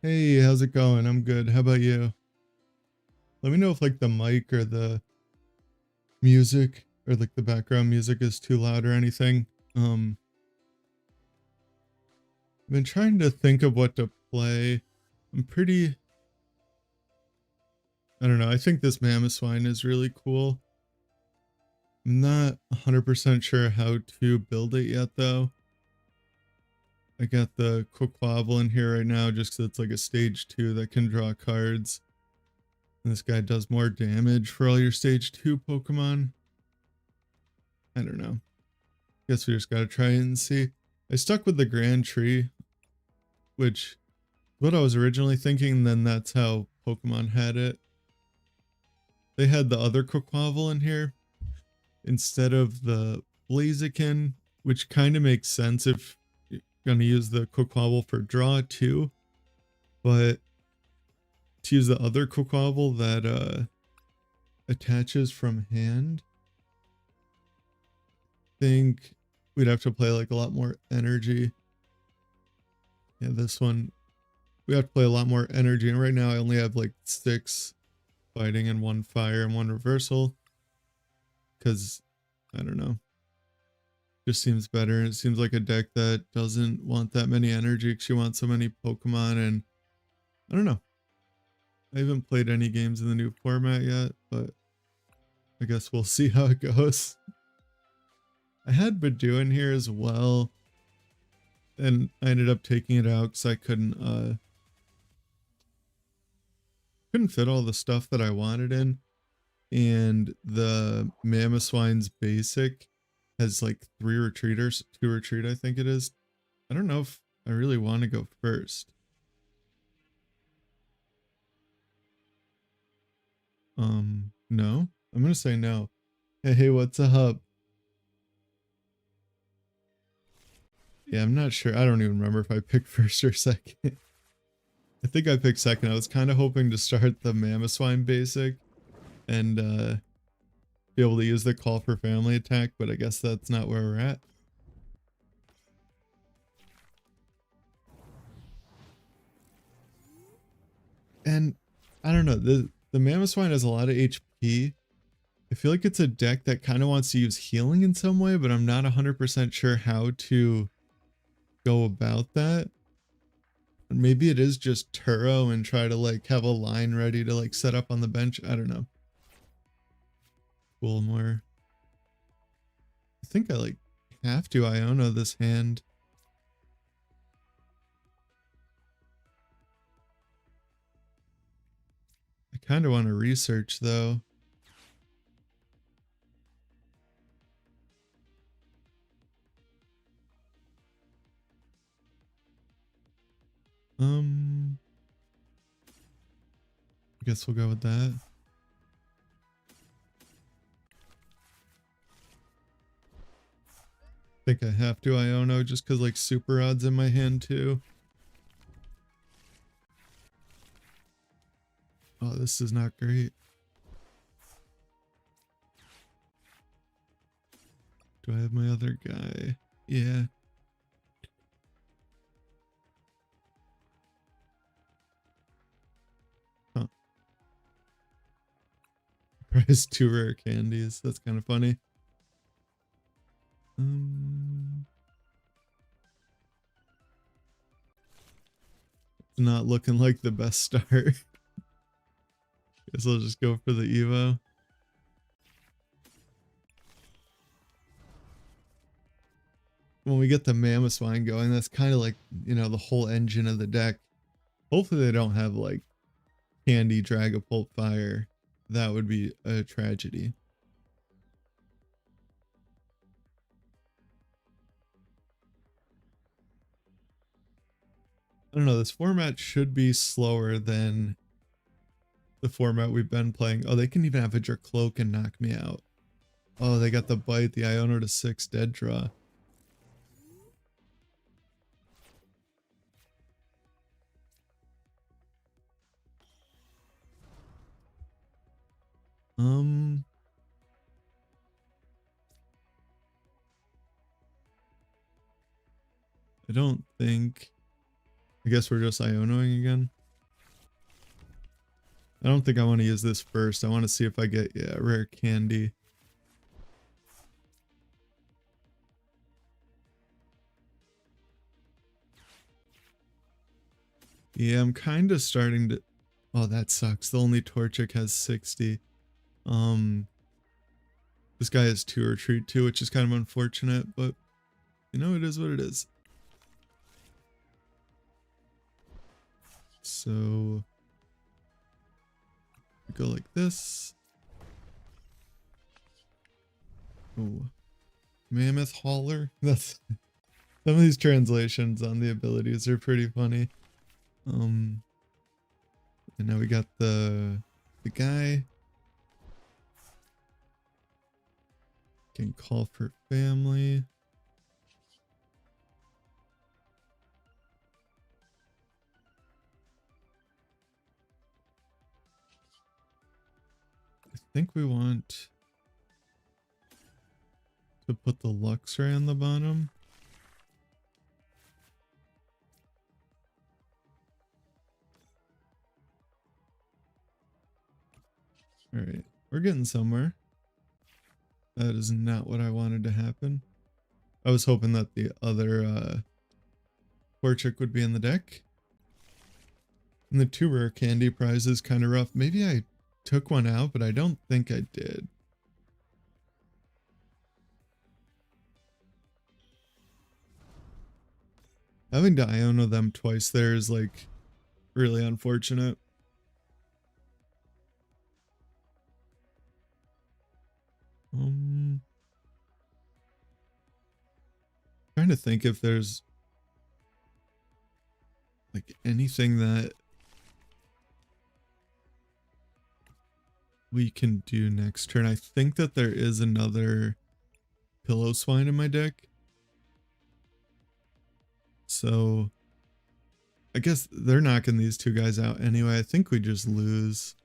Hey, how's it going? I'm good. How about you? Let me know if like the mic or the music or like the background music is too loud or anything. I've been trying to think of what to play. I'm pretty, I don't know. I think this mamoswine is really cool. I'm not 100% sure how to build it yet though. I got the quaquaval in here right now just because it's like a stage 2 that can draw cards. And this guy does more damage for all your stage 2 Pokemon. I don't know. Guess we just gotta try it and see. I stuck with the Grand Tree, which is what I was originally thinking, and then that's how Pokemon had it. They had the other Quaquaval in here instead of the Blaziken, which kind of makes sense if you're gonna use the Quaquaval for draw too. But to use the other Quaquaval that attaches from hand, I think we'd have to play like a lot more energy. Yeah, this one we have to play a lot more energy, and right now I only have like 6 fighting and 1 fire and 1 reversal, because I don't know, just seems better. It seems like a deck that doesn't want that many energy because you want so many Pokemon, and I don't know. I haven't played any games in the new format yet, but I guess we'll see how it goes. I had Badoo in here as well, and I ended up taking it out because I couldn't fit all the stuff that I wanted in. And the mamoswine's basic has like 3 retreaters, 2 retreat I think it is. I don't know if I really want to go first. No, I'm gonna say no. Hey, what's up? Yeah, I'm not sure. I don't even remember if I picked first or second. I think I picked second. I was kind of hoping to start the mamoswine basic and be able to use the call for family attack, but I guess that's not where we're at. And I don't know, the mamoswine has a lot of HP. I feel like it's a deck that kind of wants to use healing in some way, but I'm not 100% sure how to go about that. Maybe it is just Turo and try to like have a line ready to like set up on the bench. I don't know. More. I think I like have to Iono this hand. I kind of want to research though. I guess we'll go with that. I think I have to Iono just because like super odds in my hand too. Oh, this is not great. Do I have my other guy? Yeah. Huh. Prize 2 rare candies. That's kind of funny. It's not looking like the best start. Guess I'll just go for the Evo. When we get the mamoswine going, that's kind of like, you know, the whole engine of the deck. Hopefully they don't have like candy Dragapult fire. That would be a tragedy. I don't know, this format should be slower than the format we've been playing. Oh, they can even have a Dracloak and knock me out. Oh, they got the bite, the Iono to 6 dead draw. I don't think I guess we're just Ionoing again. I don't think I want to use this first. I want to see if I get, yeah, rare candy. Yeah, I'm kind of starting to... Oh, that sucks. The only Torchic has 60. This guy has 2 retreat too, which is kind of unfortunate, but you know, it is what it is. So we go like this. Oh, mammoth hauler. That's some of these translations on the abilities are pretty funny. And now we got the guy. Can call for family. I think we want to put the Luxray on the bottom. All right, we're getting somewhere. That is not what I wanted to happen. I was hoping that the other Torchic would be in the deck. And the 2 rare candy prize is kind of rough. Maybe I took one out, but I don't think I did. Having to Iono them twice there is like really unfortunate. Trying to think if there's like anything that we can do next turn. I think that there is another Pillow-swine in my deck. So I guess they're knocking these 2 guys out anyway. I think we just lose.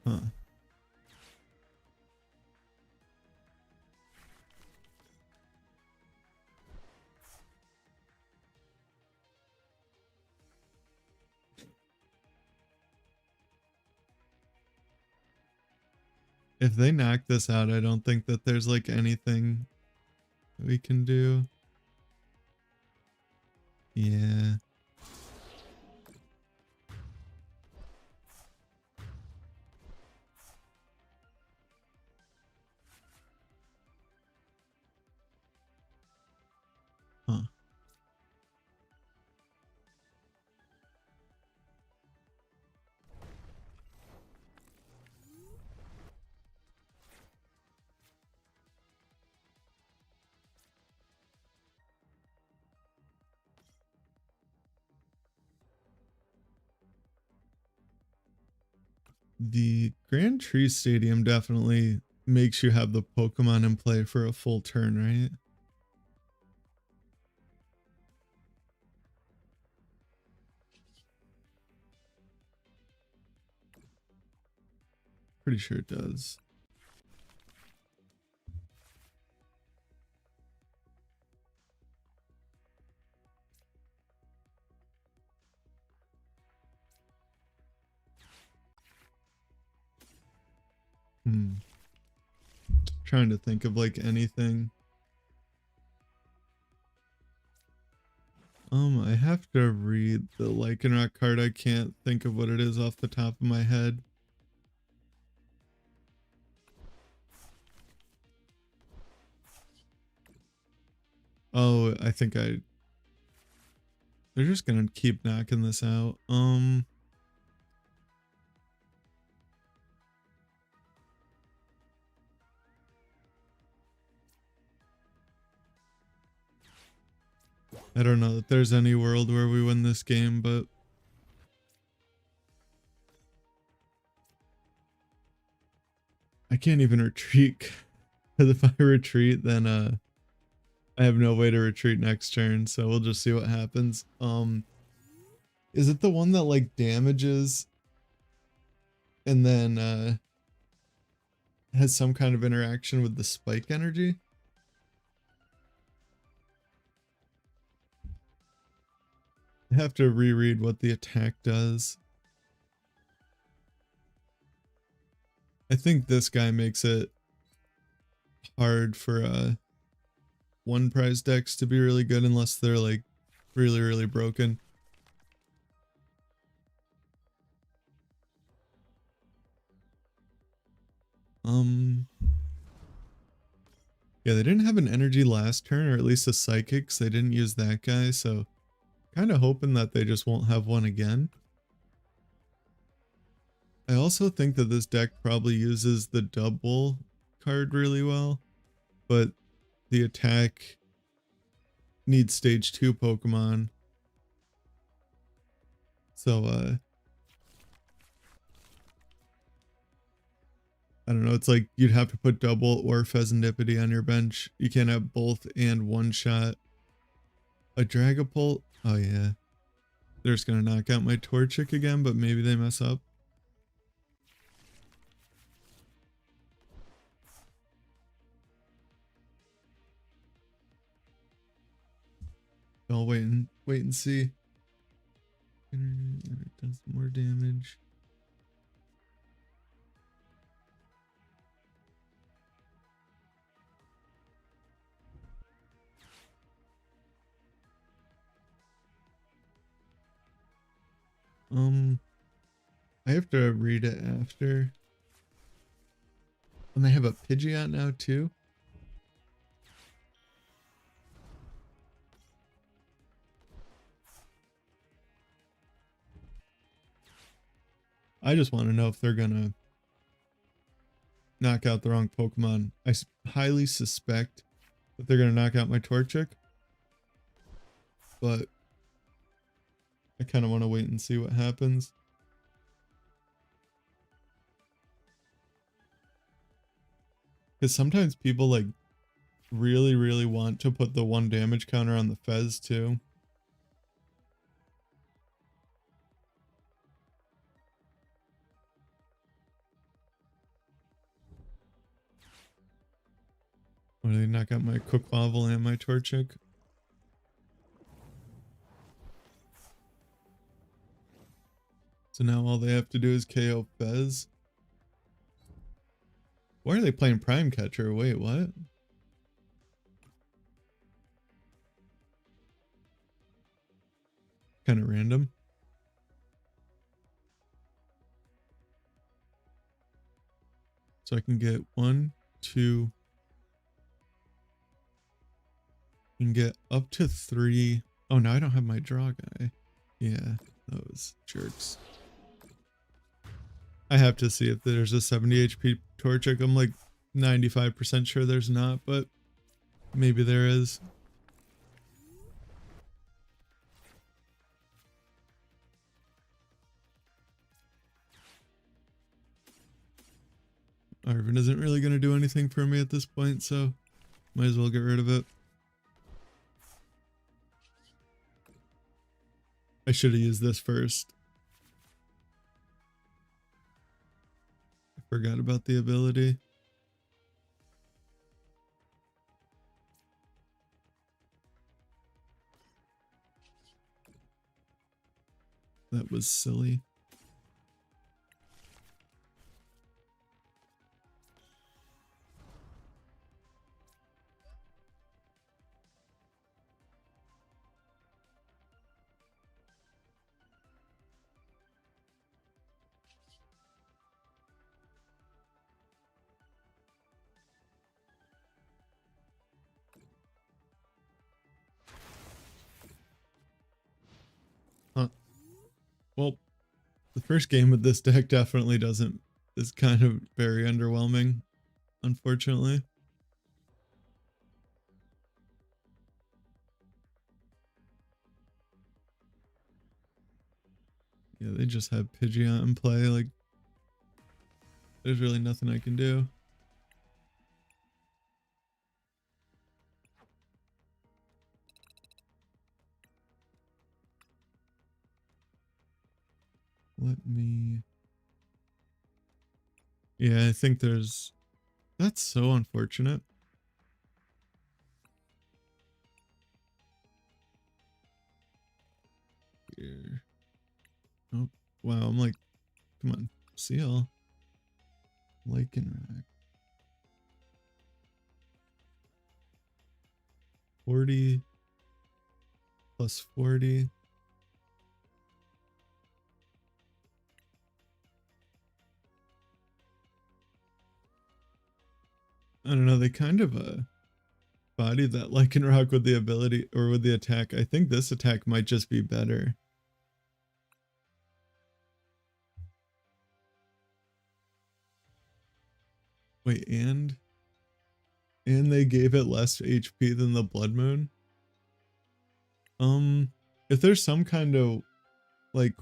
Huh. If they knock this out, I don't think that there's like anything we can do. Yeah. Huh. The Grand Tree Stadium definitely makes you have the Pokemon in play for a full turn, right? Pretty sure it does. Trying to think of like anything. I have to read the Lycanroc card. I can't think of what it is off the top of my head. Oh, I think they're just gonna keep knocking this out. I don't know that there's any world where we win this game, but I can't even retreat. Because if I retreat, then I have no way to retreat next turn, so we'll just see what happens. Is it the one that like damages? and then has some kind of interaction with the spike energy. I have to reread what the attack does. I think this guy makes it hard for one prize decks to be really good unless they're like really, really broken. Yeah, they didn't have an energy last turn, or at least a psychic, so they didn't use that guy, so kind of hoping that they just won't have one again. I also think that this deck probably uses the double card really well, but the attack needs stage 2 Pokemon. So I don't know, it's like you'd have to put double or Pheasantipede on your bench. You can't have both and one shot. A Dragapult? Oh yeah. They're just gonna knock out my Torchic again, but maybe they mess up. I'll wait and see. It does more damage. I have to read it after. And they have a Pidgeot now too. I just want to know if they're gonna knock out the wrong Pokemon. I highly suspect that they're gonna knock out my Torchic, but I kind of want to wait and see what happens. Because sometimes people like really, really want to put the 1 damage counter on the Fez too. Or they knock out my Quaquaval and my Torchic. So now all they have to do is KO Fez. Why are they playing Prime Catcher? Wait, what? Kind of random. So I can get 1, 2. I can get up to 3. Oh, now I don't have my draw guy. Yeah, those jerks. I have to see if there's a 70 HP Torchic. I'm like 95% sure there's not, but maybe there is. Arvin isn't really going to do anything for me at this point, so might as well get rid of it. I should have used this first. I forgot about the ability. That was silly. Huh. Well, the first game with this deck definitely is kind of very underwhelming, unfortunately. Yeah, they just have Pidgeot in play. Like, there's really nothing I can do. Let me Yeah, I think there's... That's so unfortunate. Here. Oh, wow, I'm like, come on, seal. Lichen rack. 40 plus 40. I don't know, they kind of body that lichen rock with the ability or with the attack. I think this attack might just be better. Wait, and they gave it less HP than the Blood Moon? If there's some kind of like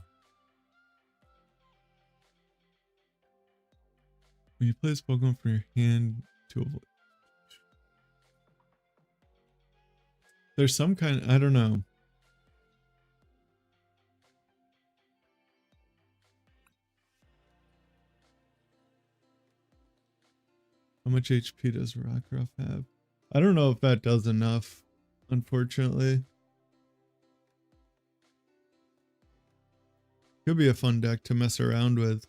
when you play this Pokemon from your hand to avoid, there's some kind, I don't know. How much HP does Rockruff have? I don't know if that does enough, unfortunately. Could be a fun deck to mess around with.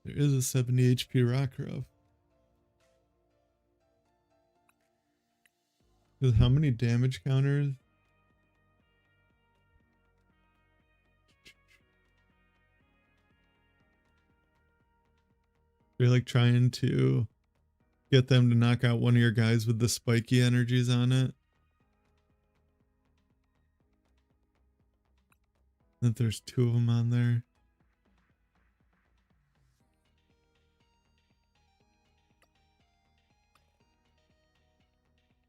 There is a 70 HP Rockruff. With how many damage counters? You're like trying to get them to knock out one of your guys with the spiky energies on it. That there's 2 of them on there.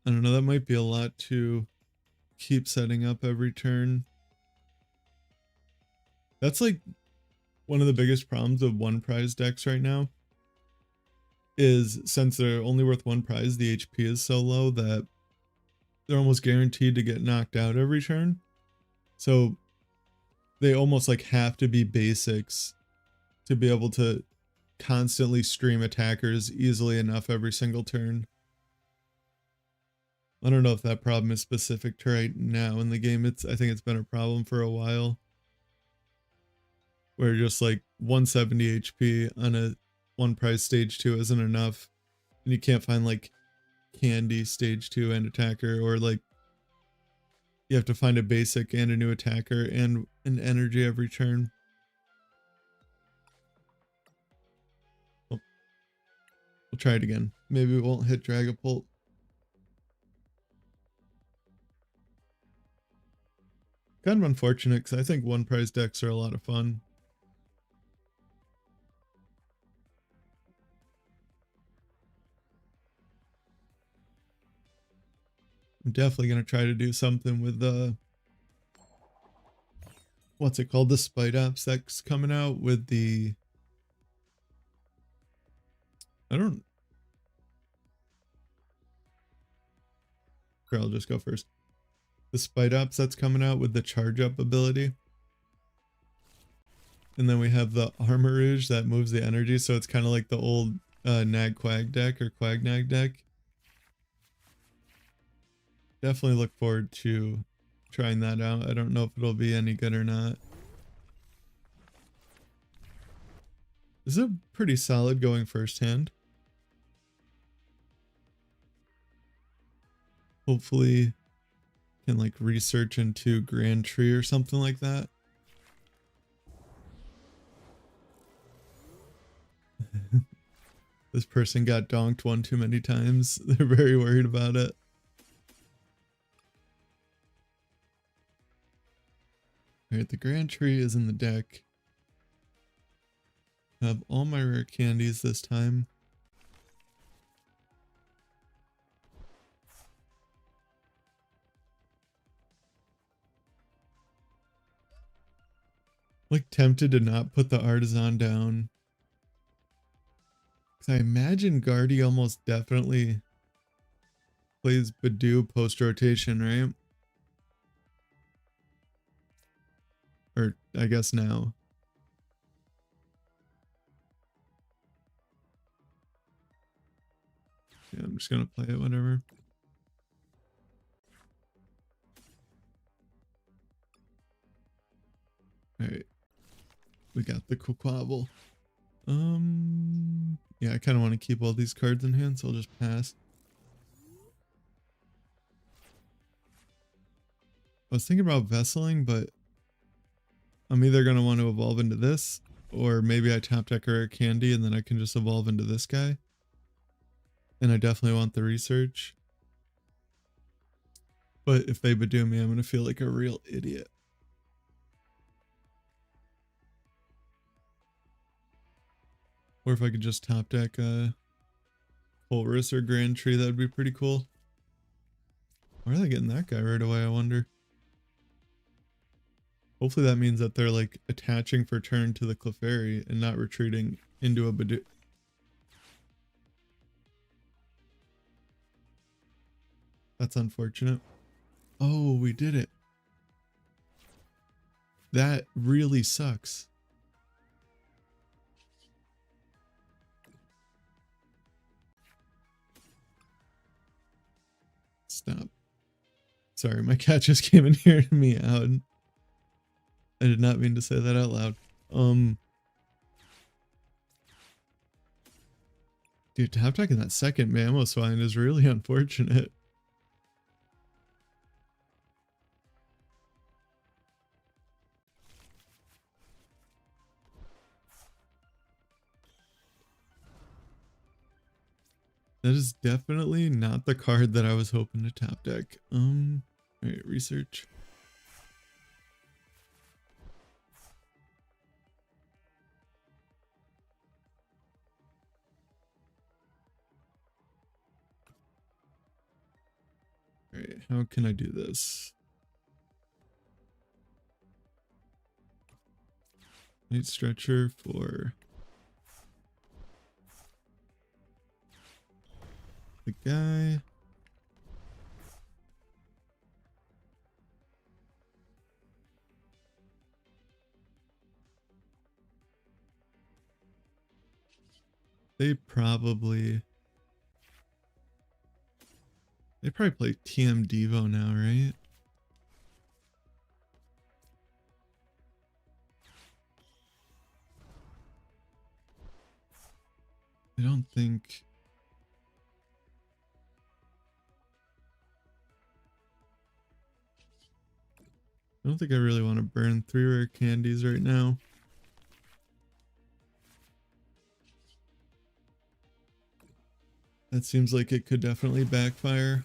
I don't know, that might be a lot to keep setting up every turn. That's like one of the biggest problems of one prize decks right now. Is since they're only worth 1 prize, the HP is so low that they're almost guaranteed to get knocked out every turn. So they almost like have to be basics to be able to constantly stream attackers easily enough every single turn. I don't know if that problem is specific to right now in the game. I think it's been a problem for a while. Where just like 170 HP on a 1 prize stage 2 isn't enough. And you can't find like candy stage 2 and attacker, or like you have to find a basic and a new attacker and an energy every turn. We'll try it again. Maybe it won't hit Dragapult. Kind of unfortunate because I think 1 prize decks are a lot of fun. I'm definitely going to try to do something with the what's it called? The Spite Ops that's coming out with the... Here, I'll just go first. The Spite Ops that's coming out with the charge up ability. And then we have the Armourouge that moves the energy, so it's kind of like the old Nag Quag deck or Quagnag deck. Definitely look forward to trying that out. I don't know if it'll be any good or not. This is a pretty solid going first hand. Hopefully can like research into Grand Tree or something like that. This person got donked one too many times. They're very worried about it. Alright, the Grand Tree is in the deck. I have all my rare candies this time. Like tempted to not put the Artisan down. Cause I imagine Guardy almost definitely plays Badoo post rotation, right? Or I guess now. Yeah, I'm just gonna play it, whatever. Alright. We got the Quaquavel. Yeah, I kind of want to keep all these cards in hand, so I'll just pass. I was thinking about vesseling, but I'm either going to want to evolve into this, or maybe I tap deck or a candy and then I can just evolve into this guy. And I definitely want the research. But if they Badoo me, I'm going to feel like a real idiot. Or if I could just top deck a Polaris or Grand Tree, that would be pretty cool. Why are they getting that guy right away, I wonder? Hopefully that means that they're like attaching for turn to the Clefairy and not retreating into a Badoo. That's unfortunate. Oh, we did it. That really sucks. Stop. Sorry, my cat just came in here to me out. I did not mean to say that out loud. Dude, tap attacking that second mamoswine is really unfortunate. That is definitely not the card that I was hoping to tap deck. Alright, research. Alright, how can I do this? Night Stretcher for the guy. They probably play TM Devo now, right? I don't think. I don't think I really want to burn 3 rare candies right now. That seems like it could definitely backfire.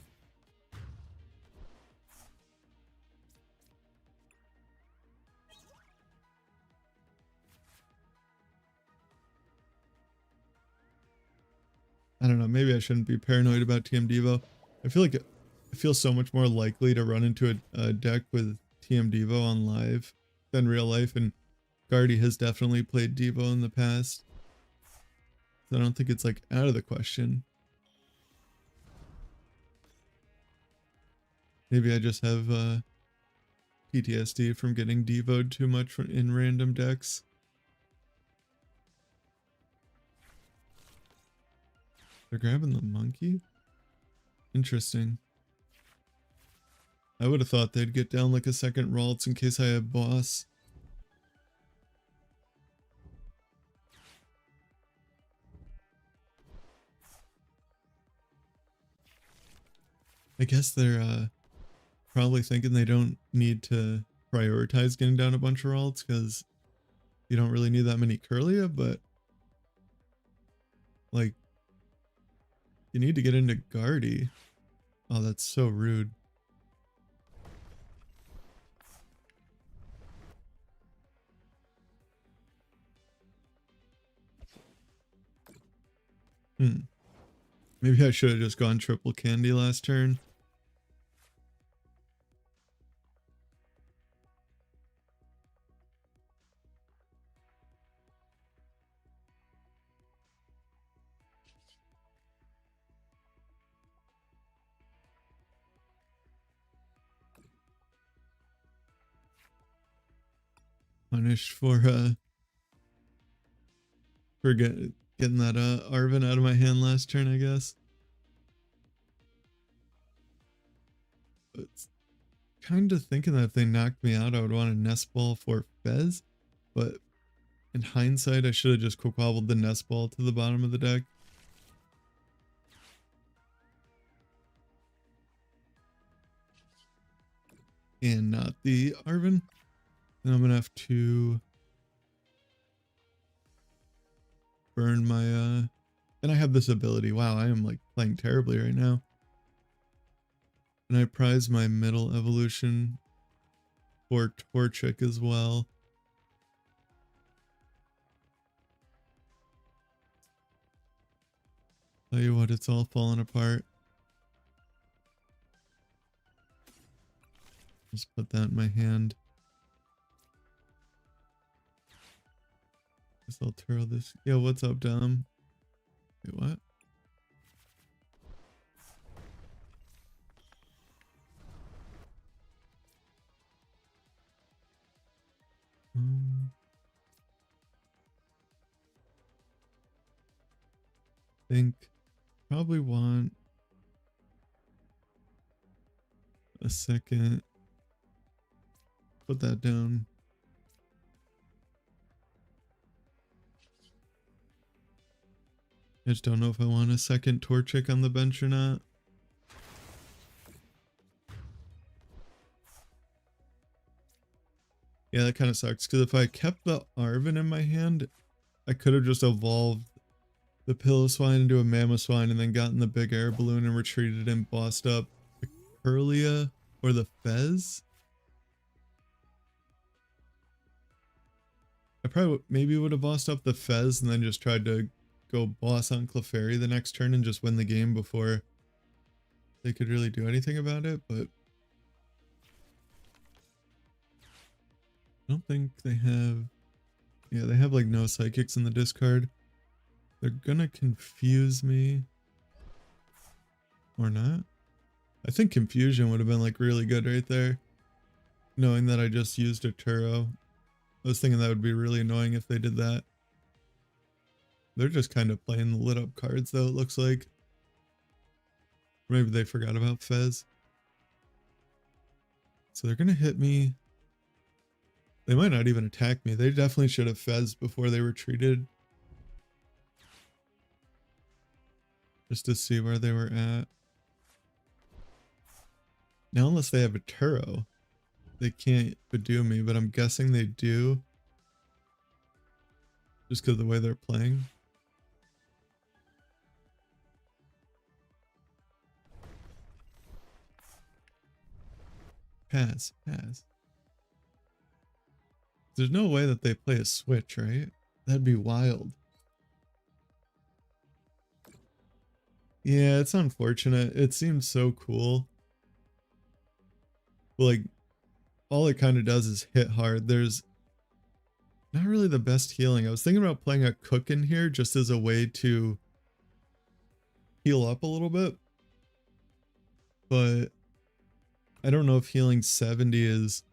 I don't know, maybe I shouldn't be paranoid about TM Devo. I feel so much more likely to run into a deck with TM Devo on live than real life, and Guardy has definitely played Devo in the past. So I don't think it's like out of the question. Maybe I just have PTSD from getting Devo'd too much in random decks. They're grabbing the monkey? Interesting. I would have thought they'd get down like a second Ralts in case I have boss. I guess they're probably thinking they don't need to prioritize getting down a bunch of Ralts because you don't really need that many Curlia, but like you need to get into Guardy. Oh, that's so rude. Maybe I should have just gone triple candy last turn. Punished for getting that Arvin out of my hand last turn, I guess. It's kind of thinking that if they knocked me out, I would want a nest ball for Fez. But in hindsight, I should have just quick wobbled the nest ball to the bottom of the deck. And not the Arven. Then I'm gonna have to burn my and I have this ability. Wow, I am like playing terribly right now. And I prize my middle evolution for Torchic as well. Tell you what, it's all falling apart. Just put that in my hand. Guess I'll throw this. Yo, what's up, Dom? Wait, what? Think probably want a second. Put that down. I just don't know if I want a second Torchic on the bench or not. Yeah, that kind of sucks, because if I kept the Arven in my hand, I could have just evolved the Piloswine into a mamoswine and then gotten the big air balloon and retreated and bossed up the Curlia or the Fez. I probably maybe would have bossed up the Fez and then just tried to go boss on Clefairy the next turn and just win the game before they could really do anything about it, but I don't think they have. Yeah, they have like no psychics in the discard. They're gonna confuse me. Or not. I think confusion would have been like really good right there. Knowing that I just used a Turo. I was thinking that would be really annoying if they did that. They're just kind of playing the lit up cards though, it looks like. Maybe they forgot about Fez. So they're gonna hit me. They might not even attack me. They definitely should have Fez before they retreated. Just to see where they were at. Now unless they have a Turo, they can't Badoo me, but I'm guessing they do. Just because of the way they're playing. Pass, pass. There's no way that they play a switch, right? That'd be wild. Yeah, it's unfortunate. It seems so cool. But like, all it kind of does is hit hard. There's not really the best healing. I was thinking about playing a Cook in here just as a way to heal up a little bit. But I don't know if healing 70 is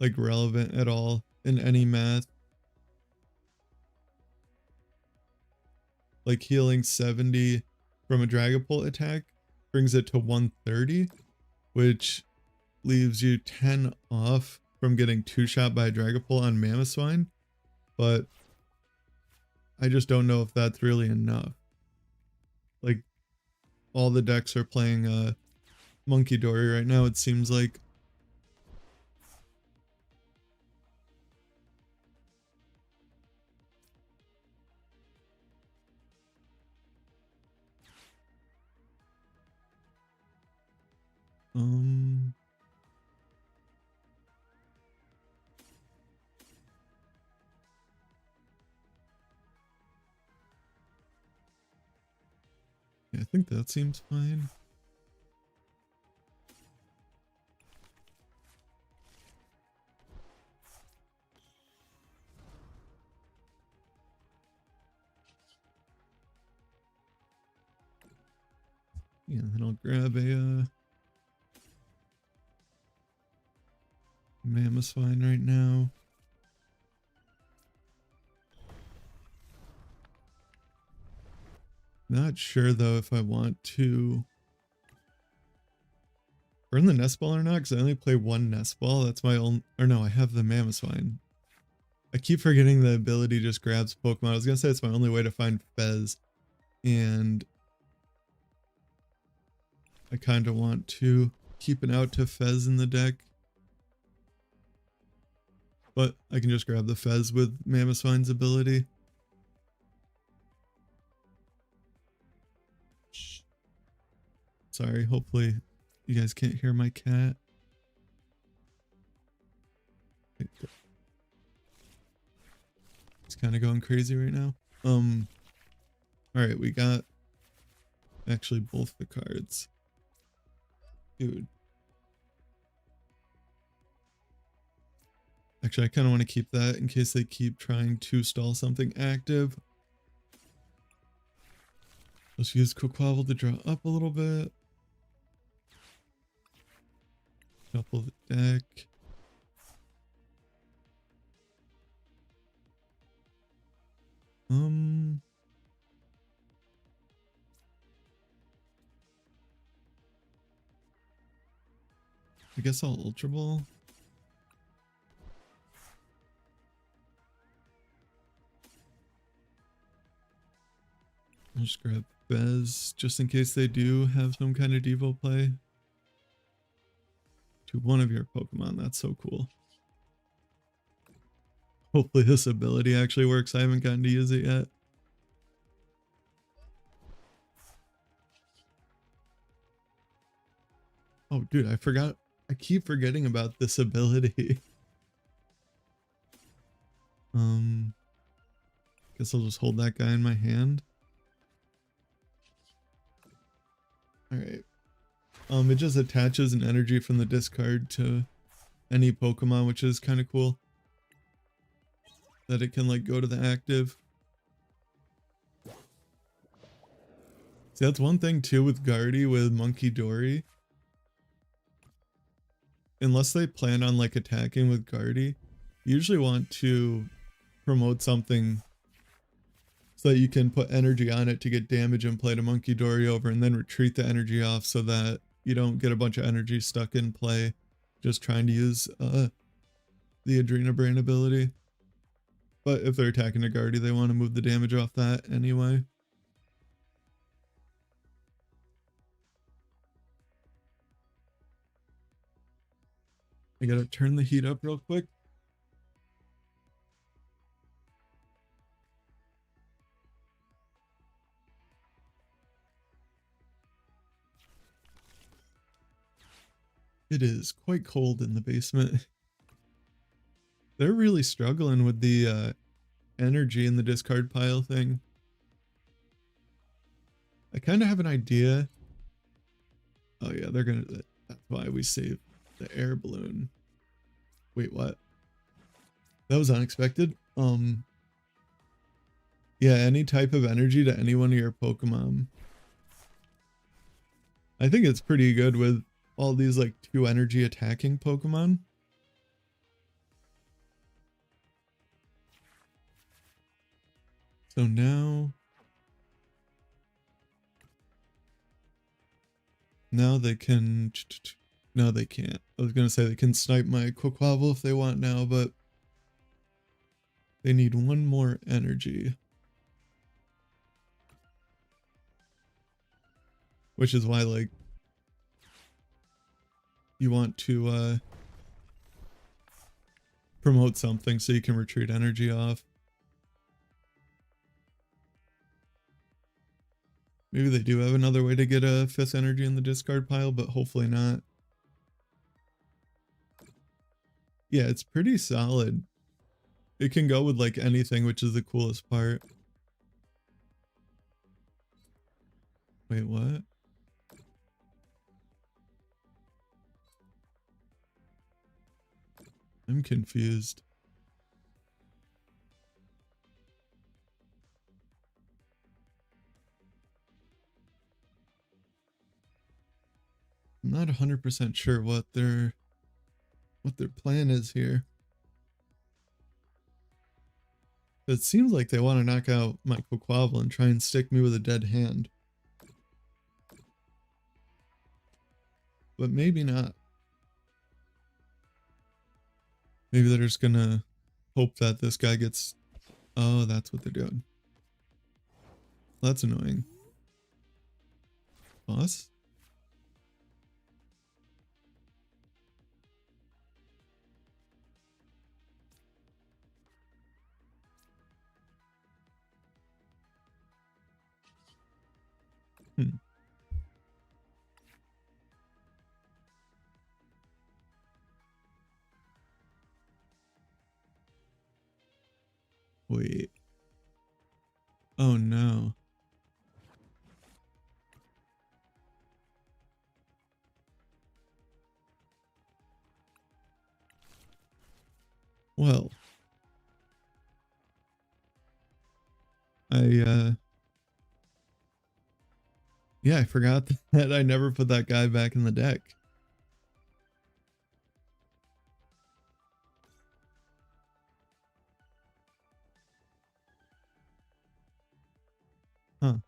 like relevant at all in any math. Like healing 70 from a Dragapult attack brings it to 130, which leaves you 10 off from getting 2-shot by a Dragapult on Mamoswine. But I just don't know if that's really enough. Like, all the decks are playing Monkey Dory right now, it seems like. Yeah, I think that seems fine. Yeah, then I'll grab a Mamoswine right now. Not sure though if I want to burn the nest ball or not, because I only play one nest ball. That's my own, or no, I have the mamoswine. I keep forgetting the ability just grabs Pokemon. I was gonna say it's my only way to find Fez, and I kind of want to keep an out to Fez in the deck. But I can just grab the Fez with Mamoswine's ability. Sorry, hopefully you guys can't hear my cat. It's kind of going crazy right now. Alright, we got actually both the cards. Dude. Actually, I kind of want to keep that in case they keep trying to stall something active. Let's use Quaquaval to draw up a little bit. Shuffle the deck. I guess I'll Ultra Ball. I'll just grab Fez just in case they do have some kind of Devo play. To one of your Pokemon, that's so cool. Hopefully this ability actually works. I haven't gotten to use it yet. Oh dude, I forgot. I keep forgetting about this ability. Guess I'll just hold that guy in my hand. Alright. It just attaches an energy from the discard to any Pokemon, which is kind of cool. That it can like go to the active. See, that's one thing too with Guardy with Monkey Dory. Unless they plan on like attacking with Guardy, you usually want to promote something so that you can put energy on it to get damage and play to Monkey Dory over and then retreat the energy off so that you don't get a bunch of energy stuck in play just trying to use the Adrena Brain ability. But if they're attacking a Guardy, they want to move the damage off that anyway. I gotta turn the heat up real quick. It is quite cold in the basement. They're really struggling with the energy in the discard pile thing. I kind of have an idea. Oh yeah, they're gonna, that's why we saved the air balloon. Wait, what? That was unexpected. Yeah, any type of energy to any one of your Pokemon. I think it's pretty good with all these like 2 energy attacking Pokemon. So now they can, no they can't. I was gonna say they can snipe my Quaquaval if they want now, but they need 1 more energy. Which is why like you want to promote something so you can retreat energy off. Maybe they do have another way to get a 5th energy in the discard pile, but hopefully not. Yeah, it's pretty solid. It can go with like anything, which is the coolest part. Wait, what? I'm confused. I'm not 100% sure what their plan is here. It seems like they want to knock out my Quaquaval and try and stick me with a dead hand. but maybe not. Maybe they're just gonna hope that this guy gets... Oh, that's what they're doing. That's annoying. Boss? Hmm. Wait. Oh no. Well, yeah, I forgot that I never put that guy back in the deck. Huh.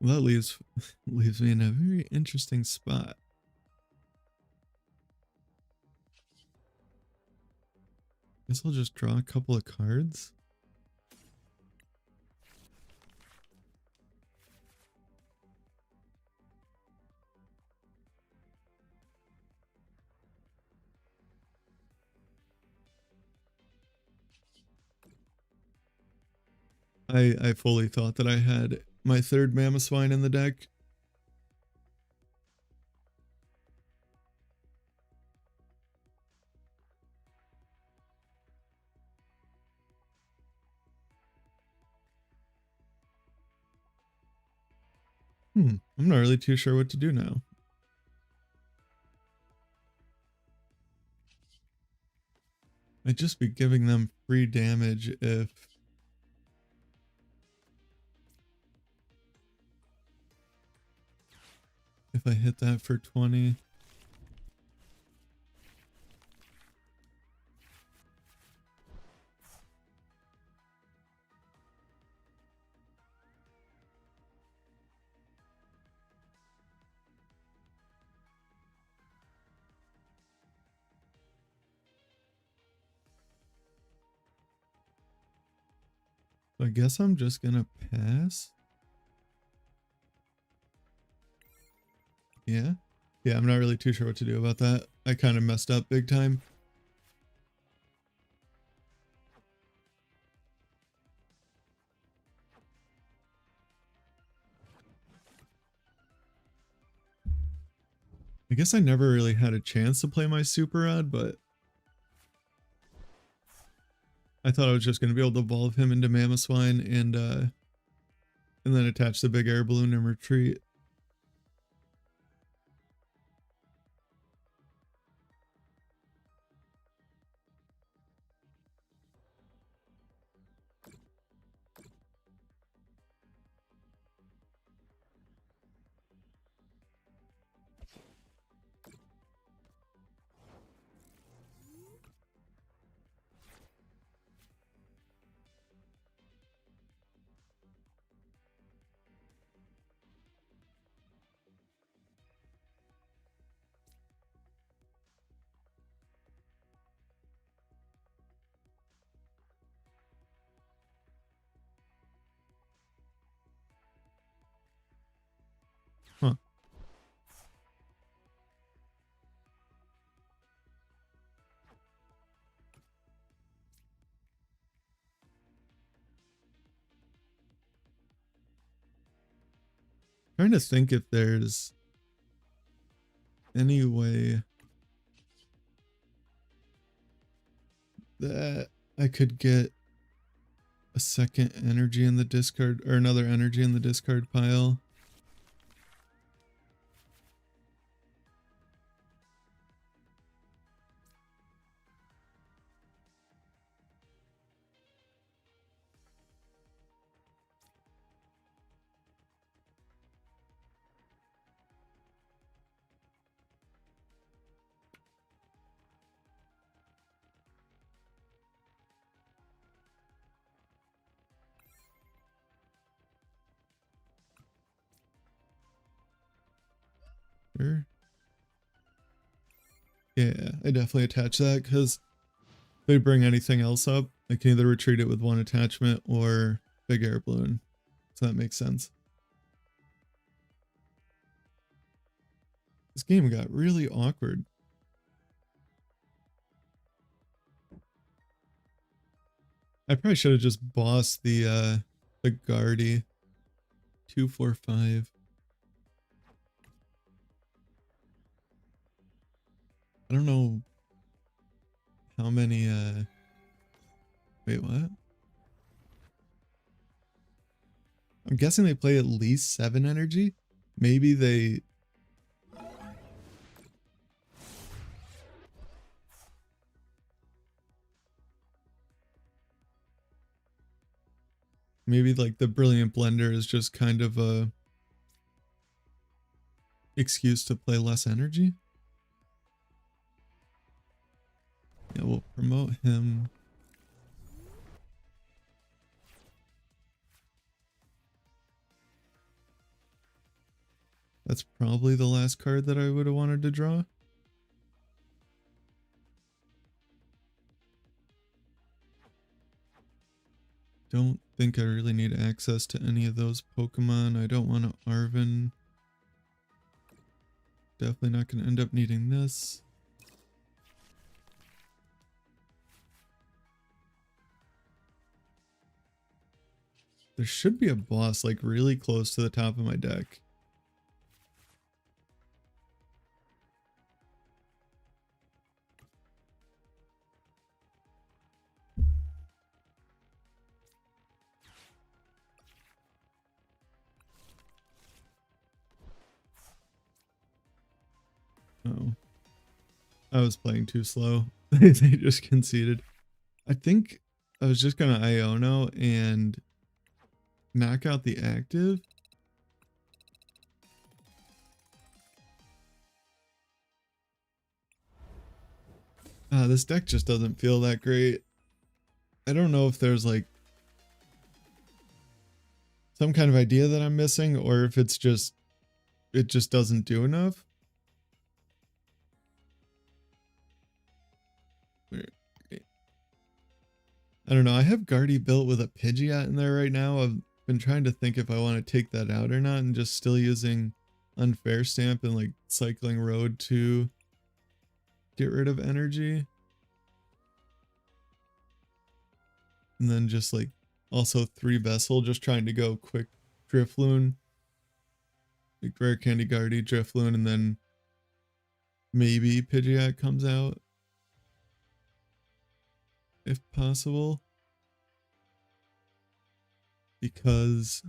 Well, that leaves me in a very interesting spot. Guess I'll just draw a couple of cards. I fully thought that I had my third mamoswine in the deck. I'm not really too sure what to do now. I'd just be giving them free damage if I hit that for 20. So I guess I'm just gonna pass. Yeah. Yeah, I'm not really too sure what to do about that. I kind of messed up big time. I guess I never really had a chance to play my super rod, but I thought I was just going to be able to evolve him into mamoswine and then attach the big air balloon and retreat. Huh. Trying to think if there's any way that I could get a second energy in the discard or another energy in the discard pile. Sure. Yeah, I definitely attach that because if they bring anything else up, I can either retreat it with one attachment or big air balloon. So that makes sense. This game got really awkward. I probably should have just bossed the Guardy. 245. I don't know how many wait, what? I'm guessing they play at least 7 energy. Maybe they maybe like the Brilliant Blender is just kind of a excuse to play less energy. Yeah, we'll promote him. That's probably the last card that I would have wanted to draw. Don't think I really need access to any of those Pokemon. I don't want to Arven. Definitely not going to end up needing this. There should be a boss like really close to the top of my deck. Oh, I was playing too slow. They just conceded. I think I was just gonna Iono and knock out the active. This deck just doesn't feel that great. I don't know if there's like some kind of idea that I'm missing or if it's just, it just doesn't do enough. I don't know. I have Guardy built with a Pidgeot in there right now. I've been trying to think if I want to take that out or not and just still using Unfair Stamp and like cycling Road to get rid of energy. And then just like also 3 Vessel, just trying to go quick Drifloon. Like Rare Candy Guardy, Drifloon, and then maybe Pidgeot comes out. If possible. Because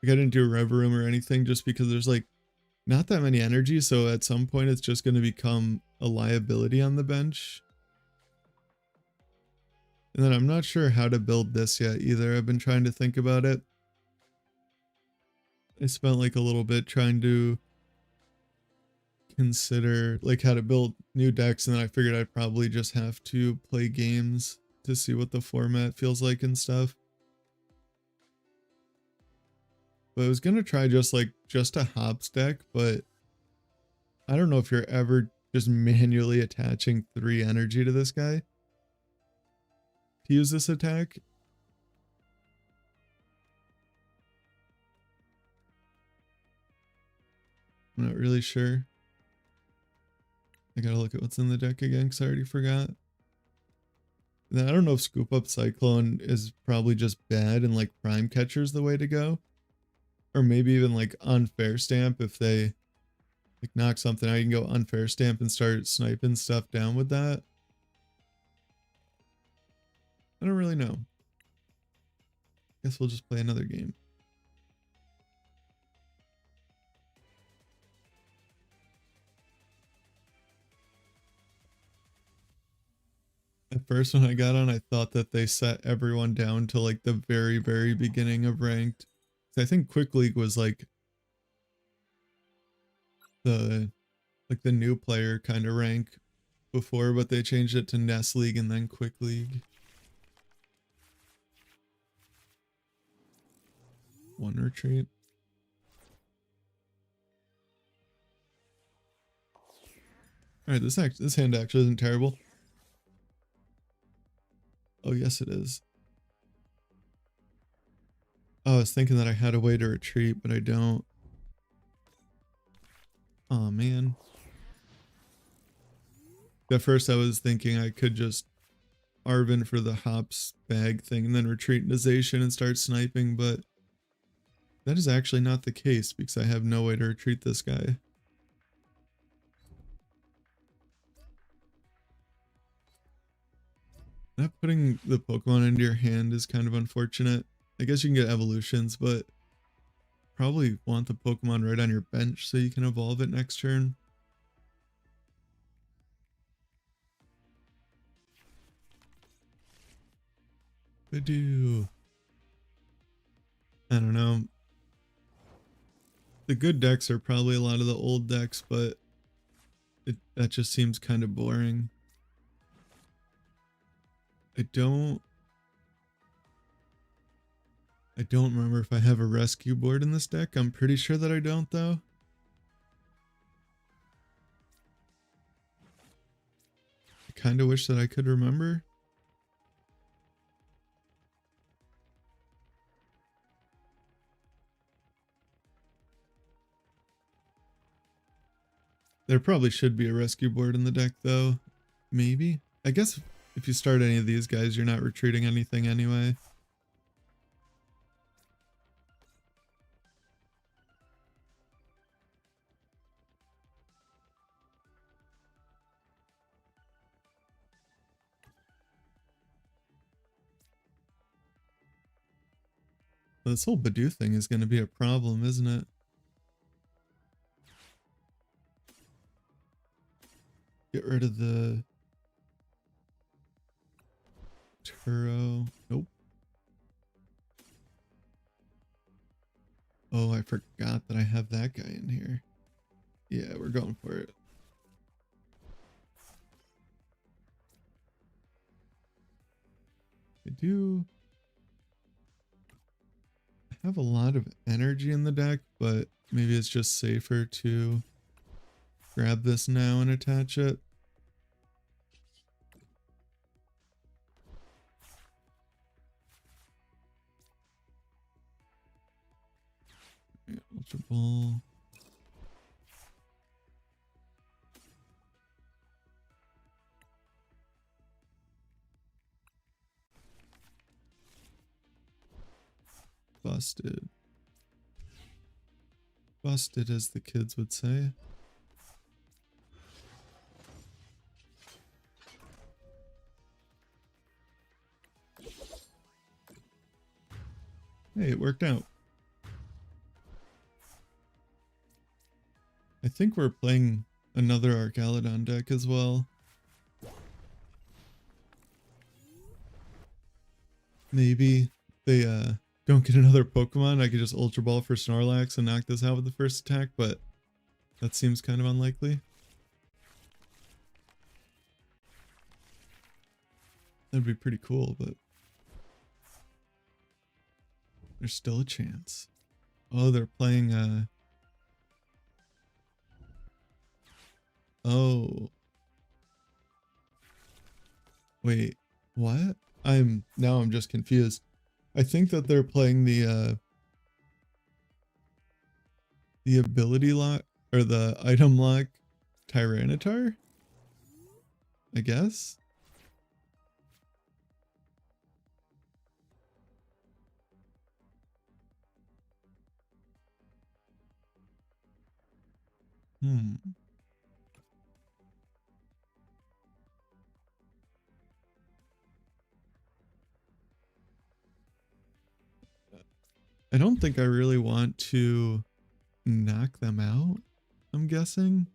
like I didn't do Rev Room or anything just because there's like not that many energy, so at some point it's just going to become a liability on the bench. And then I'm not sure how to build this yet either. I've been trying to think about it. I spent like a little bit trying to consider like how to build new decks, and then I figured I'd probably just have to play games to see what the format feels like and stuff. But I was gonna try just a hops deck, but I don't know if you're ever just manually attaching 3 energy to this guy to use this attack. I'm not really sure. I gotta look at what's in the deck again because I already forgot. And then I don't know if Scoop Up Cyclone is probably just bad and like Prime Catcher's the way to go. Or maybe even like Unfair Stamp if they like knock something out, you can go Unfair Stamp and start sniping stuff down with that. I don't really know. Guess we'll just play another game. At first when I got on, I thought that they set everyone down to like the very, very beginning of ranked. I think Quick League was like the new player kind of rank before, but they changed it to Nest League and then Quick League. 1 retreat. All right, this hand actually isn't terrible. Oh, yes, it is. Oh, I was thinking that I had a way to retreat, but I don't. Oh, man. At first, I was thinking I could just Arvin for the hops bag thing and then retreat into zacian and start sniping, but that is actually not the case because I have no way to retreat this guy. Not putting the Pokemon into your hand is kind of unfortunate. I guess you can get evolutions, but probably want the Pokemon right on your bench so you can evolve it next turn. I don't know. The good decks are probably a lot of the old decks, but that just seems kind of boring. I don't remember if I have a rescue board in this deck. I'm pretty sure that I don't though. I kind of wish that I could remember. There probably should be a rescue board in the deck though. Maybe. I guess if you start any of these guys, you're not retreating anything anyway. This whole Badoo thing is going to be a problem, isn't it? Get rid of the Turo. Nope. Oh, I forgot that I have that guy in here. Yeah, we're going for it. I do have a lot of energy in the deck, but maybe it's just safer to grab this now and attach it. Yeah, Ultra Ball. Busted. Busted, as the kids would say. Hey, it worked out. I think we're playing another Archaludon deck as well. Maybe they don't get another Pokemon. I could just Ultra Ball for Snorlax and knock this out with the first attack, but that seems kind of unlikely. That'd be pretty cool, but there's still a chance. Oh, they're playing oh. Wait, what? I'm just confused. I think that they're playing the ability lock or the item lock Tyranitar? I guess. I don't think I really want to knock them out, I'm guessing.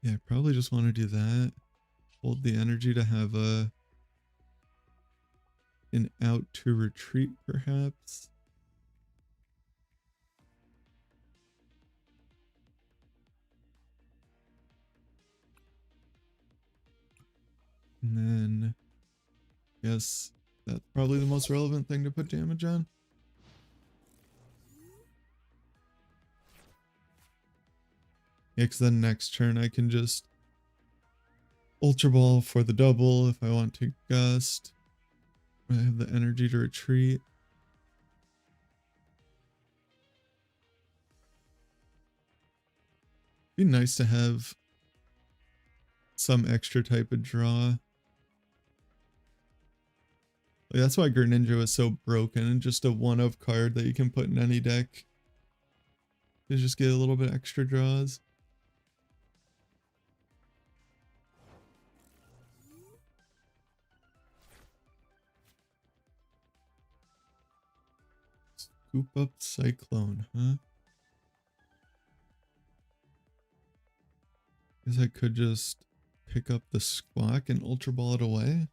Yeah, I probably just want to do that. Hold the energy to have an out to retreat, perhaps. And then guess that's probably the most relevant thing to put damage on. Yeah, because then next turn I can just Ultra Ball for the double if I want to gust. I have the energy to retreat. Be nice to have some extra type of draw. Like, that's why Greninja is so broken, and just a one-of card that you can put in any deck to just get a little bit extra draws. Scoop up Cyclone, huh? Guess I could just pick up the Squawk and Ultra Ball it away.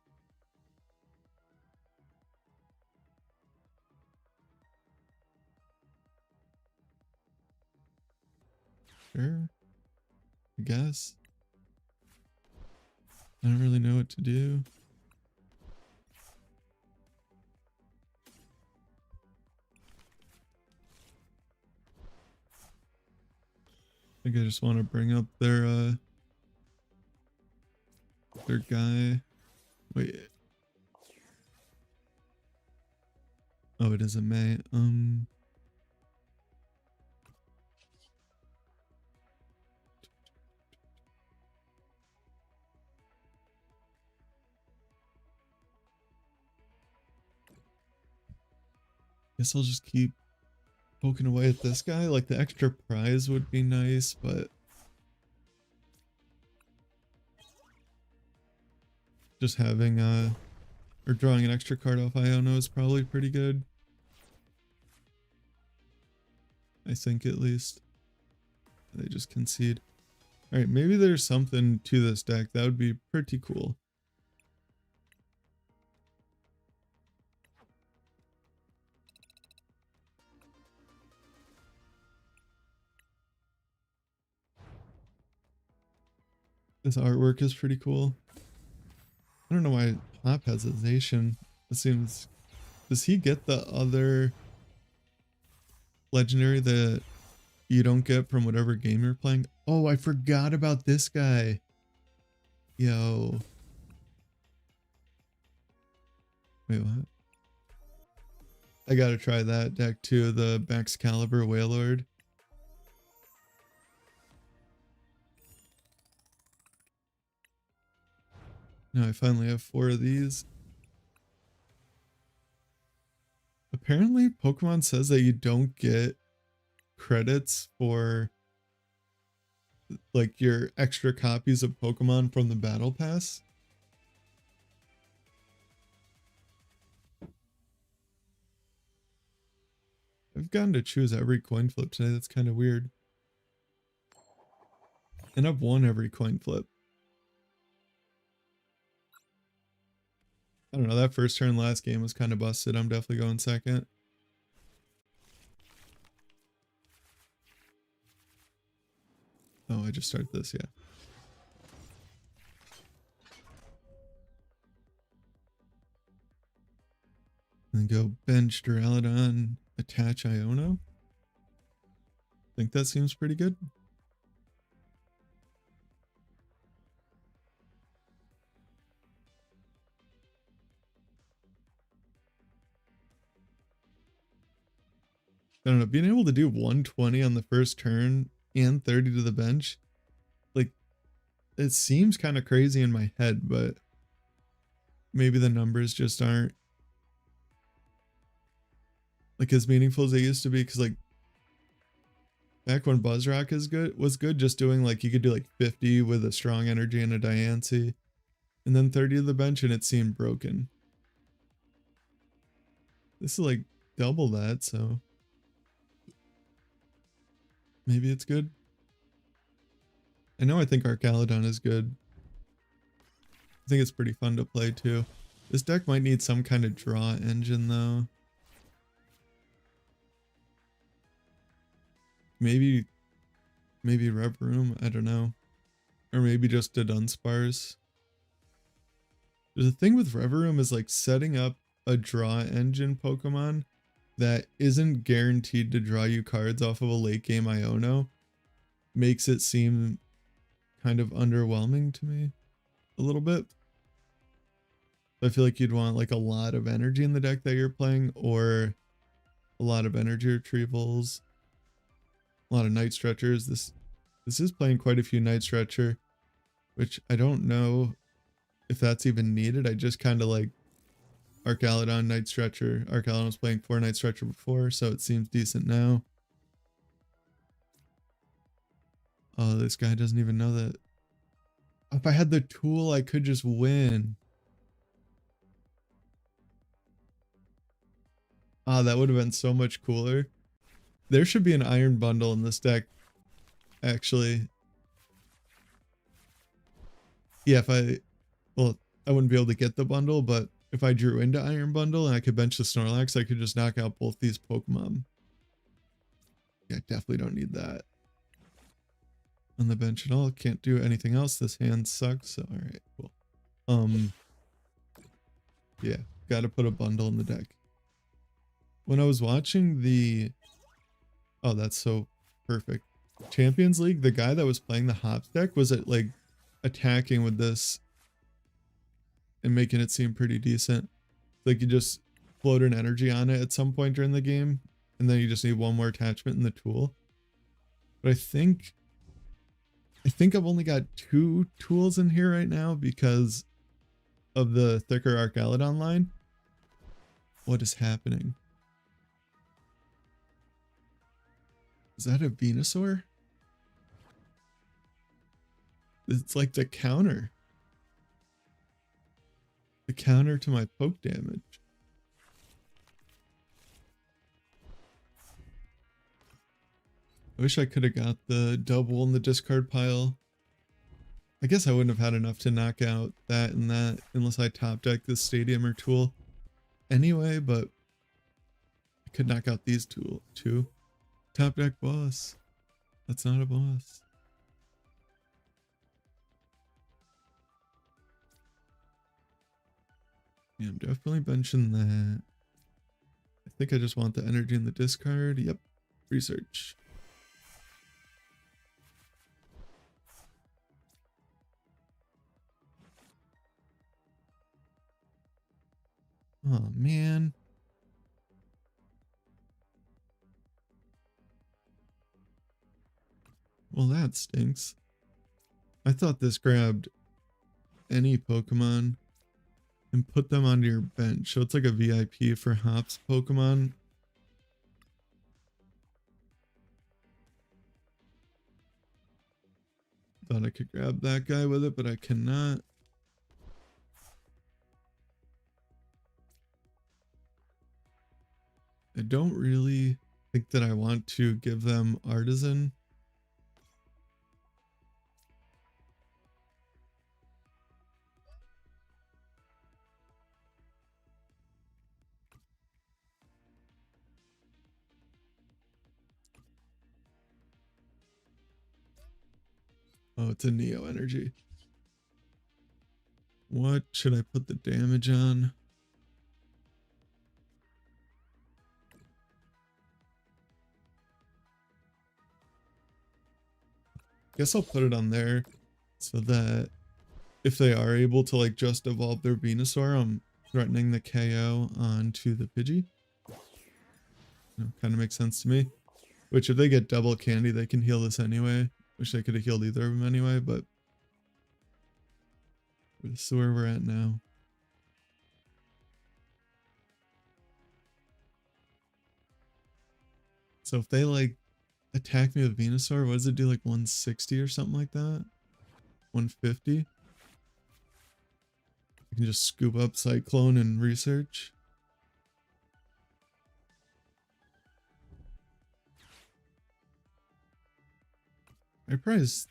Sure. I guess. I don't really know what to do. I think I just want to bring up their guy. Wait. Oh, it is a May. Guess I'll just keep poking away at this guy. Like, the extra prize would be nice, but just having or drawing an extra card off Iono is probably pretty good. I think, at least. They just concede. Alright, maybe there's something to this deck. That would be pretty cool. This artwork is pretty cool. I don't know why Pop has a Zacian. It seems... Does he get the other legendary that you don't get from whatever game you're playing? Oh, I forgot about this guy. Yo. Wait, what? I gotta try that deck too, the Excalibur Wailord. Now I finally have 4 of these. Apparently, Pokemon says that you don't get credits for like your extra copies of Pokemon from the Battle Pass. I've gotten to choose every coin flip today. That's kind of weird. And I've won every coin flip. I don't know, that first turn last game was kind of busted. I'm definitely going second. Oh, I just started this, yeah. And then go bench Duraludon, attach Iono. Think that seems pretty good. I don't know, being able to do 120 on the first turn and 30 to the bench, like, it seems kind of crazy in my head, but maybe the numbers just aren't like as meaningful as they used to be. Because like back when Buzzrock was good, just doing like, you could do like 50 with a strong energy and a Diancie, and then 30 to the bench and it seemed broken. This is like double that, so maybe it's good. I think Archaludon is good. I think it's pretty fun to play too. This deck might need some kind of draw engine though. Maybe Rev Room, I don't know. Or maybe just a Dunsparce. The thing with Reverum is like setting up a draw engine Pokemon that isn't guaranteed to draw you cards off of a late game Iono makes it seem kind of underwhelming to me a little bit. I feel like you'd want like a lot of energy in the deck that you're playing, or a lot of energy retrievals, a lot of Night Stretchers. This is playing quite a few Night Stretcher, which I don't know if that's even needed. I just kind of like Archaludon, Night Stretcher. Archaludon was playing 4 Night Stretcher before, so it seems decent now. Oh, this guy doesn't even know that. If I had the tool, I could just win. Ah, that would have been so much cooler. There should be an iron bundle in this deck, actually. Yeah, well, I wouldn't be able to get the bundle, but if I drew into iron bundle and I could bench the Snorlax, I could just knock out both these Pokemon. Yeah, I definitely don't need that on the bench at all. Can't do anything else. This hand sucks. So, all right, cool. Yeah, got to put a bundle in the deck. When I was watching oh, that's so perfect. Champions League, the guy that was playing the Hops deck was like attacking with this and making it seem pretty decent. Like you just float an energy on it at some point during the game, and then you just need one more attachment in the tool. But I think I've only got 2 tools in here right now because of the thicker Archaludon line. What is happening? Is that a Venusaur? It's like the counter. The counter to my poke damage. I wish I could have got the double in the discard pile. I guess I wouldn't have had enough to knock out that and that unless I top deck this stadium or tool anyway, but I could knock out these too. Top deck boss. That's not a boss. Yeah, I'm definitely benching that. I think I just want the energy in the discard. Yep. Research. Oh, man. Well, that stinks. I thought this grabbed any Pokemon and put them onto your bench. So it's like a VIP for Hops Pokemon. Thought I could grab that guy with it, but I cannot. I don't really think that I want to give them Artisan. Oh, it's a Neo Energy. What should I put the damage on? Guess I'll put it on there so that if they are able to like just evolve their Venusaur, I'm threatening the KO onto the Pidgey. Kind of makes sense to me. Which if they get double candy, they can heal this anyway. Wish they could have healed either of them anyway, but this is where we're at now. So if they like attack me with Venusaur, what does it do? Like 160 or something like that? 150? I can just scoop up Cyclone and research. I prized...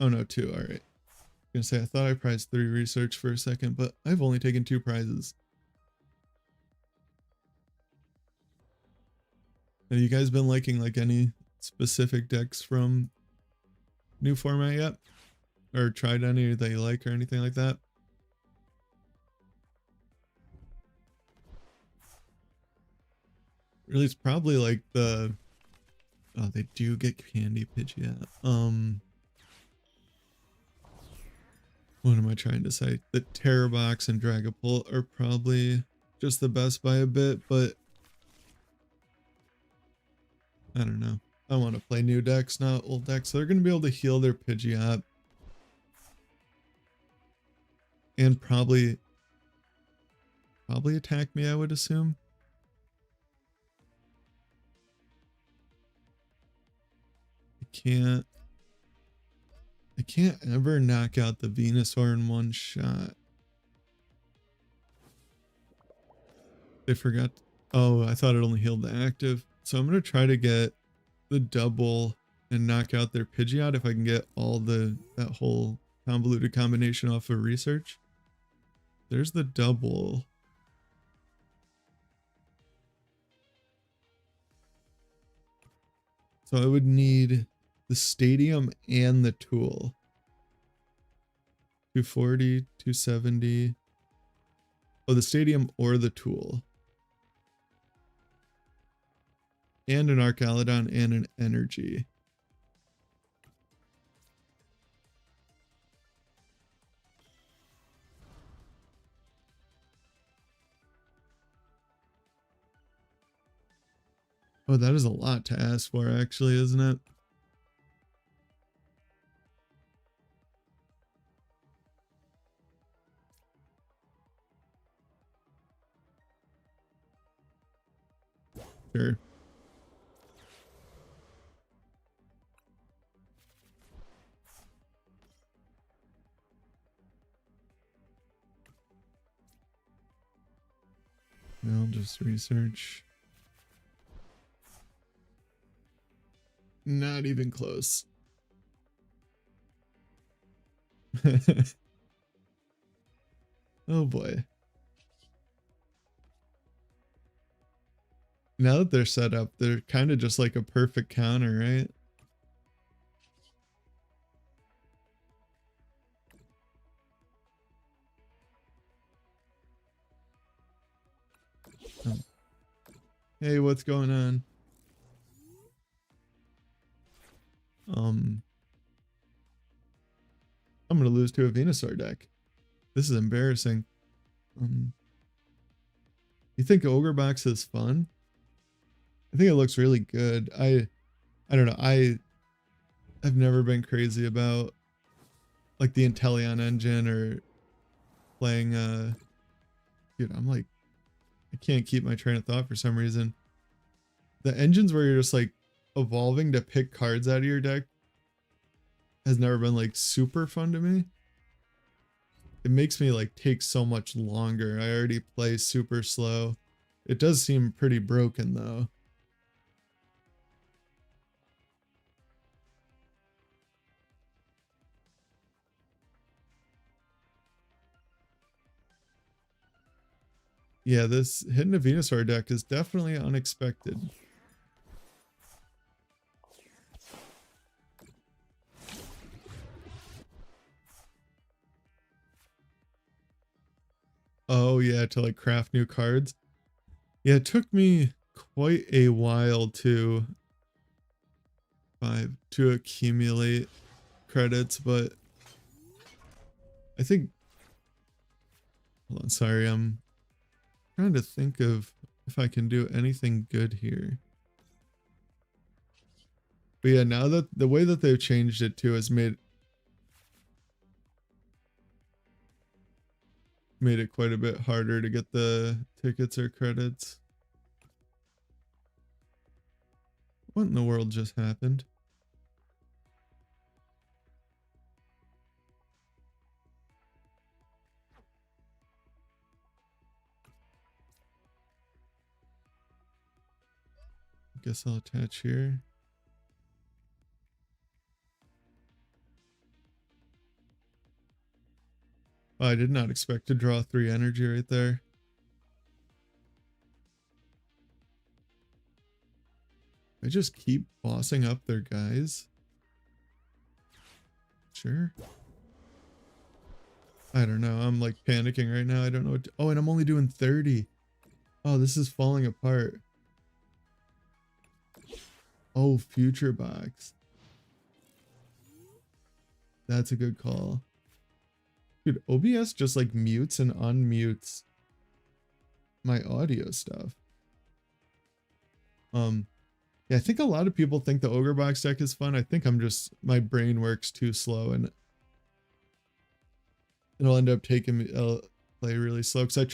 Oh no, 2, alright. I was gonna say, I thought I prized 3 research for a second, but I've only taken 2 prizes. Have you guys been liking like any specific decks from new format yet? Or tried any that you like or anything like that? Really, it's probably like the, oh, they do get candy Pidgeot. What am I trying to say? The Terror Box and Dragapult are probably just the best by a bit, but I don't know. I want to play new decks, not old decks. So they're going to be able to heal their Pidgeot. And probably attack me, I would assume. I can't ever knock out the Venusaur in one shot. They forgot. Oh, I thought it only healed the active. So I'm going to try to get the double and knock out their Pidgeot if I can get all that whole convoluted combination off of research. There's the double. So I would need the stadium and the tool. 240, 270. Oh, the stadium or the tool. And an archaludon and an energy. Oh, that is a lot to ask for, actually, isn't it? Sure. I'll just research. Not even close. Oh boy. Now that they're set up, they're kind of just like a perfect counter, right? Oh. Hey, what's going on? I'm gonna lose to a Venusaur deck. This is embarrassing. You think Ogre Box is fun? I think it looks really good. I don't know. I've never been crazy about like the Inteleon engine or playing dude, I'm like, I can't keep my train of thought for some reason. The engines where you're just like evolving to pick cards out of your deck has never been like super fun to me. It makes me like take so much longer. I already play super slow. It does seem pretty broken though. Yeah, this hitting a Venusaur deck is definitely unexpected. Oh yeah, to like craft new cards. Yeah, it took me quite a while to accumulate credits, but I think, hold on, sorry, I'm trying to think of if I can do anything good here. But yeah, now that the way that they've changed it too has made it quite a bit harder to get the tickets or credits. What in the world just happened? Guess I'll attach here. Oh, I did not expect to draw 3 energy right there. I just keep bossing up their guys. Sure. I don't know. I'm like panicking right now. I don't know what to, oh, and I'm only doing 30. Oh, this is falling apart. Oh, future box. That's a good call. Dude, OBS just like mutes and unmutes my audio stuff. Yeah, I think a lot of people think the Ogre Box deck is fun. I think my brain works too slow and it'll end up taking me, play really slow. Because I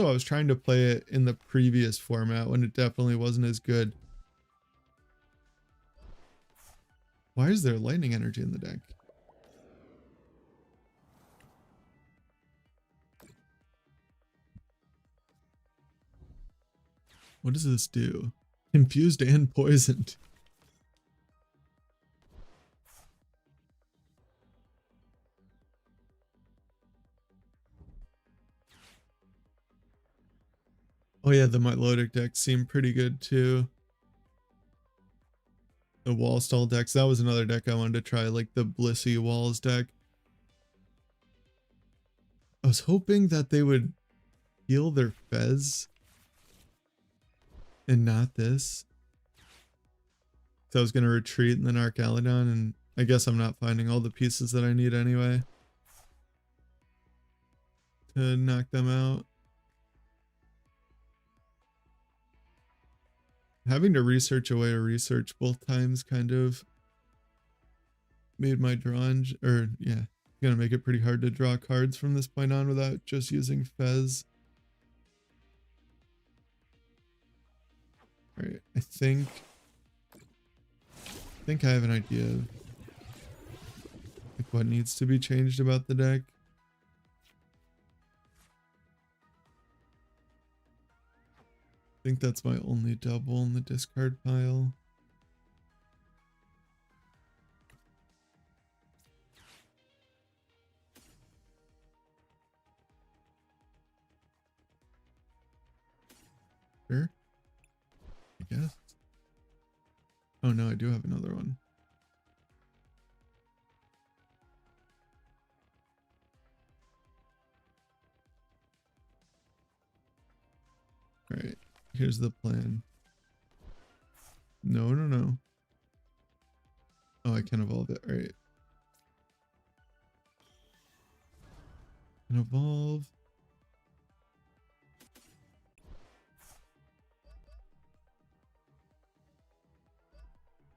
was trying to play it in the previous format when it definitely wasn't as good. Why is there lightning energy in the deck? What does this do? Confused and poisoned. Oh yeah, the Milotic decks seem pretty good too. The wall stall decks, that was another deck I wanted to try, like the Blissey Walls deck. I was hoping that they would heal their Fez and not this. So I was going to retreat and then Archaludon, and I guess I'm not finding all the pieces that I need anyway to knock them out. Having to research a way to research both times kind of made my drawing, or yeah, gonna make it pretty hard to draw cards from this point on without just using Fez. All right, I think I have an idea of like what needs to be changed about the deck. I think that's my only double in the discard pile. Sure, I guess. Oh no, I do have another one. All right, here's the plan. No. Oh, I can evolve it. All right. Can evolve.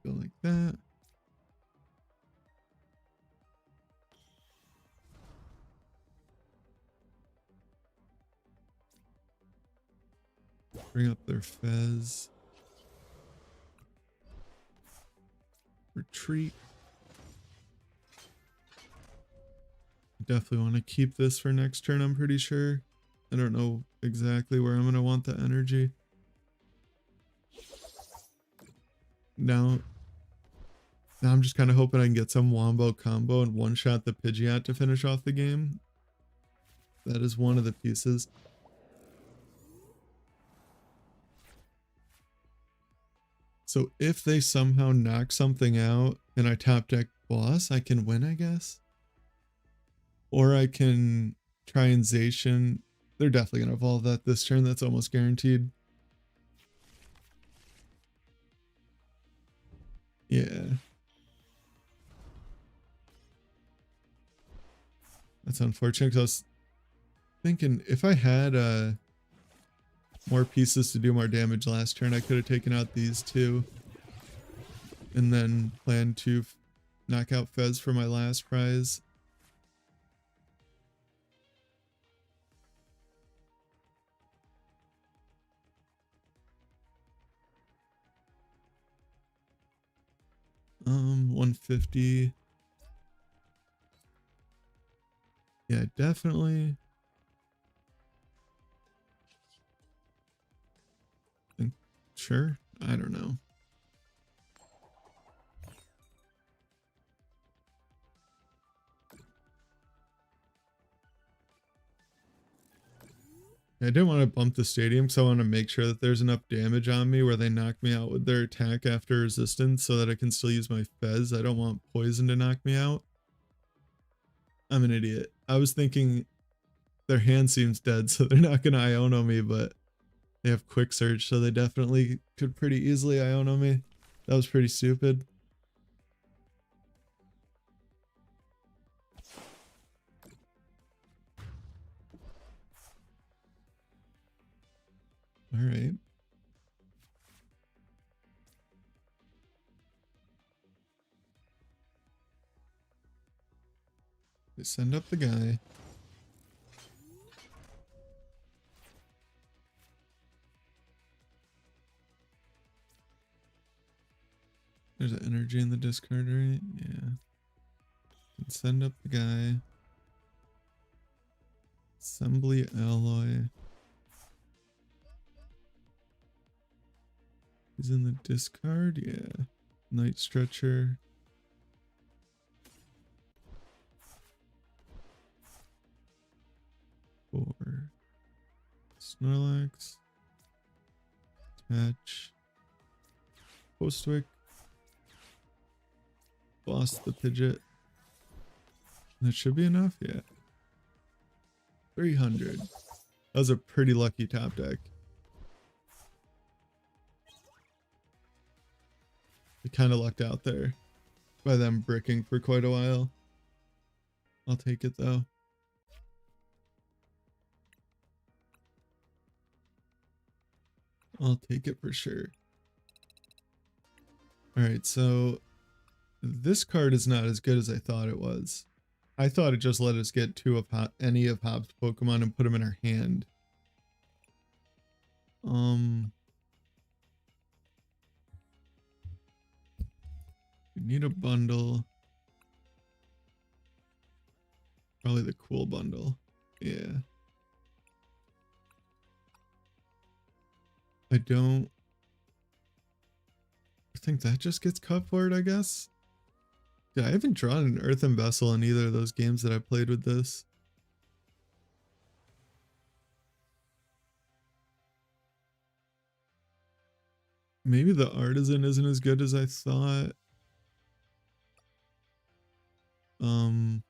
Go like that. Bring up their Fez. Retreat. Definitely want to keep this for next turn, I'm pretty sure. I don't know exactly where I'm going to want the energy. Now I'm just kind of hoping I can get some Wombo combo and one-shot the Pidgeot to finish off the game. That is one of the pieces. So if they somehow knock something out and I top deck boss, I can win, I guess. Or I can try and Zacian. They're definitely going to evolve that this turn. That's almost guaranteed. Yeah. That's unfortunate because I was thinking if I had more pieces to do more damage last turn, I could have taken out these two and then planned to knock out Fez for my last prize. $150. Yeah, definitely. Sure. I don't know. I didn't want to bump the stadium because I want to make sure that there's enough damage on me where they knock me out with their attack after resistance so that I can still use my Fez. I don't want poison to knock me out. I'm an idiot. I was thinking their hand seems dead, so they're not going to Iono me, but they have quick search, so they definitely could pretty easily Iono me. That was pretty stupid. All right. They send up the guy. There's an energy in the discard, right? Yeah. And send up the guy. Assembly alloy. He's in the discard, yeah. Night stretcher. For Snorlax. Attach. Postwick. Boss the Pidgeot. That should be enough, yeah. 300. That was a pretty lucky top deck. We kind of lucked out there by them bricking for quite a while. I'll take it though. I'll take it for sure. Alright, so this card is not as good as I thought it was. I thought it just let us get two of any of Hop's Pokemon and put them in our hand. We need a bundle. Probably the cool bundle. Yeah. I think that just gets cut for it, I guess. Yeah, I haven't drawn an earthen vessel in either of those games that I played with this. Maybe the artisan isn't as good as I thought. I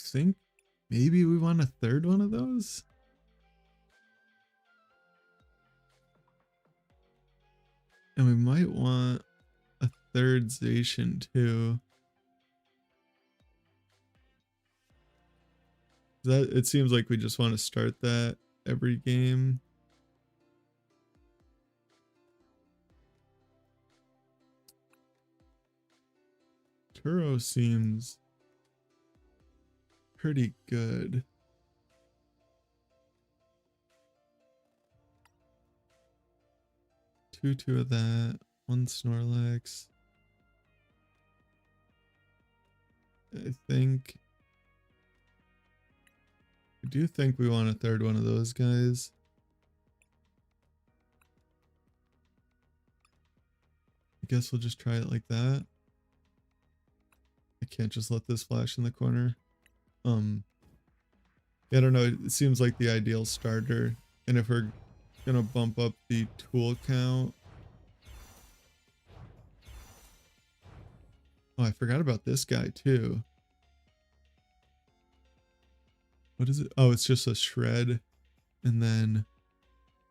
think maybe we want a third one of those. And we might want a third Zacian too. That it seems like we just want to start that every game. Turo seems pretty good. Two of that. One Snorlax. I do think we want a third one of those guys. I guess we'll just try it like that. I can't just let this flash in the corner. I don't know. It seems like the ideal starter. And if we're gonna bump up the tool count. Oh, I forgot about this guy too. What is it? Oh, it's just a shred. And then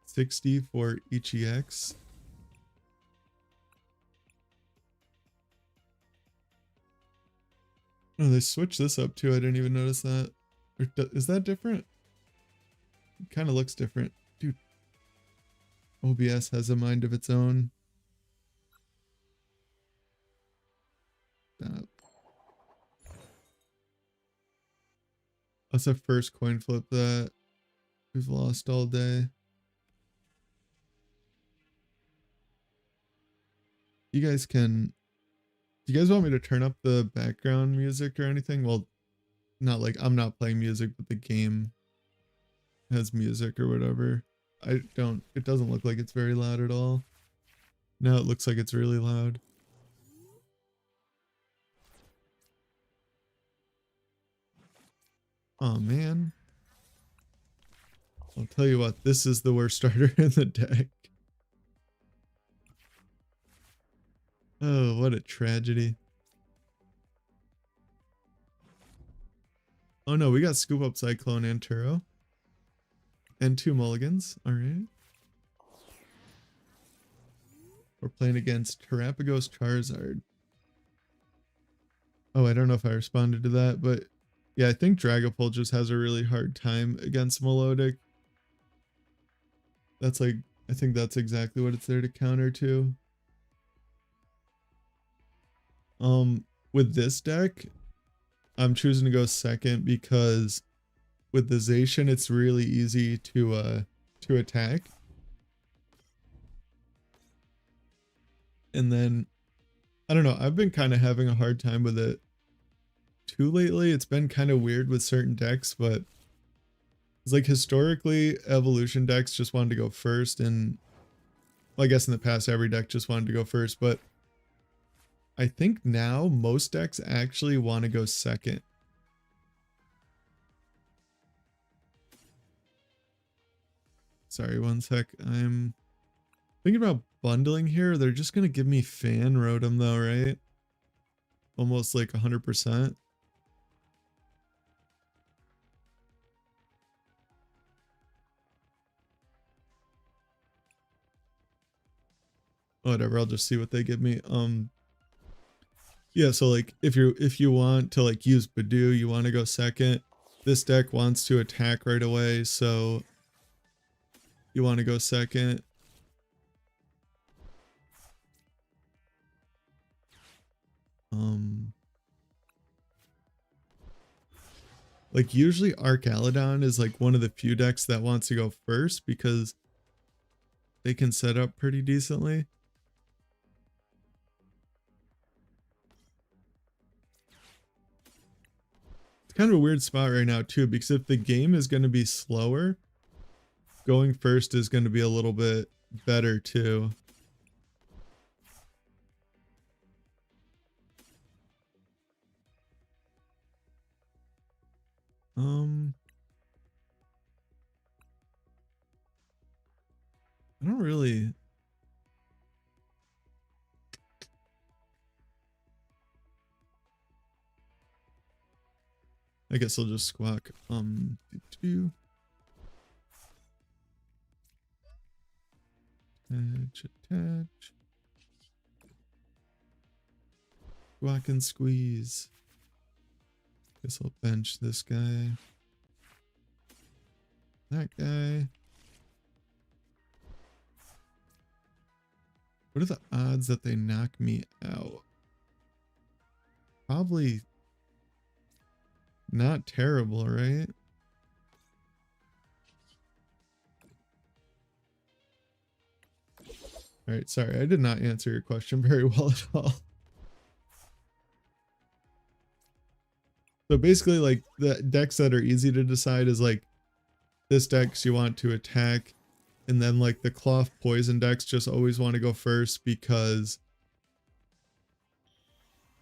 60 for each EX. Oh, they switched this up too. I didn't even notice that. Or is that different? It kind of looks different. Dude. OBS has a mind of its own. Stop. That's the first coin flip that we've lost all day. You guys can... Do you guys want me to turn up the background music or anything? Well, not like I'm not playing music, but the game has music or whatever. It doesn't look like it's very loud at all. Now it looks like it's really loud. Oh man. I'll tell you what, this is the worst starter in the deck. Oh, what a tragedy. Oh no, we got Scoop Up Cyclone and Turo. And 2 mulligans. Alright. We're playing against Terapagos Charizard. Oh, I don't know if I responded to that, but yeah, I think Dragapult just has a really hard time against Melodic. That's like, I think that's exactly what it's there to counter to. With this deck, I'm choosing to go second because with the Zacian, it's really easy to attack. And then, I don't know, I've been kind of having a hard time with it too lately. It's been kind of weird with certain decks, but it's like historically, evolution decks just wanted to go first, and well, I guess in the past, every deck just wanted to go first, but I think now most decks actually want to go second. Sorry, one sec. I'm thinking about bundling here. They're just going to give me Fan Rotom though, right? Almost like 100%. Whatever, I'll just see what they give me. Yeah, so like if you want to like use Badoo, you want to go second. This deck wants to attack right away, so you want to go second. Like usually Archaludon is like one of the few decks that wants to go first because they can set up pretty decently. It's kind of a weird spot right now too, because if the game is going to be slower, going first is going to be a little bit better too. I don't really. I guess I'll just squawk. Attach. Squawk and squeeze. Guess I'll bench this guy. That guy. What are the odds that they knock me out? Probably not terrible, right? All right, sorry, I did not answer your question very well at all. So basically, like, the decks that are easy to decide is like this decks you want to attack, and then like the cloth poison decks just always want to go first because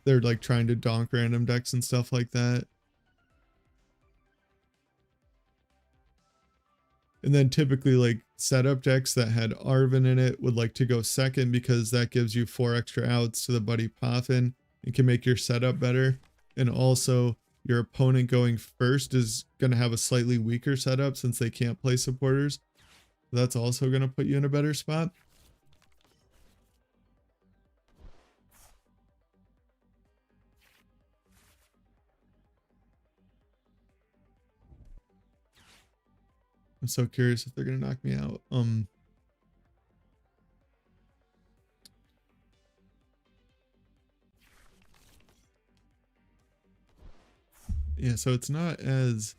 they're like trying to donk random decks and stuff like that. And then typically like setup decks that had Arven in it would like to go second because that gives you 4 extra outs to the Buddy Poffin and can make your setup better. And also your opponent going first is going to have a slightly weaker setup since they can't play supporters. So that's also going to put you in a better spot. I'm so curious if they're going to knock me out. Yeah, so it's not as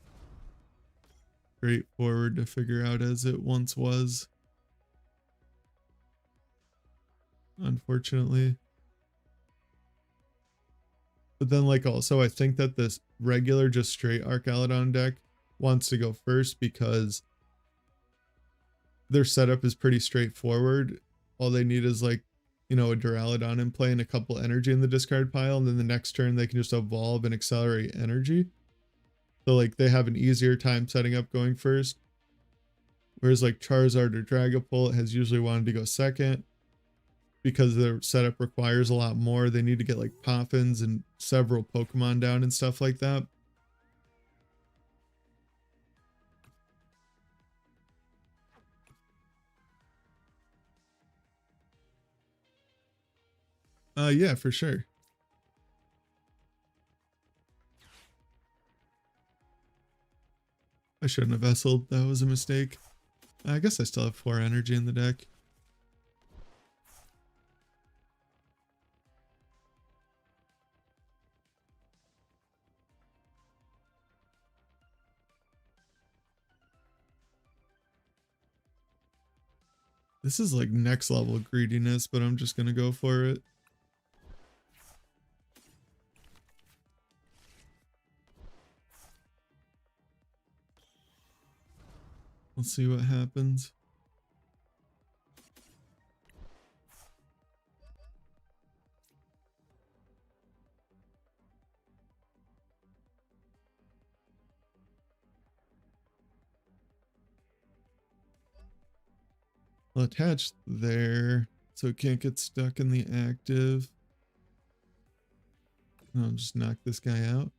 straightforward to figure out as it once was, unfortunately. But then like also I think that this regular just straight Archaludon deck wants to go first because their setup is pretty straightforward. All they need is like, you know, a Duraludon in play and a couple energy in the discard pile, and then the next turn they can just evolve and accelerate energy. So like they have an easier time setting up going first. Whereas like Charizard or Dragapult has usually wanted to go second because their setup requires a lot more. They need to get like Poffins and several Pokemon down and stuff like that. Yeah, for sure. I shouldn't have vesseled. That was a mistake. I guess I still have 4 energy in the deck. This is like next level greediness, but I'm just gonna go for it. Let's see what happens. I'll attach there so it can't get stuck in the active. I'll just knock this guy out.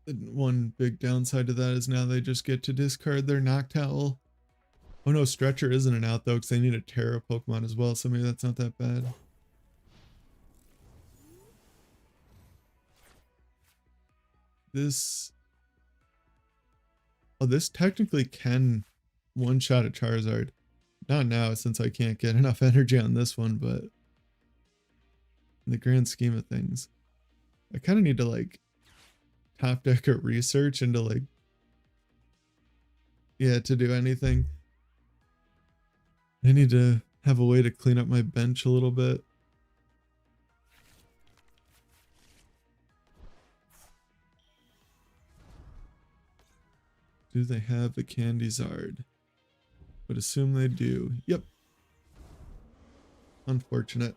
The one big downside to that is now they just get to discard their Noctowl. Oh no, Stretcher isn't an out though because they need a Terra Pokemon as well, so maybe that's not that bad. This... Oh, this technically can one-shot a Charizard. Not now since I can't get enough energy on this one, but in the grand scheme of things, I kind of need to like top deck a research into like, yeah, to do anything. I need to have a way to clean up my bench a little bit. Do they have the Candy Zard? Would assume they do. Yep. Unfortunate.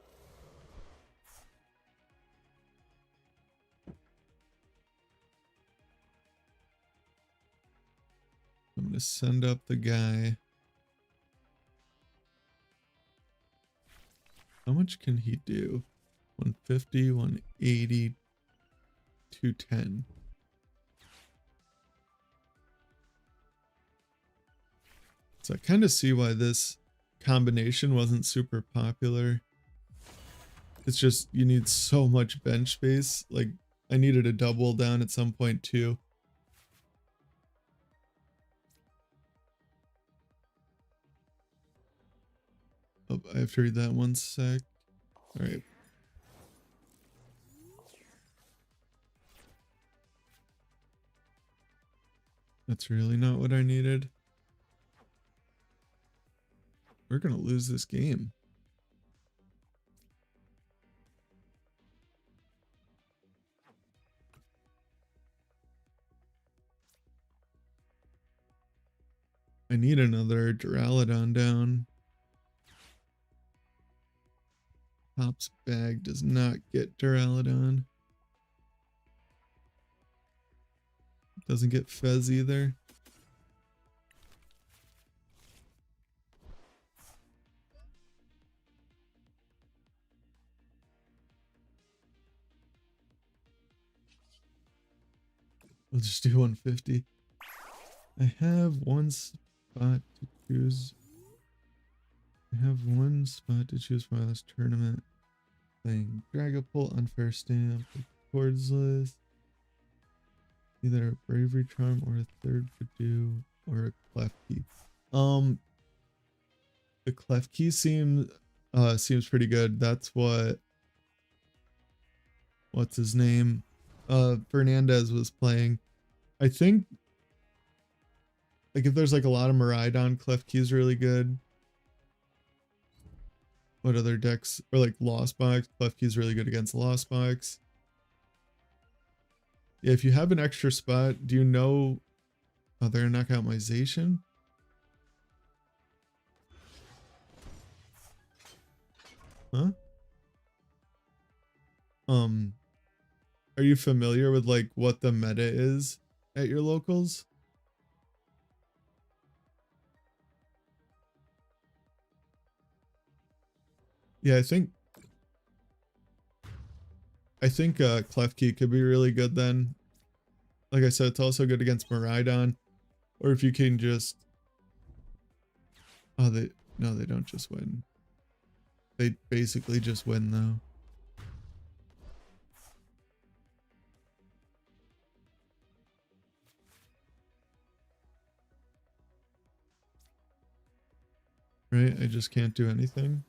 I'm going to send up the guy. How much can he do? 150, 180, 210. So I kind of see why this combination wasn't super popular. It's just you need so much bench space. Like I needed a double down at some point too. Oh, I have to read that 1 sec. All right. That's really not what I needed. We're gonna lose this game. I need another Duraludon down. Top's bag does not get Duraludon. Doesn't get Fez either. We'll just do 150. I have 1 spot to choose. I have 1 spot to choose for my last tournament. Playing Dragapult, Unfair Stamp, Chords list. Either a Bravery Charm or a third Purdue or a Klefki. The Klefki seems pretty good. That's what's his name? Fernandez was playing. I think like if there's like a lot of Miraidon, Klefki is really good. What other decks? Or like Lost Box, Klefki is really good against Lost Box. Yeah, if you have an extra spot, do you know... Oh, they're gonna knock out my Zacian? Huh? Are you familiar with like what the meta is at your locals? Yeah, I think Klefki could be really good then. Like I said, it's also good against Miraidon. Or if you can just, oh, no, they don't just win. They basically just win though. Right? I just can't do anything.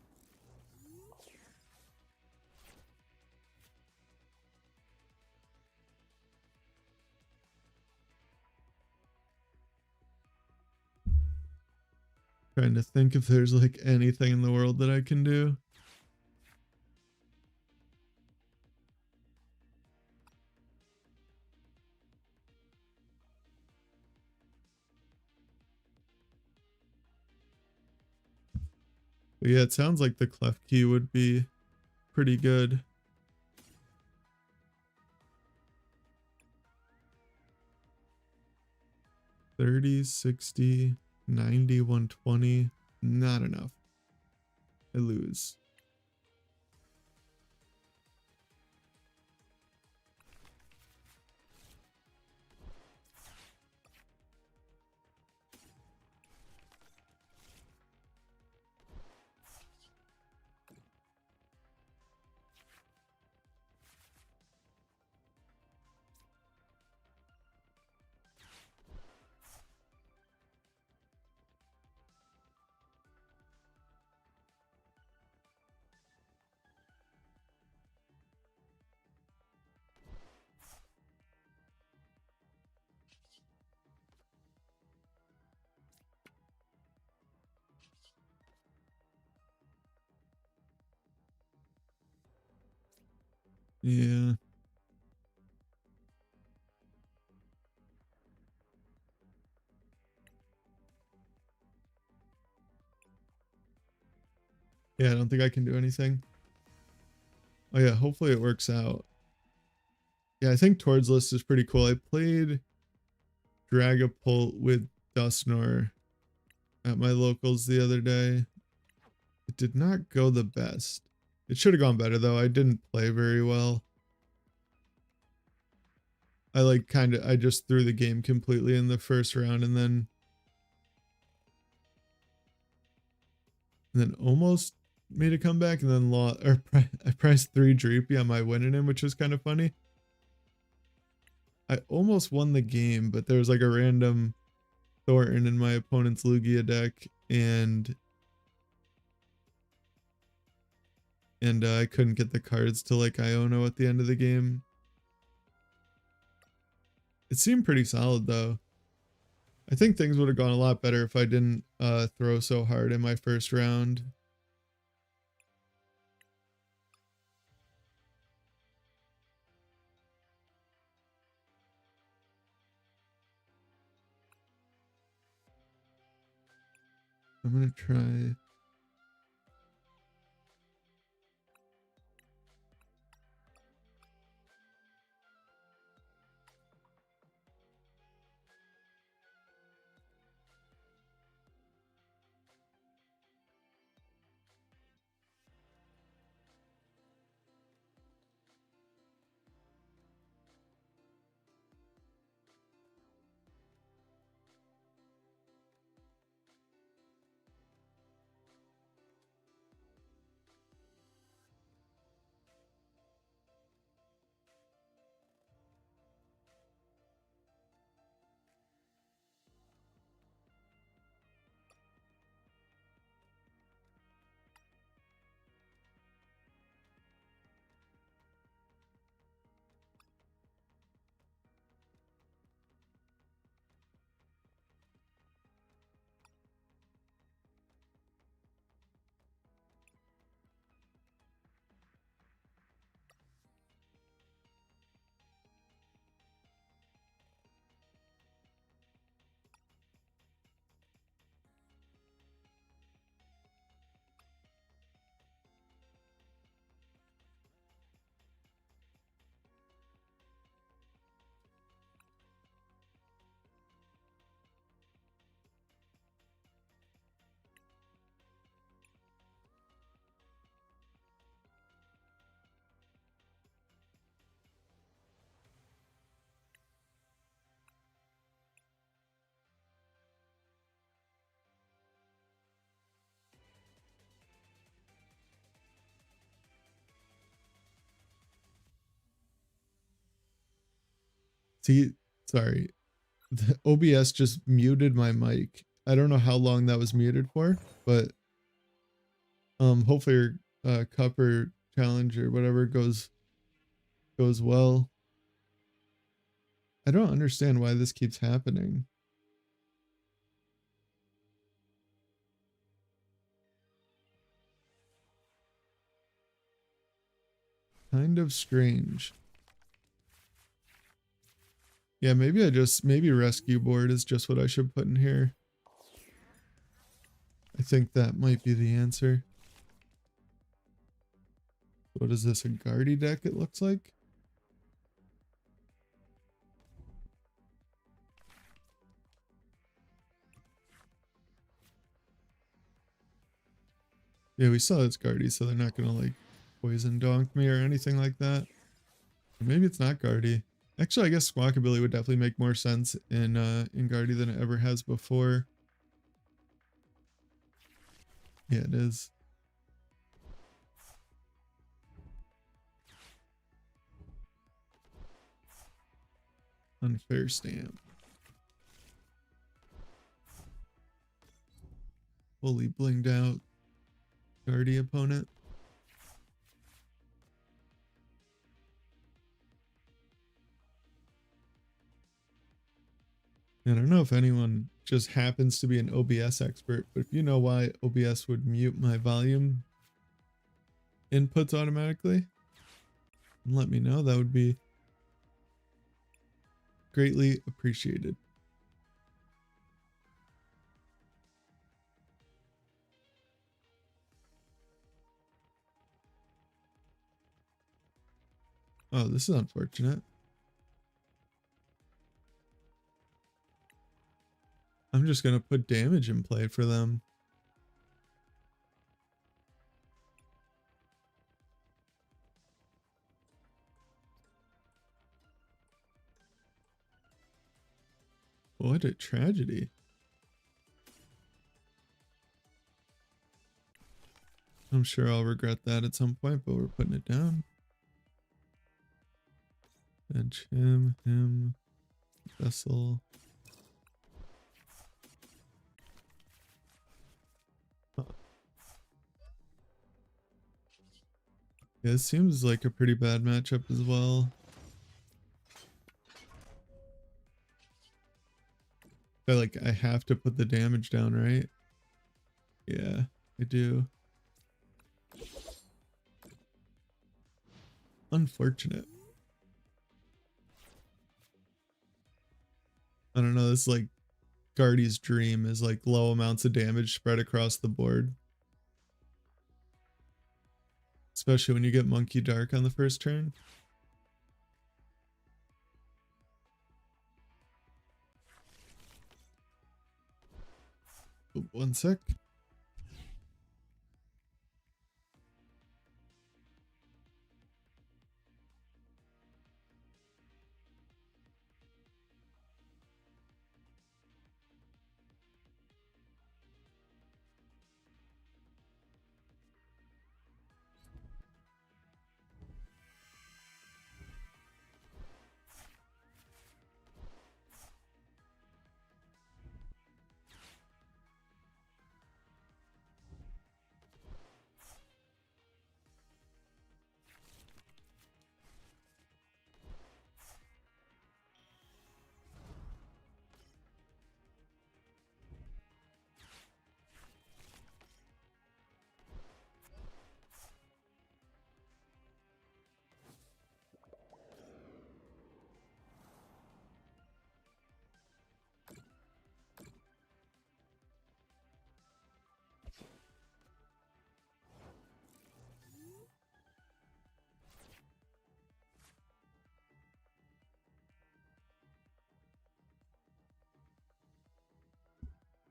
Trying to think if there's like anything in the world that I can do. But yeah, it sounds like the clef key would be pretty good. 30, 60, 90, 120. Not enough. I lose. Yeah. Yeah, I don't think I can do anything. Oh yeah, hopefully it works out. Yeah, I think Towards List is pretty cool. I played Dragapult with Dustnor at my locals the other day. It did not go the best. It should have gone better though. I didn't play very well. I like I just threw the game completely in the first round and then almost made a comeback and then lost, or I priced 3 Dreepy on my winning him, which was kind of funny. I almost won the game, but there was like a random Thornton in my opponent's Lugia deck, and I couldn't get the cards to like Iono at the end of the game. It seemed pretty solid though. I think things would have gone a lot better if I didn't throw so hard in my first round. I'm gonna try. See, sorry. The OBS just muted my mic. I don't know how long that was muted for, but hopefully your cup or challenge or whatever goes well. I don't understand why this keeps happening. Kind of strange. Yeah, maybe maybe rescue board is just what I should put in here. I think that might be the answer. What is this, a Guardy deck it looks like? Yeah, we saw it's Guardy, so they're not gonna like poison donk me or anything like that. Or maybe it's not Guardy. Actually, I guess Squawkabilly would definitely make more sense in Guardy than it ever has before. Yeah, it is. Unfair stamp. Fully blinged out Guardy opponent. I don't know if anyone just happens to be an OBS expert, but if you know why OBS would mute my volume inputs automatically, let me know. That would be greatly appreciated. Oh, this is unfortunate. I'm just gonna put damage in play for them. What a tragedy. I'm sure I'll regret that at some point, but we're putting it down. Bench him, vessel. Huh. Yeah, this seems like a pretty bad matchup as well. I have to put the damage down, right? Yeah, I do. Unfortunate. I don't know, this is like Guardy's dream is like low amounts of damage spread across the board. Especially when you get Monkey Dark on the first turn. Oh, 1 sec.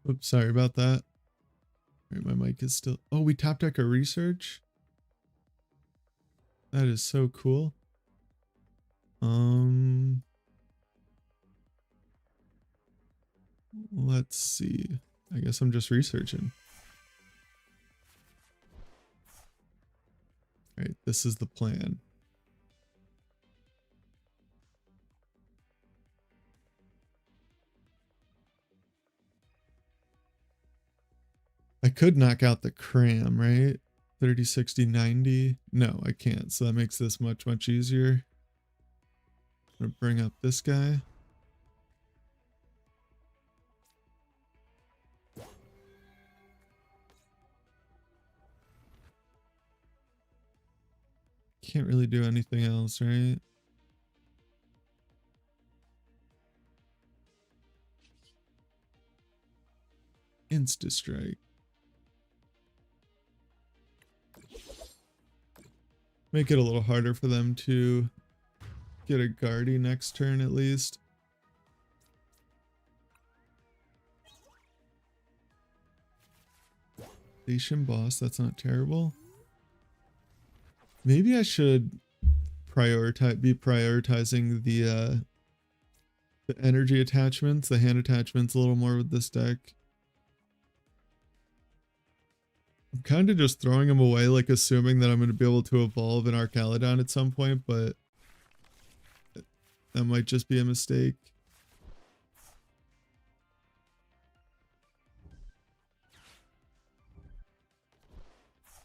Oops, sorry about that. All right, my mic is still. Oh, we top deck our research. That is so cool. Let's see. I guess I'm just researching. All right, this is the plan. I could knock out the cram, right? 30, 60, 90. No, I can't. So that makes this much, much easier. I'm gonna bring up this guy. Can't really do anything else, right? Insta strike. Make it a little harder for them to get a guardy next turn at least. Zacian boss, that's not terrible. Maybe I should be prioritizing the energy attachments, the hand attachments a little more with this deck. I'm kind of just throwing them away, like assuming that I'm going to be able to evolve an archaludon at some point, but that might just be a mistake.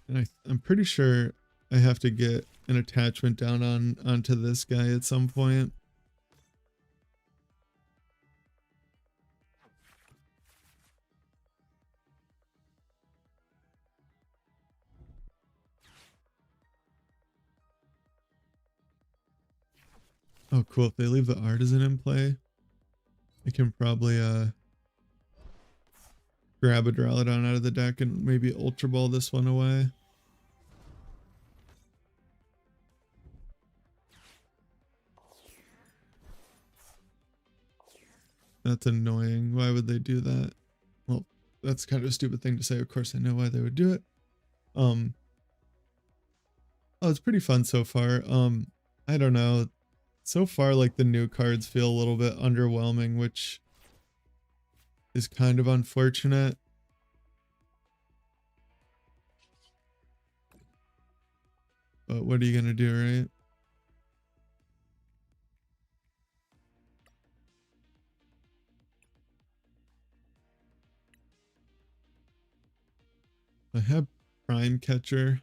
And I'm pretty sure I have to get an attachment down onto this guy at some point. Oh, cool. If they leave the artisan in play, I can probably grab a Duraludon out of the deck and maybe Ultra Ball this one away. That's annoying. Why would they do that? Well, that's kind of a stupid thing to say. Of course, I know why they would do it. Oh, it's pretty fun so far. I don't know. So far, like the new cards feel a little bit underwhelming, which is kind of unfortunate. But what are you gonna do, right? I have Prime Catcher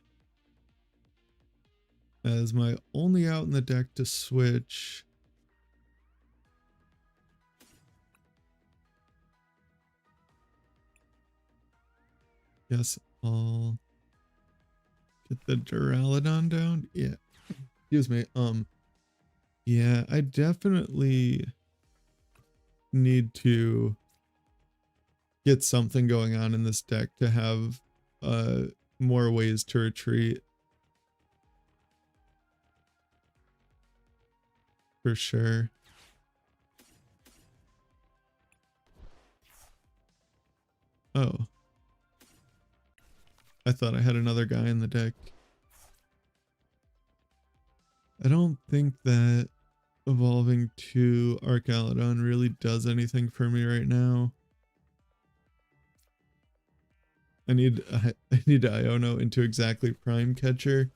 as my only out in the deck to switch. Guess I'll get the Duraludon down. Yeah. Excuse me. Yeah, I definitely need to get something going on in this deck to have more ways to retreat. For sure. Oh. I thought I had another guy in the deck. I don't think that evolving to Archaludon really does anything for me right now. I need to Iono into exactly Prime Catcher.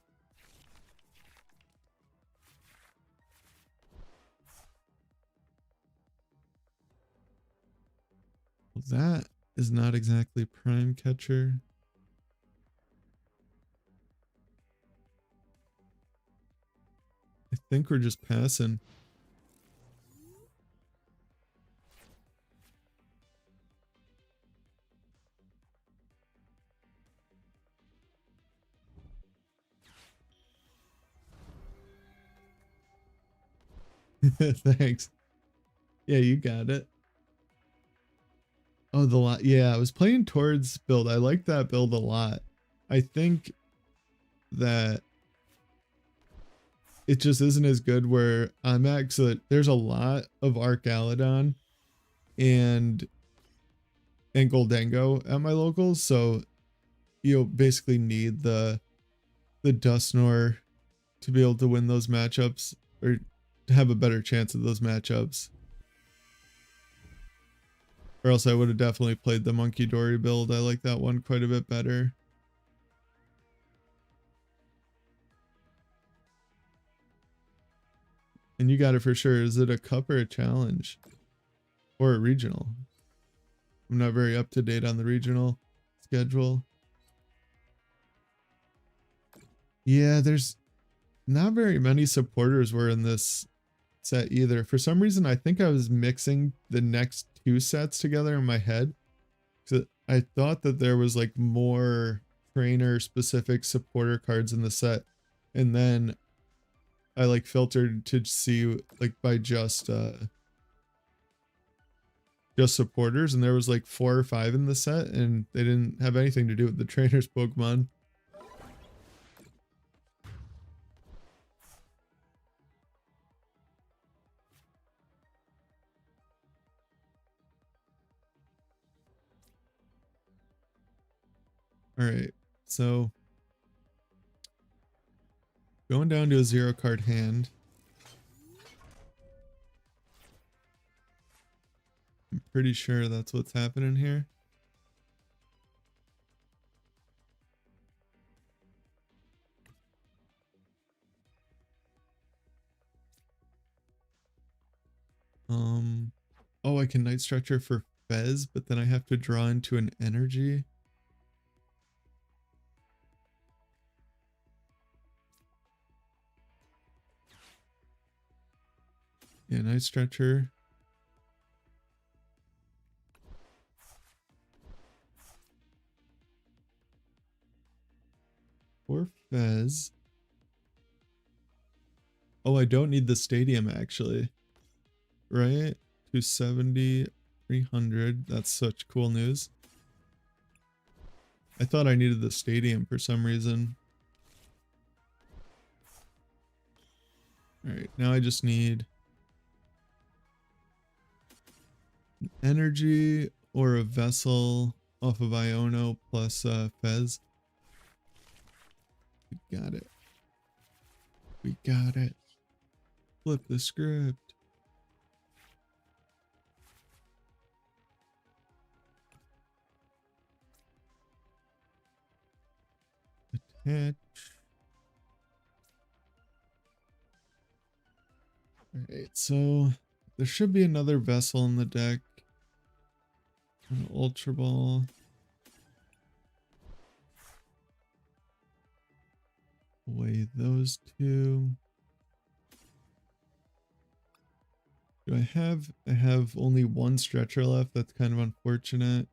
Well, that is not exactly Prime Catcher. I think we're just passing. Thanks. Yeah, you got it. Oh, the lot. Yeah, I was playing towards build. I like that build a lot. I think that it just isn't as good where I'm at. So there's a lot of Archaludon and Goldango at my locals. So you basically need the Dusknoir to be able to win those matchups or to have a better chance of those matchups. Or else I would have definitely played the Monkey Dory build. I like that one quite a bit better. And you got it for sure. Is it a cup or a challenge? Or a regional? I'm not very up to date on the regional. schedule. Yeah, there's not very many supporters were in this set either. For some reason, I think I was mixing the next two sets together in my head. So I thought that there was like more trainer specific supporter cards in the set. And then I like filtered to see like by just supporters, and there was like 4 or 5 in the set, and they didn't have anything to do with the trainers Pokemon. All right, so going down to a 0 card hand. I'm pretty sure that's what's happening here. Oh, I can Night Stretcher for Fez, but then I have to draw into an energy. Yeah, Night Stretcher. For Fez. Oh, I don't need the stadium actually. Right? 270, 300. That's such cool news. I thought I needed the stadium for some reason. Alright, now I just need energy or a vessel off of Iono plus Fez. We got it. We got it. Flip the script. Attach. Alright, so there should be another vessel in the deck. An Ultra Ball. Weigh those two. Do I have only one stretcher left. That's kind of unfortunate.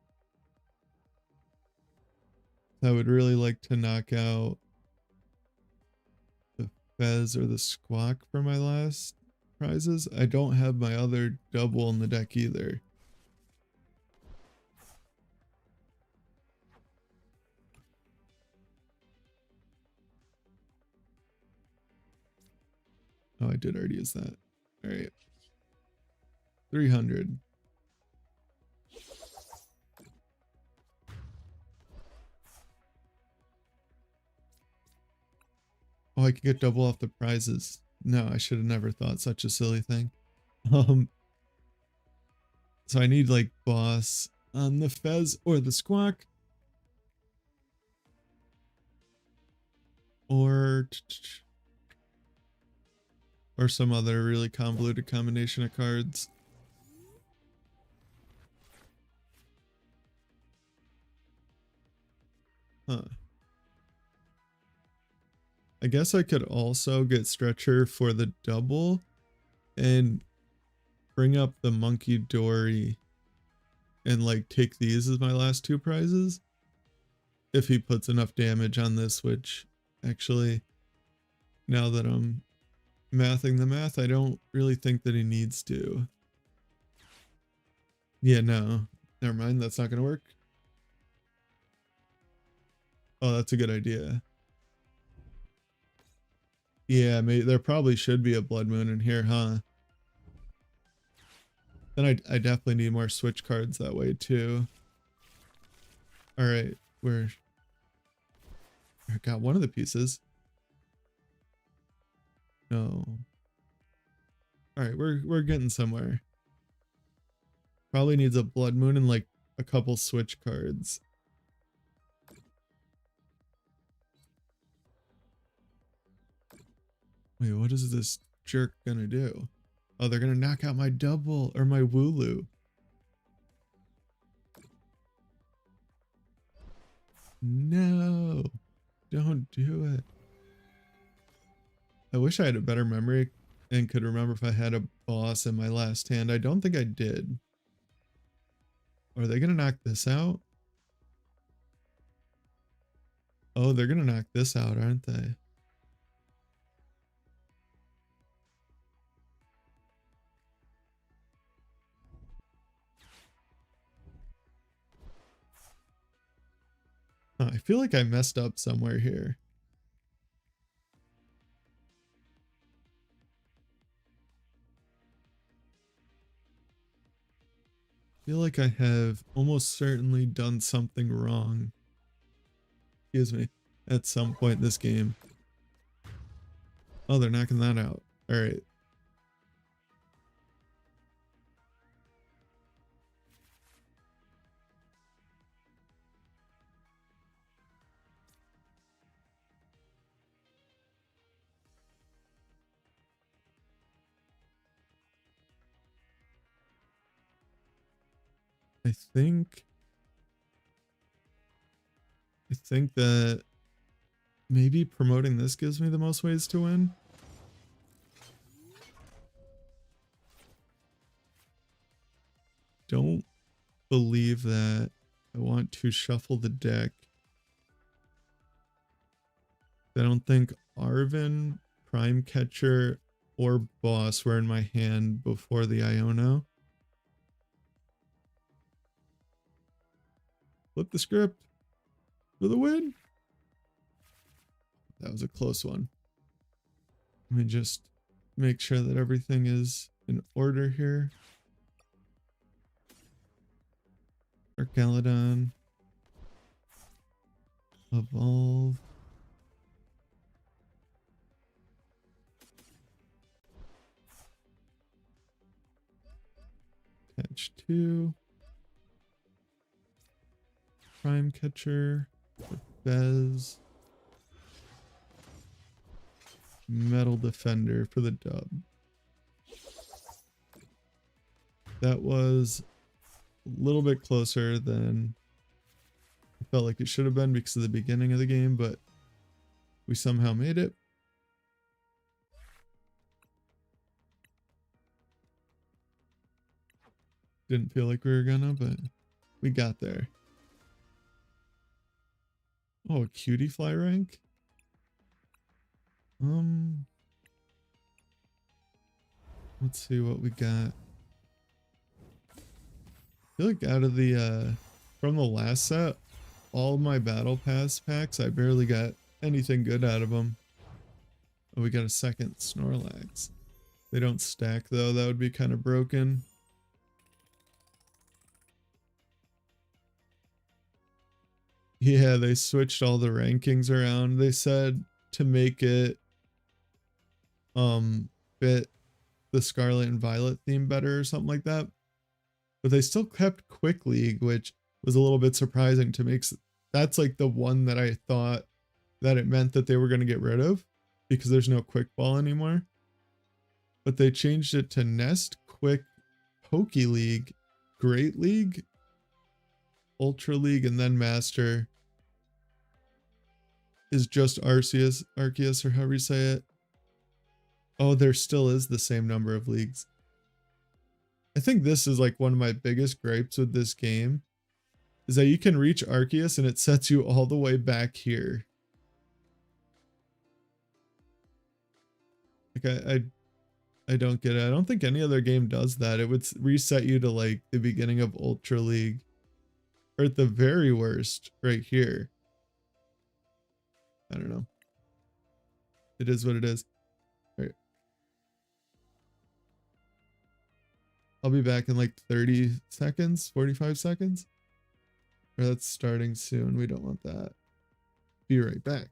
I would really like to knock out the Fez or the Squawk for my last prizes. I don't have my other double in the deck either. Oh, I did already use that. All right. 300. Oh, I could get double off the prizes. No, I should have never thought such a silly thing. So I need like boss on the Fez or the Squawk. Or some other really convoluted combination of cards. Huh. I guess I could also get Stretcher for the double and bring up the Monkey Dory and like take these as my last 2 prizes. If he puts enough damage on this, which actually, now that I'm mathing the math, I don't really think that he needs to. Yeah, no. Never mind, that's not gonna work. Oh, that's a good idea. Yeah, maybe there probably should be a Blood Moon in here, huh? Then I definitely need more switch cards that way too. All right, I got one of the pieces. No. All right, we're getting somewhere. Probably needs a Blood Moon and like a couple switch cards. Wait, what is this jerk gonna do? Oh, they're gonna knock out my double or my Wooloo. No, don't do it. I wish I had a better memory and could remember if I had a boss in my last hand. I don't think I did. Are they going to knock this out? Oh, they're going to knock this out, aren't they? Huh, I feel like I messed up somewhere here. I feel like I have almost certainly done something wrong. Excuse me. At some point in this game. Oh, they're knocking that out. All right. I think that maybe promoting this gives me the most ways to win. Don't believe that. I want to shuffle the deck. I don't think Arvin, Prime Catcher, or Boss were in my hand before the Iono. Flip the script for the win. That was a close one. Let me just make sure that everything is in order here. Archaludon. Evolve. Attach 2. Prime Catcher. Bez. Metal Defender for the dub. That was a little bit closer than I felt like it should have been because of the beginning of the game, but we somehow made it. Didn't feel like we were gonna, but we got there. Oh, a cutie fly rank? Let's see what we got. I feel like out of the from the last set, all my battle pass packs, I barely got anything good out of them. Oh, we got a second Snorlax. They don't stack though, that would be kind of broken. Yeah, they switched all the rankings around. They said to make it fit the Scarlet and Violet theme better or something like that. But they still kept Quick League, which was a little bit surprising to me. That's like the one that I thought that it meant that they were going to get rid of because there's no Quick Ball anymore. But they changed it to Nest, Quick, Poke League, Great League, Ultra League, and then Master is just Arceus, or however you say it. Oh, there still is the same number of leagues. I think this is like one of my biggest gripes with this game is that you can reach Arceus and it sets you all the way back here. Like I don't get it. I don't think any other game does that. It would reset you to like the beginning of Ultra League, or at the very worst right here. I don't know. It is what it is. All right. I'll be back in like 30 seconds, 45 seconds. Or that's starting soon. We don't want that. Be right back.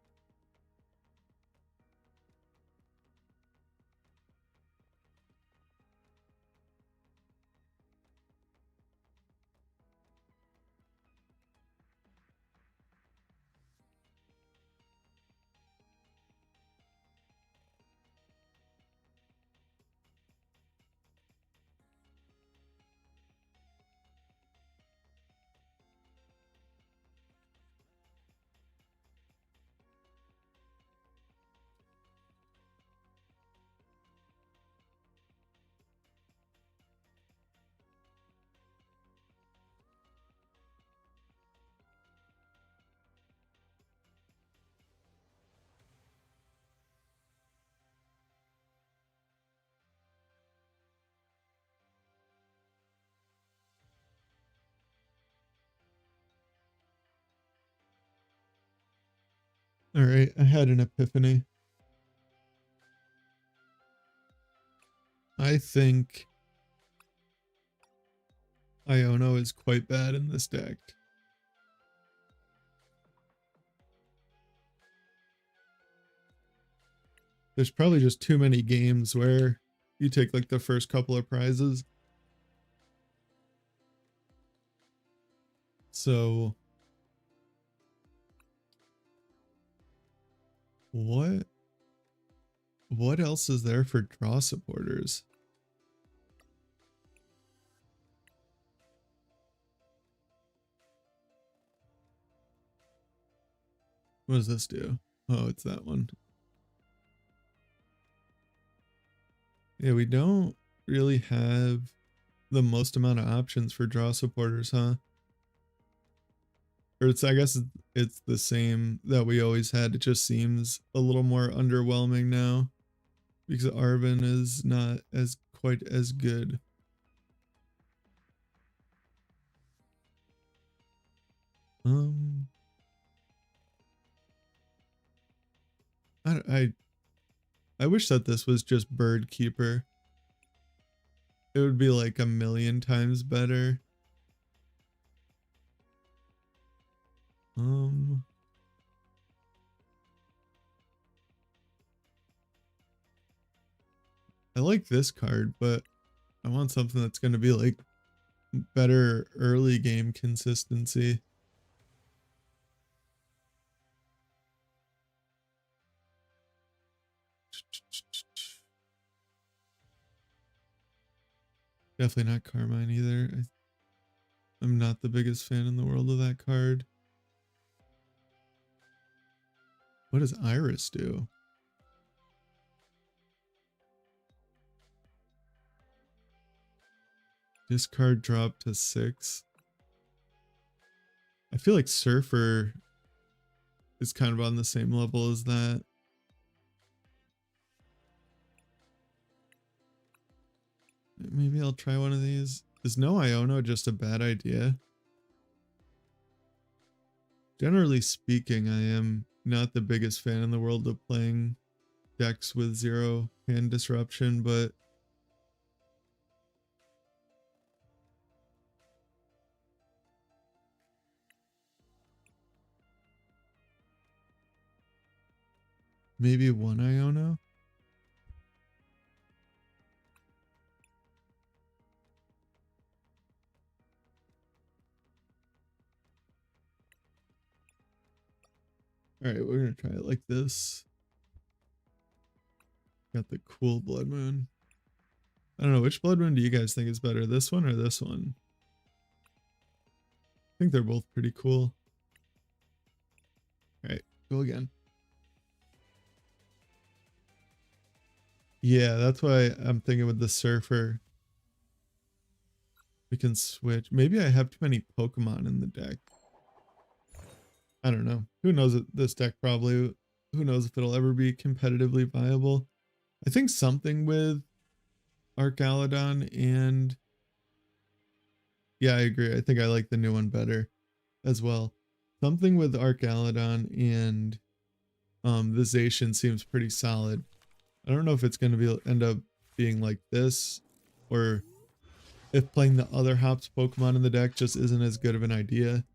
All right, I had an epiphany. I think Iono is quite bad in this deck. There's probably just too many games where you take like the first couple of prizes. So what else is there for draw supporters? What does this do? Oh, it's that one. Yeah, we don't really have the most amount of options for draw supporters, huh? Or I guess it's the same that we always had. It just seems a little more underwhelming now because Arvin is not as quite as good. Um, I wish that this was just Bird Keeper. It would be like a million times better. I like this card, but I want something that's going to be like better early game consistency. Definitely not Carmine either. I'm not the biggest fan in the world of that card. What does Iris do? Discard drop to 6. I feel like Surfer is kind of on the same level as that. Maybe I'll try one of these. Is no Iono just a bad idea? Generally speaking, I am not the biggest fan in the world of playing decks with 0 hand disruption, but maybe one Iono? Alright, we're gonna try it like this. Got the cool Blood Moon. I don't know, which Blood Moon do you guys think is better? This one or this one? I think they're both pretty cool. Alright, go again. Yeah, that's why I'm thinking with the Surfer. We can switch. Maybe I have too many Pokemon in the deck. I don't know. Who knows this deck probably, who knows if it'll ever be competitively viable. I think something with Archaludon and yeah, I agree. I think I like the new one better as well. Something with Archaludon and the Zacian seems pretty solid. I don't know if it's going to end up being like this or if playing the other Hops Pokemon in the deck just isn't as good of an idea.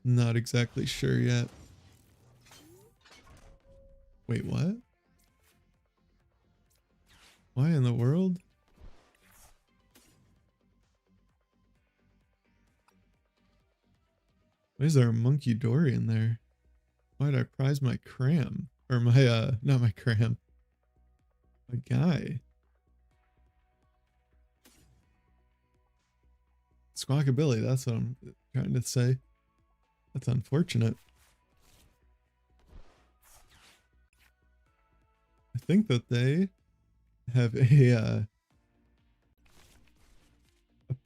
Not exactly sure yet. Wait, what? Why in the world? Why is there a Monkey Dory in there? Why'd I prize my cram? Or my, not my cram. My guy. Squawkabilly, that's what I'm trying to say. That's unfortunate. I think that they have a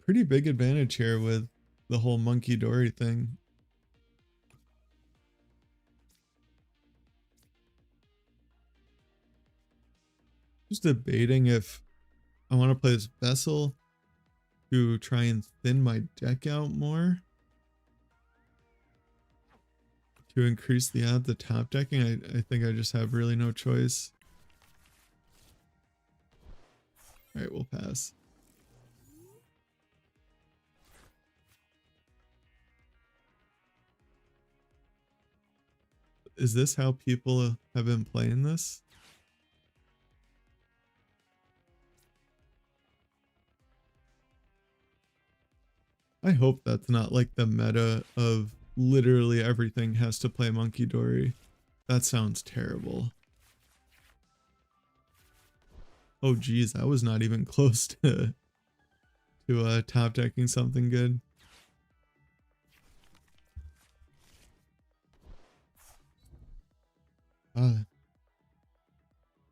pretty big advantage here with the whole Monkey Dory thing. Just debating if I want to play this Vessel to try and thin my deck out more, to increase the odds of top decking, I think I just have really no choice. Alright, we'll pass. Is this how people have been playing this? I hope that's not like the meta of literally everything has to play Monkey Dory. That sounds terrible. Oh geez, I was not even close to top decking something good.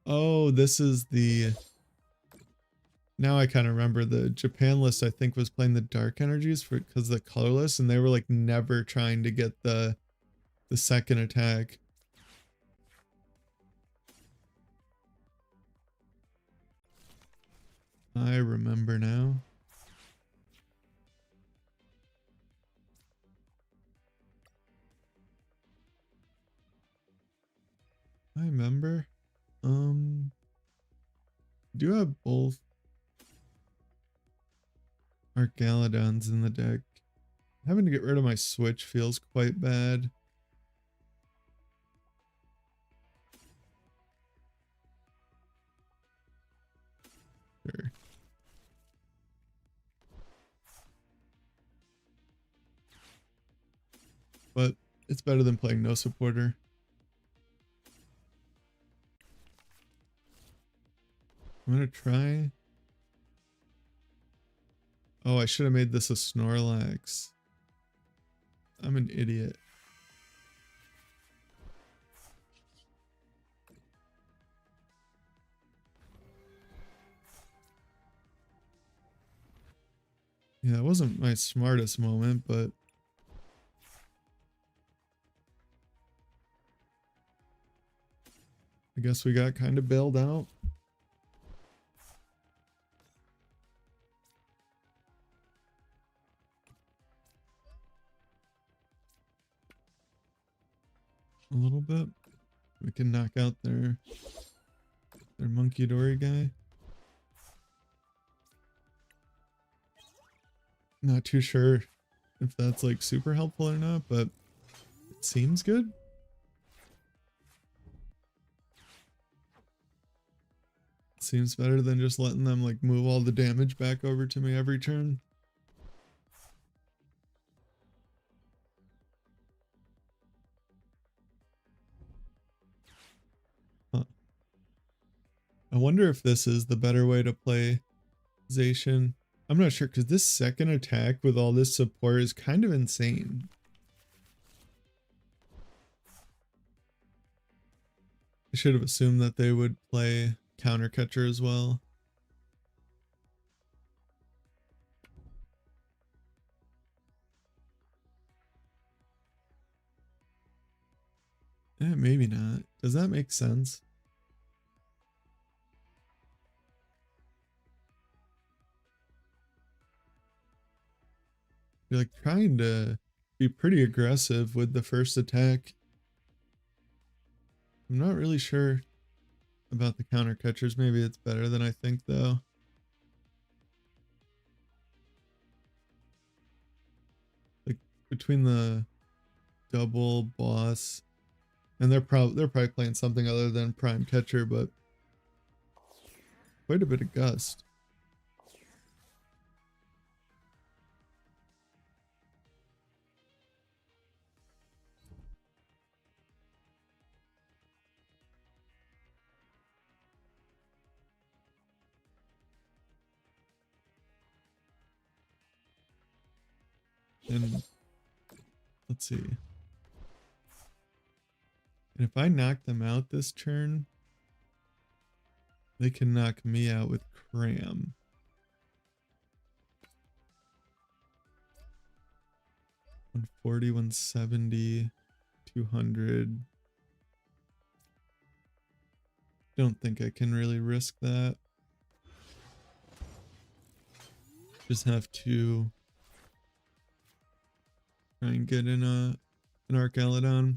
Oh, this is the... Now I kind of remember the Japan list, I think, was playing the dark energies for because the colorless, and they were like never trying to get the second attack. I remember now. I remember. Do have both archaludons in the deck. Having to get rid of my switch feels quite bad. Sure. But it's better than playing no supporter. I'm gonna try. Oh, I should have made this a Snorlax. I'm an idiot. Yeah, it wasn't my smartest moment, but I guess we got kind of bailed out. A little bit. We can knock out their Monkey Dory guy. Not too sure if that's like super helpful or not, but it seems good. Seems better than just letting them like move all the damage back over to me every turn. Huh. I wonder if this is the better way to play Zacian. I'm not sure because this second attack with all this support is kind of insane. I should have assumed that they would play counter catcher as well. Eh, maybe not. Does that make sense? You're like trying to be pretty aggressive with the first attack. I'm not really sure about the counter catchers. Maybe it's better than I think though. Like between the double boss and they're probably playing something other than prime catcher, but quite a bit of gust. And let's see. And if I knock them out this turn, they can knock me out with Cram. 140, 170, 200. Don't think I can really risk that. Just have to try and get in an Archaludon.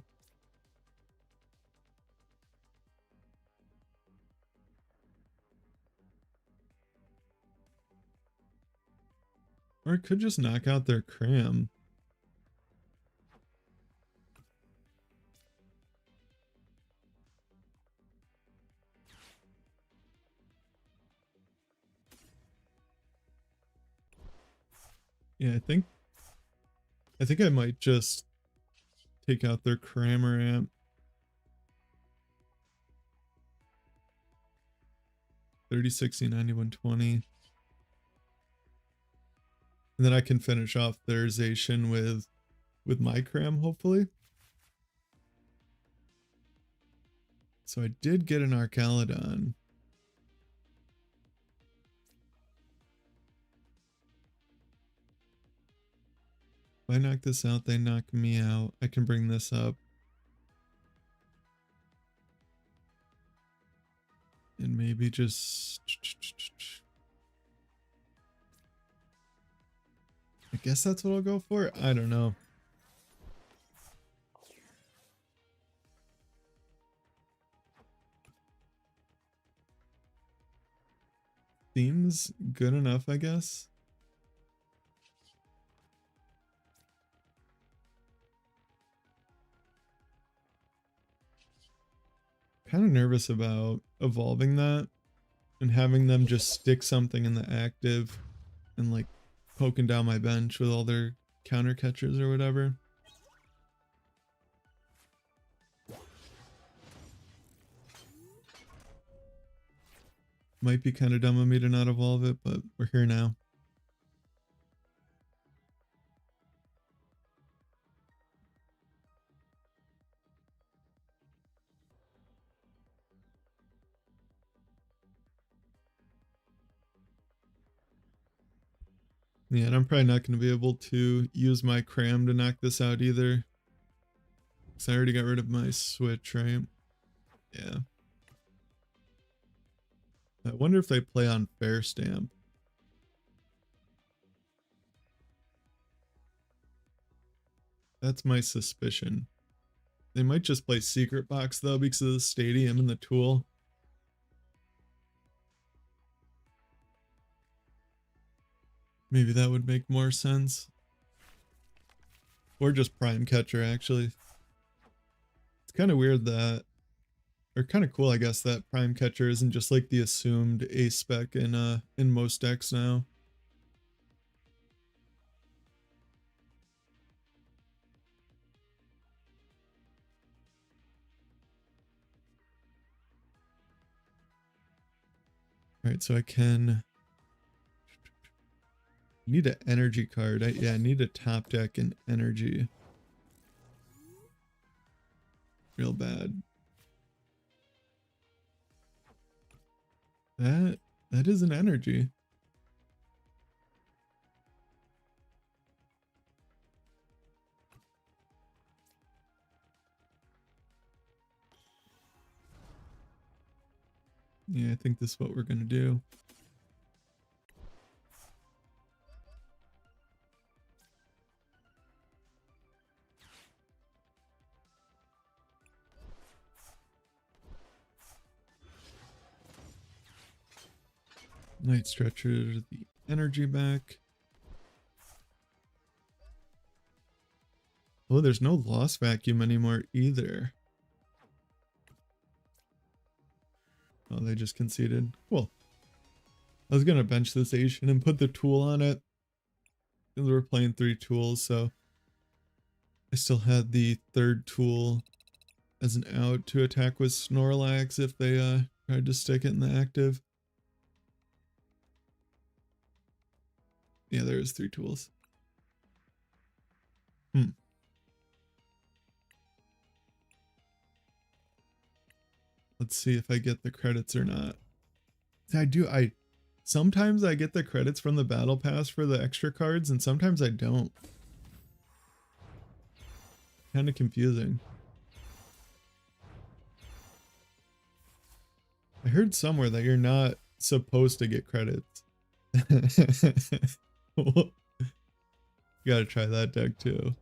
Or it could just knock out their cram. Yeah, I think I might just take out their crammer amp. 30, 60, 90, 120. And then I can finish off their zacian with my cram, hopefully. So I did get an archaludon. If I knock this out, they knock me out. I can bring this up. And maybe just... I guess that's what I'll go for. I don't know. Seems good enough, I guess. Kind of nervous about evolving that and having them just stick something in the active and like poking down my bench with all their counter catchers or whatever. Might be kind of dumb of me to not evolve it, but we're here now. Yeah, and I'm probably not going to be able to use my cram to knock this out either. Because I already got rid of my switch, right? Yeah. I wonder if they play on fair stamp. That's my suspicion. They might just play secret box though because of the stadium and the tool. Maybe that would make more sense. Or just prime catcher, actually. It's kind of weird that, or kind of cool, I guess, that prime catcher isn't just like the assumed ace spec in most decks now. All right, so I can need an energy card. Yeah, I need a top deck and energy. Real bad. That is an energy. Yeah, I think this is what we're gonna do. Night Stretcher, the energy back. Oh, there's no lost vacuum anymore either. Oh, they just conceded. Cool. I was gonna bench this Asian and put the tool on it. Because we're playing 3 tools, so I still had the third tool as an out to attack with Snorlax if they tried to stick it in the active. Yeah, there's 3 tools. Let's see if I get the credits or not. Sometimes I get the credits from the battle pass for the extra cards and sometimes I don't. Kind of confusing. I heard somewhere that you're not supposed to get credits. You gotta try that deck too.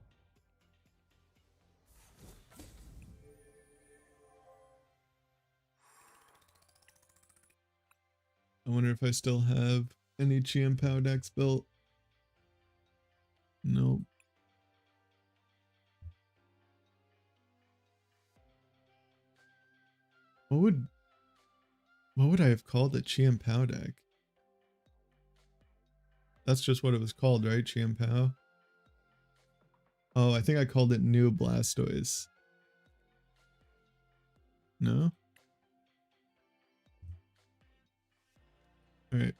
I wonder if I still have any Chiempow decks built. Nope. What would I have called it? Chiampao deck? That's just what it was called, right? Chiampao? Oh, I think I called it New Blastoise. No? Alright.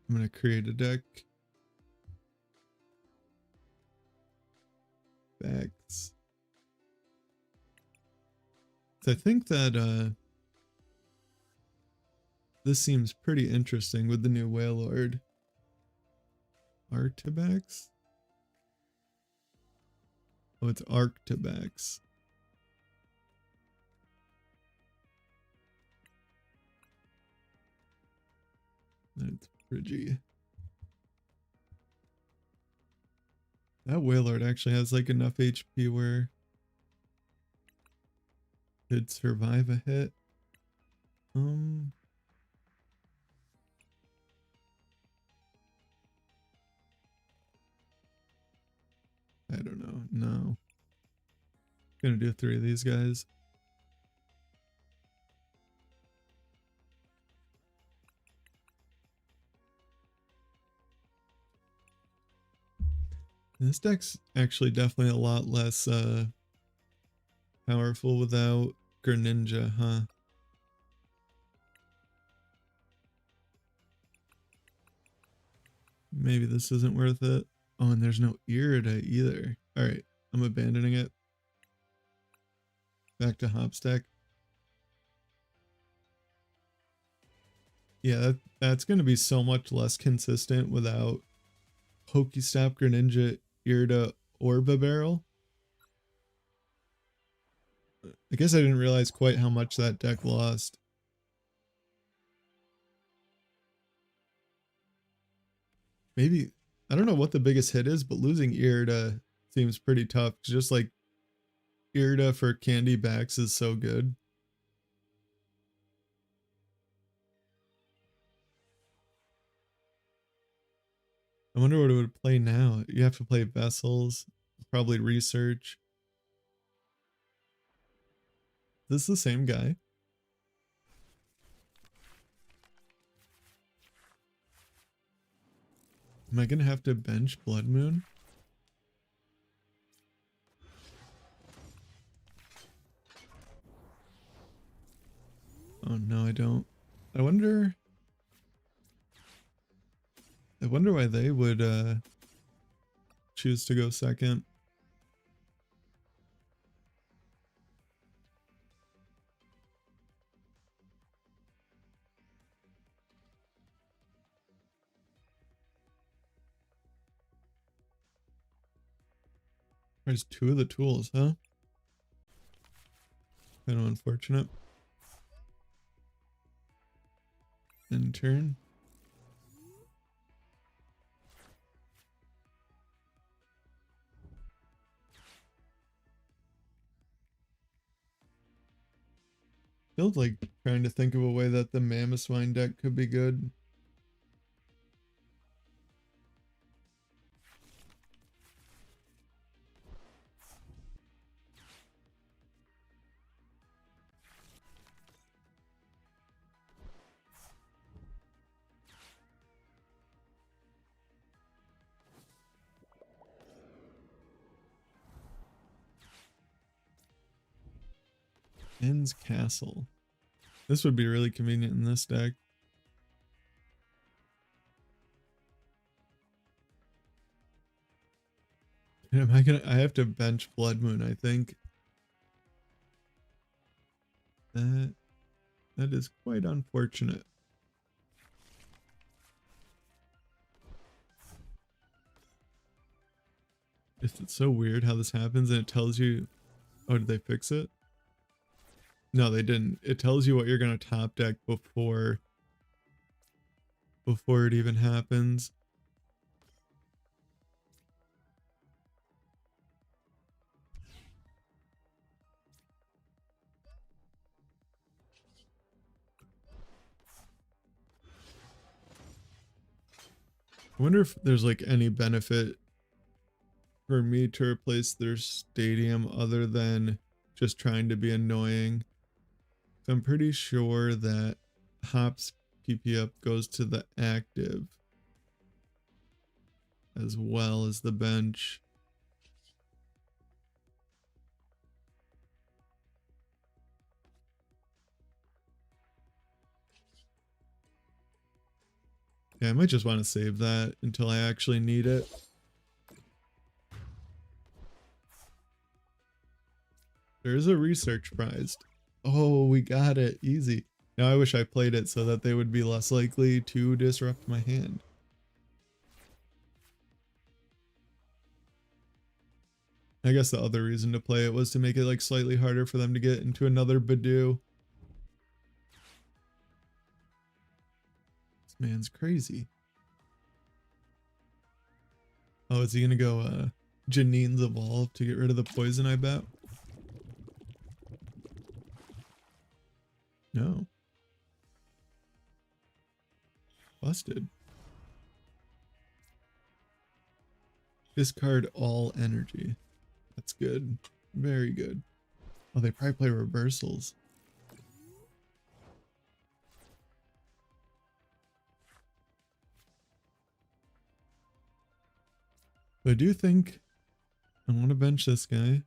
I'm gonna create a deck. Backs. So I think that this seems pretty interesting with the new Wailord. Arctibax? Oh, it's Arctibax. That's pretty. That Wailord actually has like enough HP where it'd survive a hit. I don't know. No. Gonna do 3 of these guys. This deck's actually definitely a lot less powerful without Greninja, huh? Maybe this isn't worth it. Oh, and there's no Irida either. Alright, I'm abandoning it. Back to Hopstack. Yeah, that's going to be so much less consistent without Pokestop, Greninja, Irida, or Barrel. I guess I didn't realize quite how much that deck lost. Maybe, I don't know what the biggest hit is, but losing Irida seems pretty tough. Just like Irida for Candy Backs is so good. I wonder what it would play now. You have to play Vessels, probably Research. Is this the same guy? Am I gonna have to bench Blood Moon? Oh no, I don't. I wonder why they would choose to go second. There's 2 of the tools, huh? Kind of unfortunate. In turn. Still like trying to think of a way that the mamoswine deck could be good. Ends Castle. This would be really convenient in this deck. Am I gonna? I have to bench Blood Moon, I think. That is quite unfortunate. It's so weird how this happens and it tells you. Oh, did they fix it? No, they didn't. It tells you what you're gonna top deck before it even happens. I wonder if there's like any benefit for me to replace their stadium other than just trying to be annoying. So I'm pretty sure that Hop's PP up goes to the active as well as the bench. Yeah, I might just want to save that until I actually need it. There's a research prize. Oh, we got it. Easy. Now I wish I played it so that they would be less likely to disrupt my hand. I guess the other reason to play it was to make it like slightly harder for them to get into another Badoo. This man's crazy. Oh, is he gonna go Janine's Evolve to get rid of the poison, I bet? No. Busted. Discard all energy. That's good. Very good. Oh, they probably play reversals. But I do think I want to bench this guy.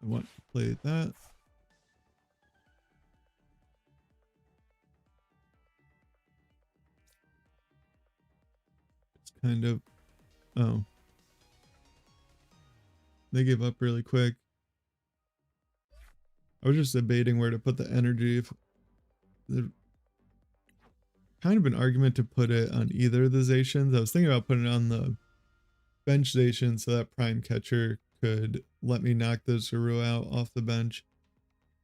I want to play that. It's kind of... Oh. They gave up really quick. I was just debating where to put the energy. If there's kind of an argument to put it on either of the Zacians. I was thinking about putting it on the bench Zacian so that Prime Catcher could let me knock the Zaru out off the bench.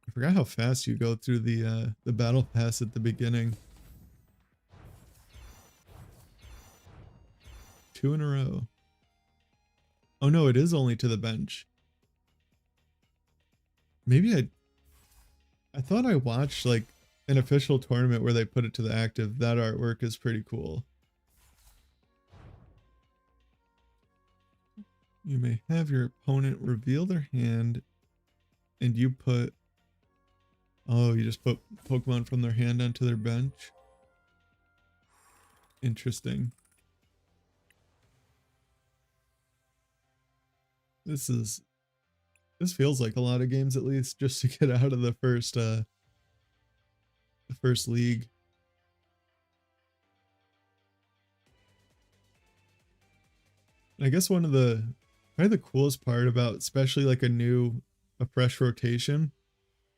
I forgot how fast you go through the battle pass at the beginning. 2 in a row. Oh no, it is only to the bench. Maybe I thought I watched like an official tournament where they put it to the active. That artwork is pretty cool. You may have your opponent reveal their hand and you put... Oh, you just put Pokemon from their hand onto their bench? Interesting. This feels like a lot of games at least just to get out of the first league. And I guess one of the probably the coolest part about especially like a fresh rotation,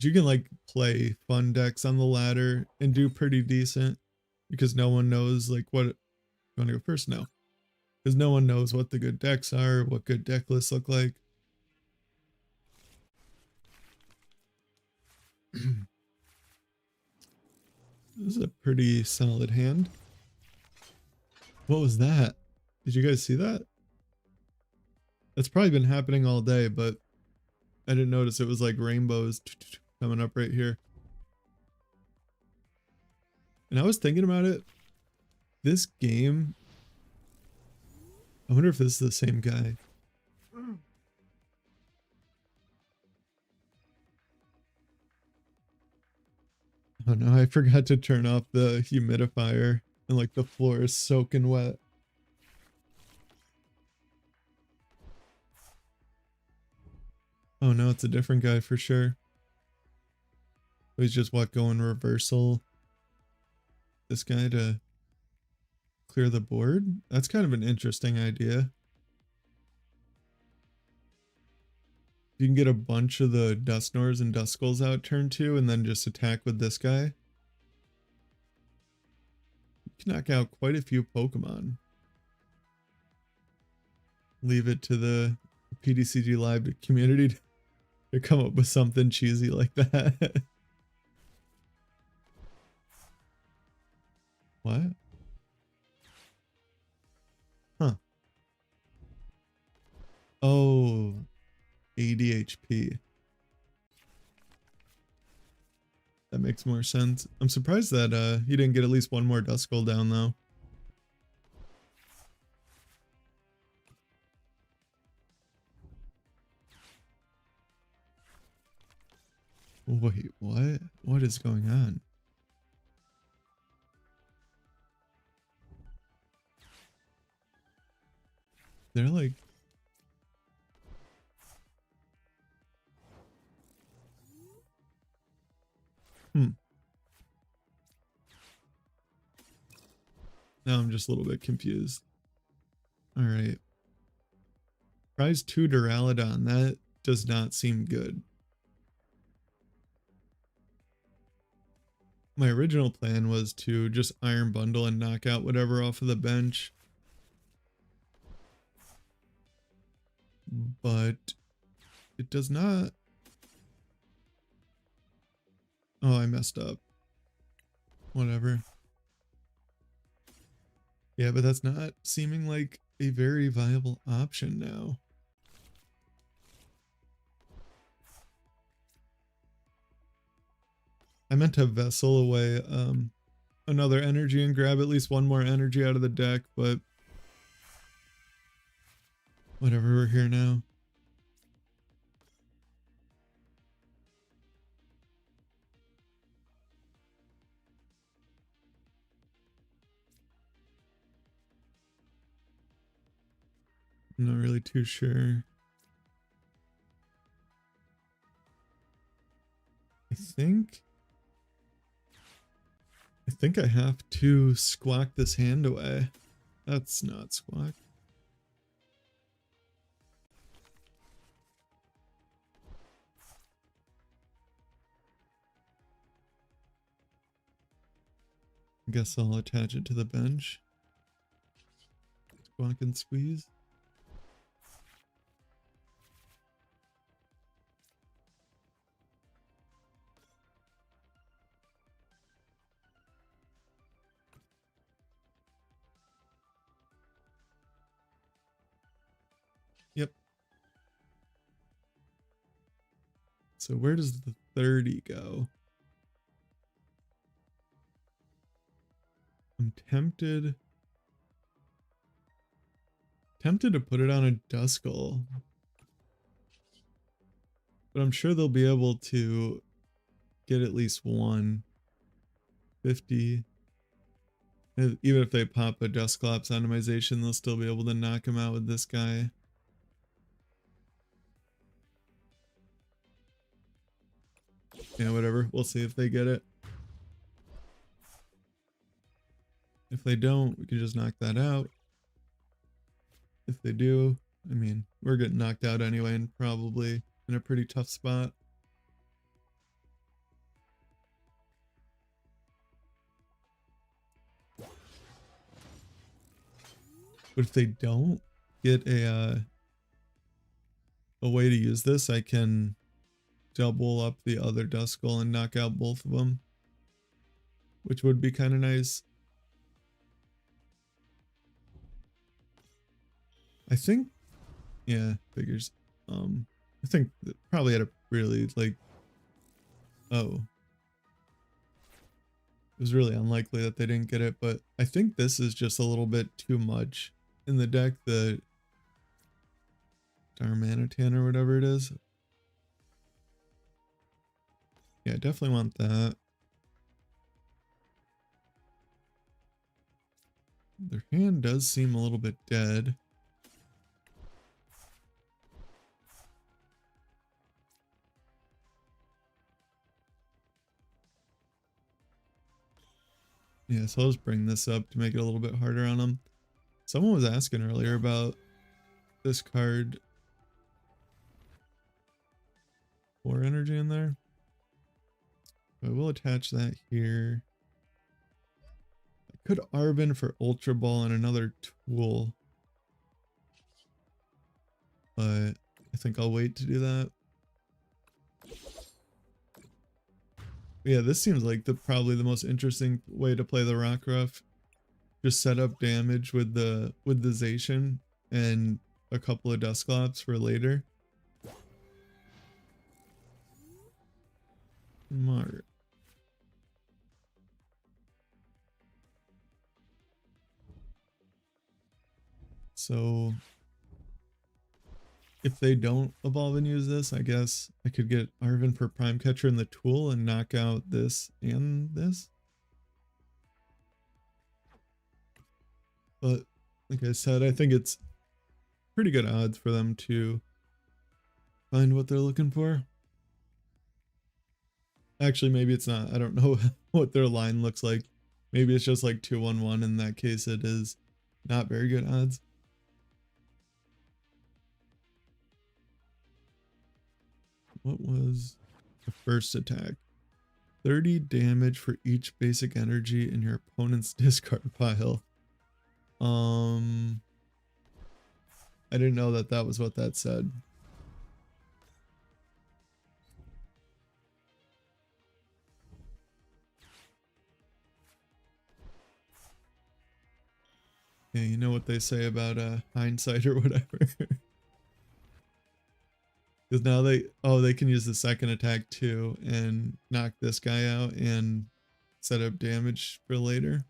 you can like play fun decks on the ladder and do pretty decent because no one knows like what... You want to go first? No, because no one knows what the good decks are, what good deck lists look like. This is a pretty solid hand. What was that? Did you guys see that? That's probably been happening all day, but I didn't notice it was like rainbows coming up right here. And I was thinking about it. This game, I wonder if this is the same guy. Oh no, I forgot to turn off the humidifier and like the floor is soaking wet. Oh no, it's a different guy for sure. He's just going reversal this guy to clear the board? That's kind of an interesting idea. You can get a bunch of the Dusknors and Duskulls out turn 2 and then just attack with this guy. You can knock out quite a few Pokemon. Leave it to the ptcglive community to come up with something cheesy like that. What? Huh. Oh, ADHP. That makes Makes more sense. I'm surprised that he didn't get at least one more Duskull down though. Wait, what? What is going on? They're like... Now I'm just a little bit confused. Alright. Prize 2 Duraludon. That does not seem good. My original plan was to just Iron Bundle and knock out whatever off of the bench. But it does not... Oh, I messed up. Whatever. Yeah, but that's not seeming like a very viable option now. I meant to vessel away another energy and grab at least one more energy out of the deck, but whatever, we're here now. I'm not really too sure. I think I have to squawk this hand away. That's not squawk. I guess I'll attach it to the bench. Squawk and squeeze. Yep. So where does the 30 go? I'm tempted to put it on a Duskull. But I'm sure they'll be able to get at least one. 50. Even if they pop a Dusclops optimization, they'll still be able to knock him out with this guy. Yeah, whatever. We'll see if they get it. If they don't, we can just knock that out. If they do, I mean, we're getting knocked out anyway and probably in a pretty tough spot. But if they don't get a way to use this, I can double up the other Duskull and knock out both of them, which would be kind of nice. I think, yeah, figures. I think probably had a really like, oh, it was really unlikely that they didn't get it, but I think this is just a little bit too much in the deck. The Darmanitan or whatever it is. Yeah, definitely want that. Their hand does seem a little bit dead. Yeah, so I'll just bring this up to make it a little bit harder on them. Someone was asking earlier about this card. 4 energy in there. I will attach that here. I could Arvin for Ultra Ball and another tool, but I think I'll wait to do that. Yeah, this seems like probably the most interesting way to play the Rockruff. Just set up damage with the Zacian and a couple of Dusclops for later. Smart. So if they don't evolve and use this, I guess I could get Arven for Prime Catcher in the tool and knock out this and this. But like I said, I think it's pretty good odds for them to find what they're looking for. Actually, maybe it's not. I don't know what their line looks like. Maybe it's just like 2-1-1. In that case, it is not very good odds. What was the first attack? 30 damage for each basic energy in your opponent's discard pile. I didn't know that that was what that said. Yeah, you know what they say about hindsight or whatever. Because now they can use the second attack too and knock this guy out and set up damage for later.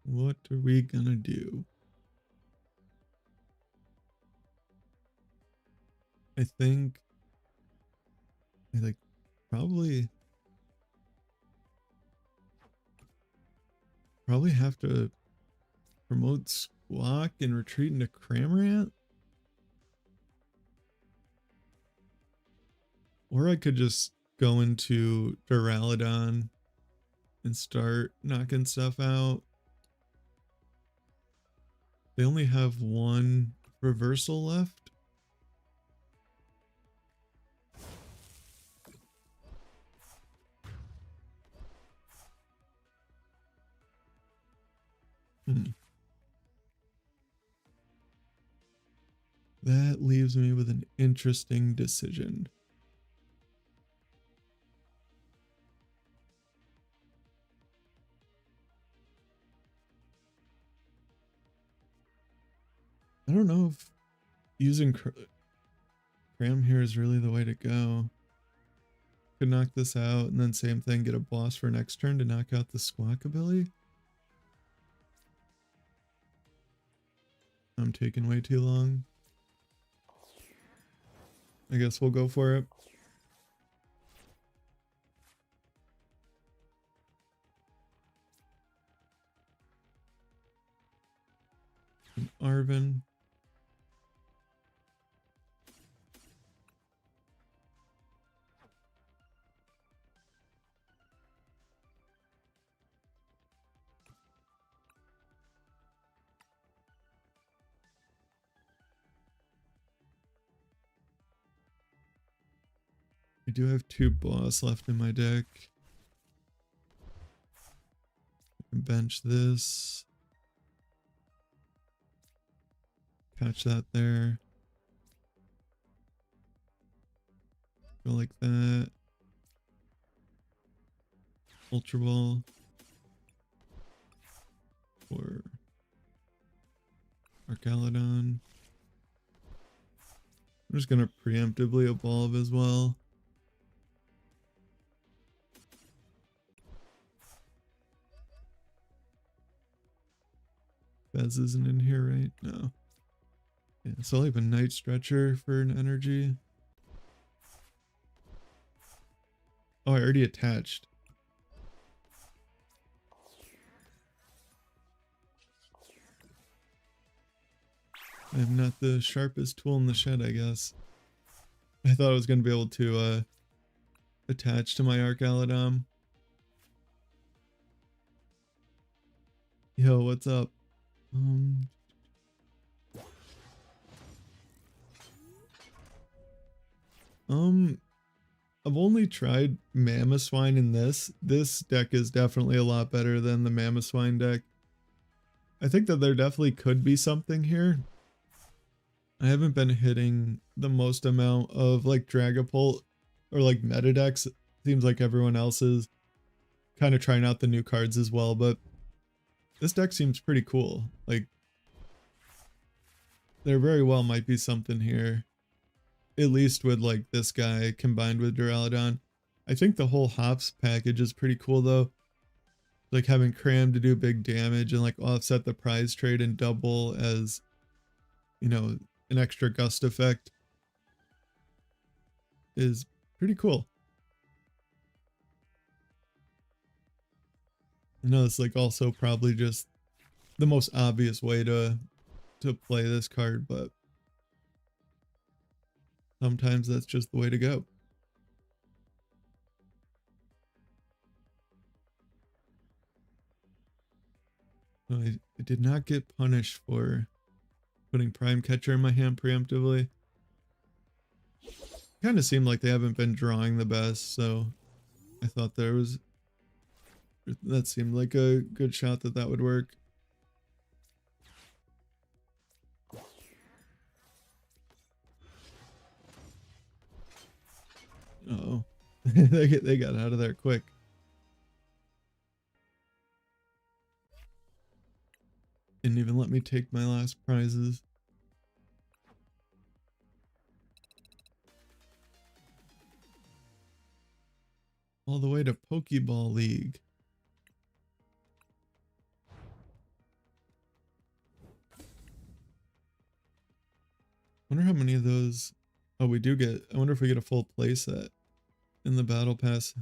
What are we gonna do? I think I like probably have to promote Squawk and retreat into Cramorant. Or I could just go into Duraludon and start knocking stuff out. They only have one reversal left. That leaves me with an interesting decision. I don't know if using Cram here is really the way to go. Could knock this out and then same thing, get a boss for next turn to knock out the Squawk ability. I'm taking way too long. I guess we'll go for it. And Arven. I do have 2 boss left in my deck. I can bench this. Catch that there. Go like that. Ultra Ball. Or Archaludon. I'm just gonna preemptively evolve as well. Fez isn't in here, right? No. Yeah, so I'll have a Night Stretcher for an energy. Oh, I already attached. I'm not the sharpest tool in the shed, I guess. I thought I was going to be able to attach to my Archaludon. Yo, what's up? I've only tried mamoswine in this. This deck is definitely a lot better than the mamoswine deck. I think that there definitely could be something here. I haven't been hitting the most amount of like Dragapult or like meta decks. Seems like everyone else is kind of trying out the new cards as well, but this deck seems pretty cool. Like, there very well might be something here, at least with like this guy combined with Duraludon. I think the whole hops package is pretty cool though. Like having Cram to do big damage and like offset the prize trade and double as, you know, an extra gust effect is pretty cool. I know it's like also probably just the most obvious way to play this card, but sometimes that's just the way to go. So I did not get punished for putting Prime Catcher in my hand preemptively. Kind of seemed like they haven't been drawing the best, so I thought that seemed like a good shot that would work. Uh-oh. They got out of there quick. Didn't even let me take my last prizes. All the way to Pokeball League. Wonder how many of those. Oh, we do get. I wonder if we get a full playset in the battle pass.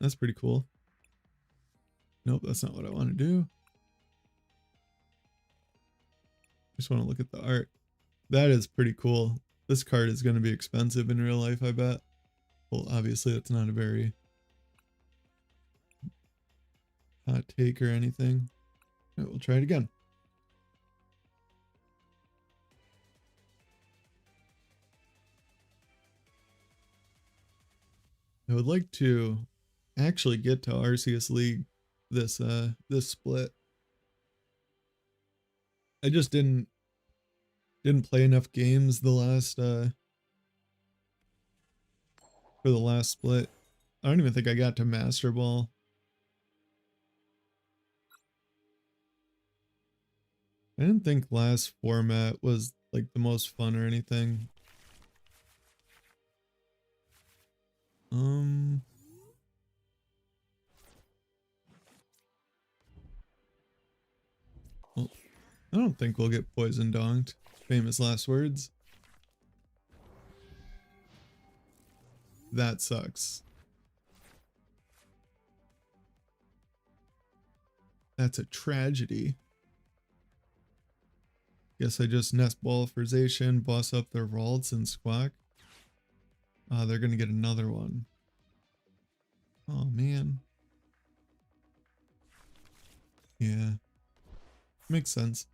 That's pretty cool. Nope, that's not what I want to do. Just want to look at the art. That is pretty cool. This card is going to be expensive in real life, I bet. Well, obviously that's not a very hot take or anything. All right, we'll try it again. I would like to actually get to Arceus League this split. I just didn't play enough games the last for the last split. I don't even think I got to Master Ball. I didn't think last format was like the most fun or anything. Well, I don't think we'll get poison donked. Famous last words. That sucks. That's a tragedy. Guess I just nest ball for Zacian, boss up their Ralts and Squawk. They're gonna get another one. Oh man. Yeah. Makes sense.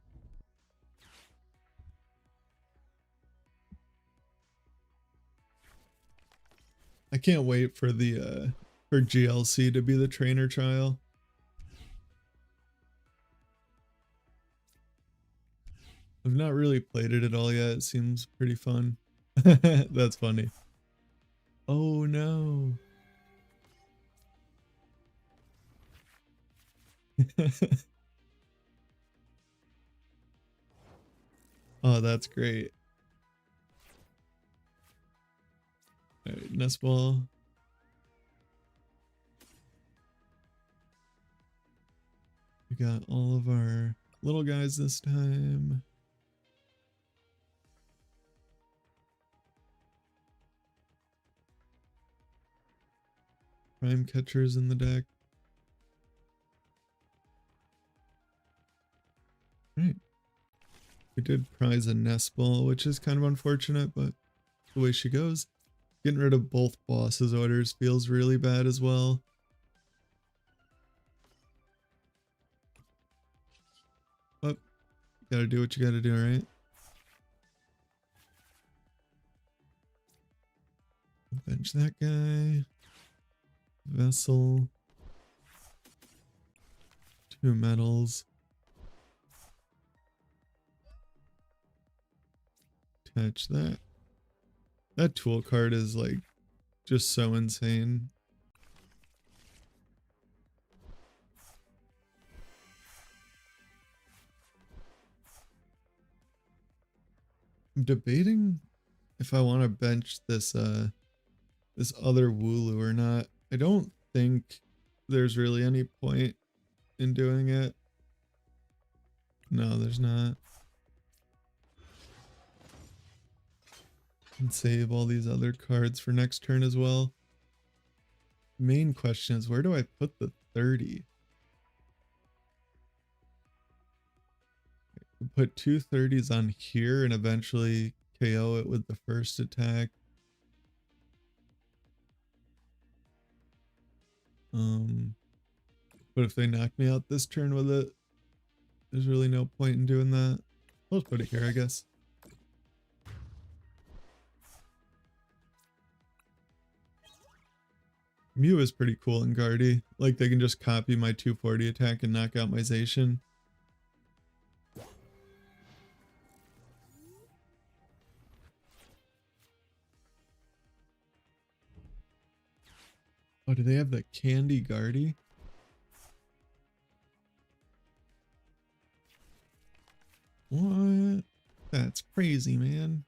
I can't wait for the for GLC to be the trainer trial. I've not really played it at all yet. It seems pretty fun. That's funny. Oh no. Oh, that's great. All right, nest ball. We got all of our little guys this time. Prime catchers in the deck. Right. We did prize a nest ball, which is kind of unfortunate, but the way she goes. Getting rid of both bosses orders feels really bad as well. But you gotta do what you gotta do, right? Bench that guy. Vessel. 2 metals. Attach that. That tool card is like just so insane. I'm debating if I want to bench this this other Wooloo or not. I don't think there's really any point in doing it. No, there's not. And save all these other cards for next turn as well. Main question is, where do I put the 30? Put two 30s on here and eventually KO it with the first attack. But if they knock me out this turn with it, there's really no point in doing that. I'll just put it here, I guess. Mew is pretty cool in Guardy. Like, they can just copy my 240 attack and knock out my Zacian. Oh, do they have the Candy Guardy? What? That's crazy, man.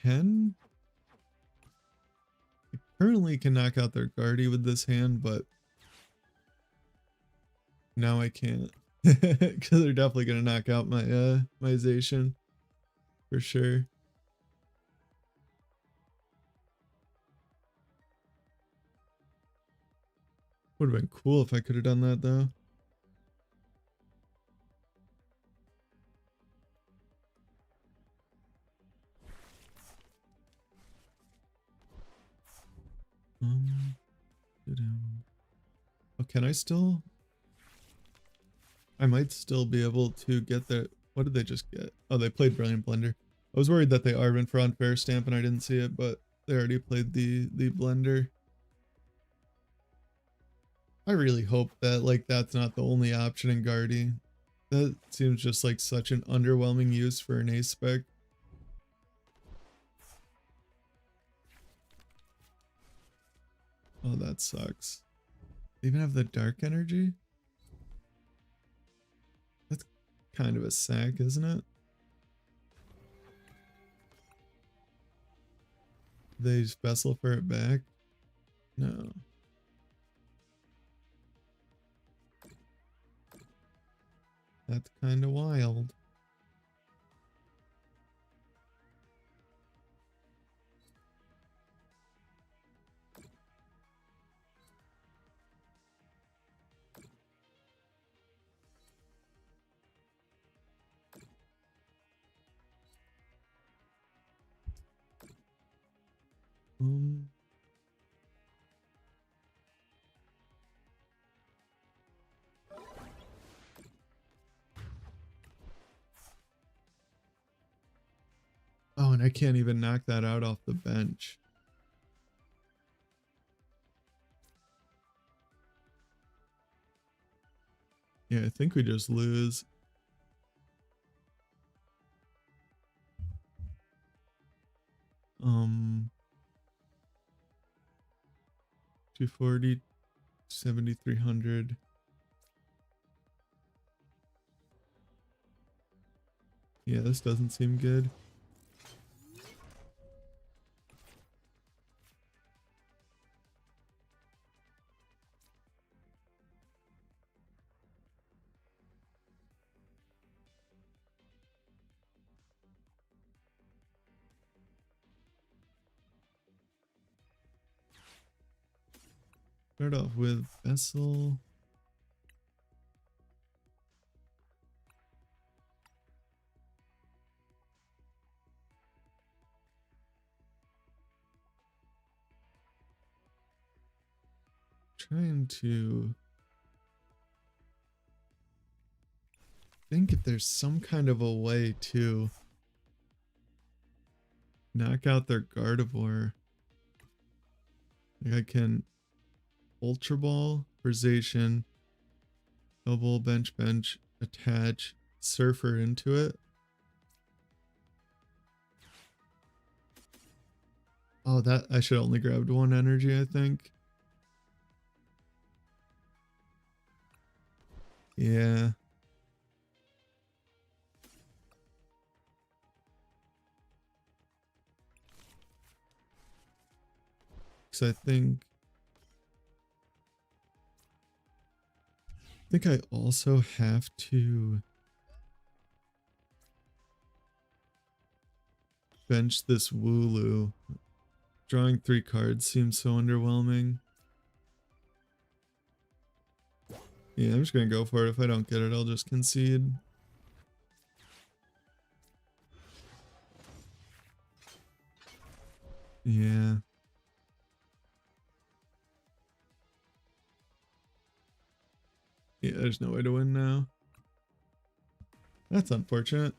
I currently can knock out their Guardy with this hand, but now I can't. Because they're definitely going to knock out my my Zacian. For sure. Would have been cool if I could have done that though. Oh, can I still? I might still be able to get the. What did they just get? Oh, they played Brilliant Blender. I was worried that they Arven for unfair stamp and I didn't see it, but they already played the blender. I really hope that like that's not the only option in Guardy. That seems just like such an underwhelming use for an ace spec. Oh, that sucks. They even have the dark energy? That's kind of a sack, isn't it? They special for it back? No. That's kind of wild. Oh, and I can't even knock that out off the bench. Yeah, I think we just lose. Um, 240, 7,300. Yeah, this doesn't seem good. Start off with Vessel. Trying to think if there's some kind of a way to knock out their Gardevoir. Like I can Ultra Ball for Zacian, Double bench, attach surfer into it. Oh, that I should only grabbed one energy, I think. Yeah. Because I think I also have to bench this Wooloo. Drawing 3 cards seems so underwhelming. Yeah, I'm just gonna go for it. If I don't get it, I'll just concede. Yeah. Yeah, there's no way to win now. That's unfortunate.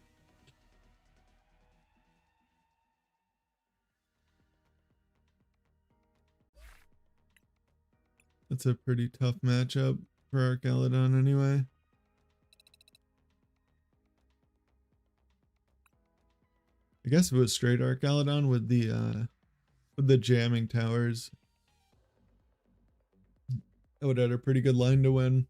That's a pretty tough matchup for Archaludon anyway. I guess if it was straight Archaludon with the jamming towers, I would have had a pretty good line to win.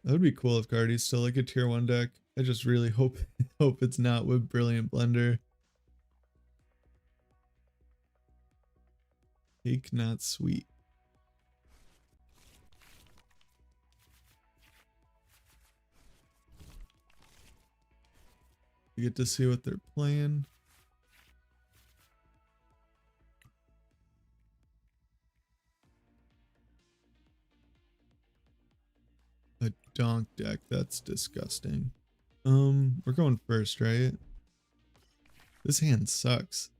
That would be cool if Guardy's still like a tier 1 deck. I just really hope it's not with Brilliant Blender. Cake not sweet. You get to see what they're playing. A donk deck, that's disgusting. We're going first, right? This hand sucks.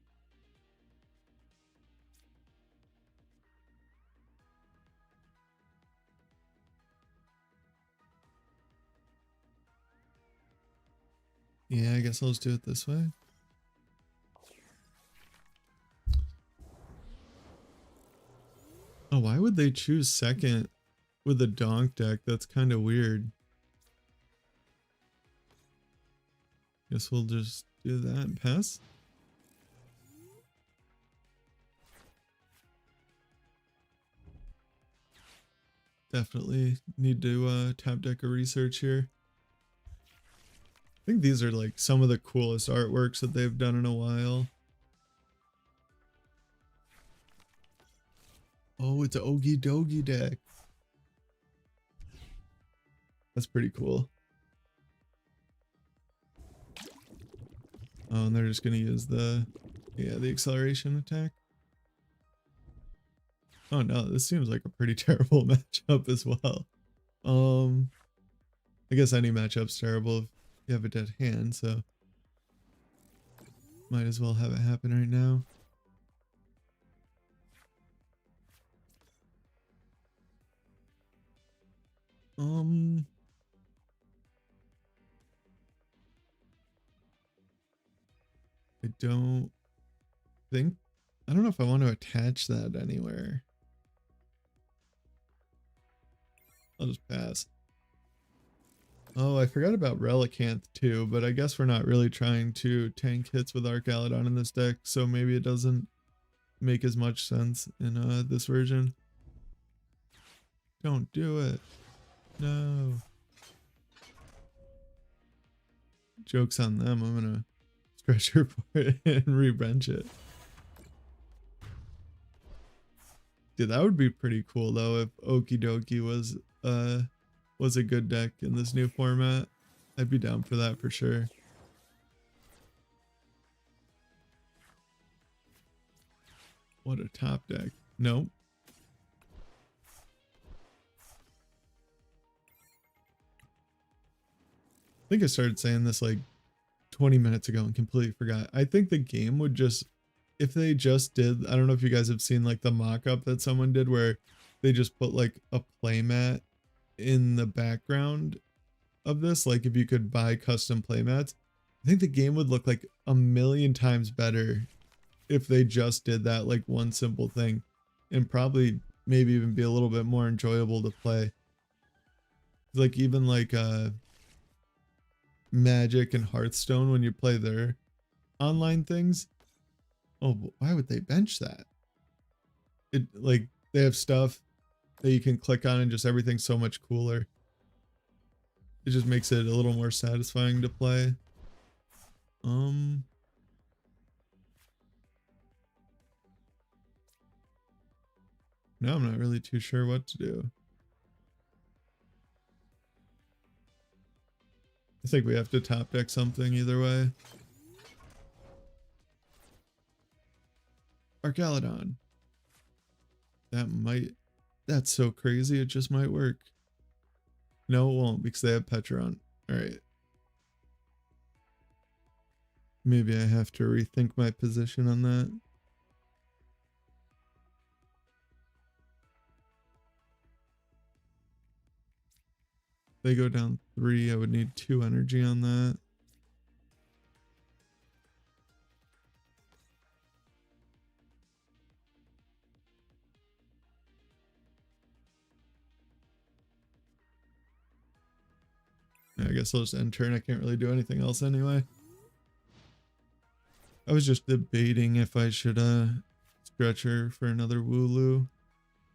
Yeah, I guess I'll just do it this way. Oh, why would they choose second with a donk deck? That's kind of weird. Guess we'll just do that and pass. Definitely need to tap deck a research here. I think these are like some of the coolest artworks that they've done in a while. Oh, it's an Ogie Dogie deck. That's pretty cool. Oh, and they're just gonna use the acceleration attack. Oh no, this seems like a pretty terrible matchup as well. I guess any matchup's terrible if you have a dead hand, so might as well have it happen right now. I don't know if I want to attach that anywhere. I'll just pass. Oh, I forgot about Relicanth too, but I guess we're not really trying to tank hits with Archaludon in this deck, so maybe it doesn't make as much sense in this version. Don't do it. No. Joke's on them. I'm gonna stretch her for it and re-bench it. Dude, that would be pretty cool though if Okie Dokie was a good deck in this new format. I'd be down for that for sure. What a top deck. Nope. I think I started saying this like 20 minutes ago and completely forgot. I think the game would just, if they just did, I don't know if you guys have seen like the mock-up that someone did where they just put like a playmat in the background of this, like if you could buy custom playmats, I think the game would look like a million times better if they just did that, like one simple thing, and probably maybe even be a little bit more enjoyable to play. Like even like Magic and Hearthstone, when you play their online things, oh, why would they bench that? It like they have stuff that you can click on and just everything's so much cooler. It just makes it a little more satisfying to play. No, I'm not really too sure what to do. I think we have to top deck something either way. Archaludon. That's so crazy, it just might work. No, it won't because they have Petron. Alright. Maybe I have to rethink my position on that. They go down 3, I would need 2 energy on that. I guess I'll just end turn. I can't really do anything else anyway. I was just debating if I should stretch her for another Wooloo,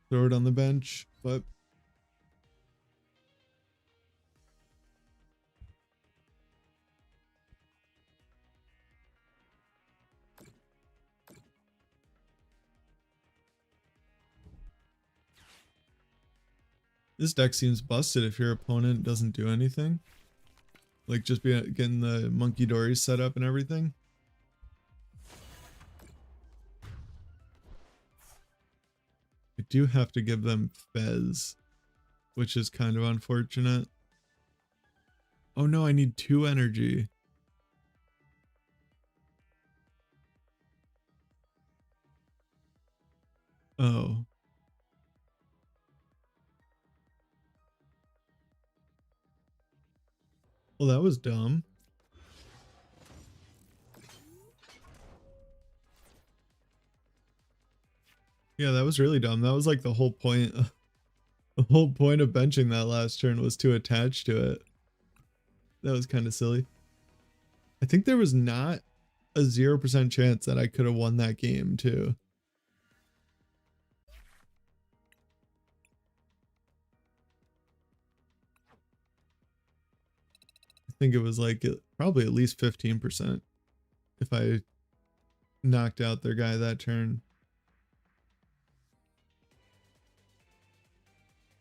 throw it on the bench, but this deck seems busted if your opponent doesn't do anything. Like just getting the Monkey Dories set up and everything. I do have to give them Fez, which is kind of unfortunate. Oh no, I need 2 energy. Oh. Well, that was dumb. Yeah, that was really dumb. That was like the whole point. The whole point of benching that last turn was to attach to it. That was kind of silly. I think there was not a 0% chance that I could have won that game too. I think it was like probably at least 15% if I knocked out their guy that turn.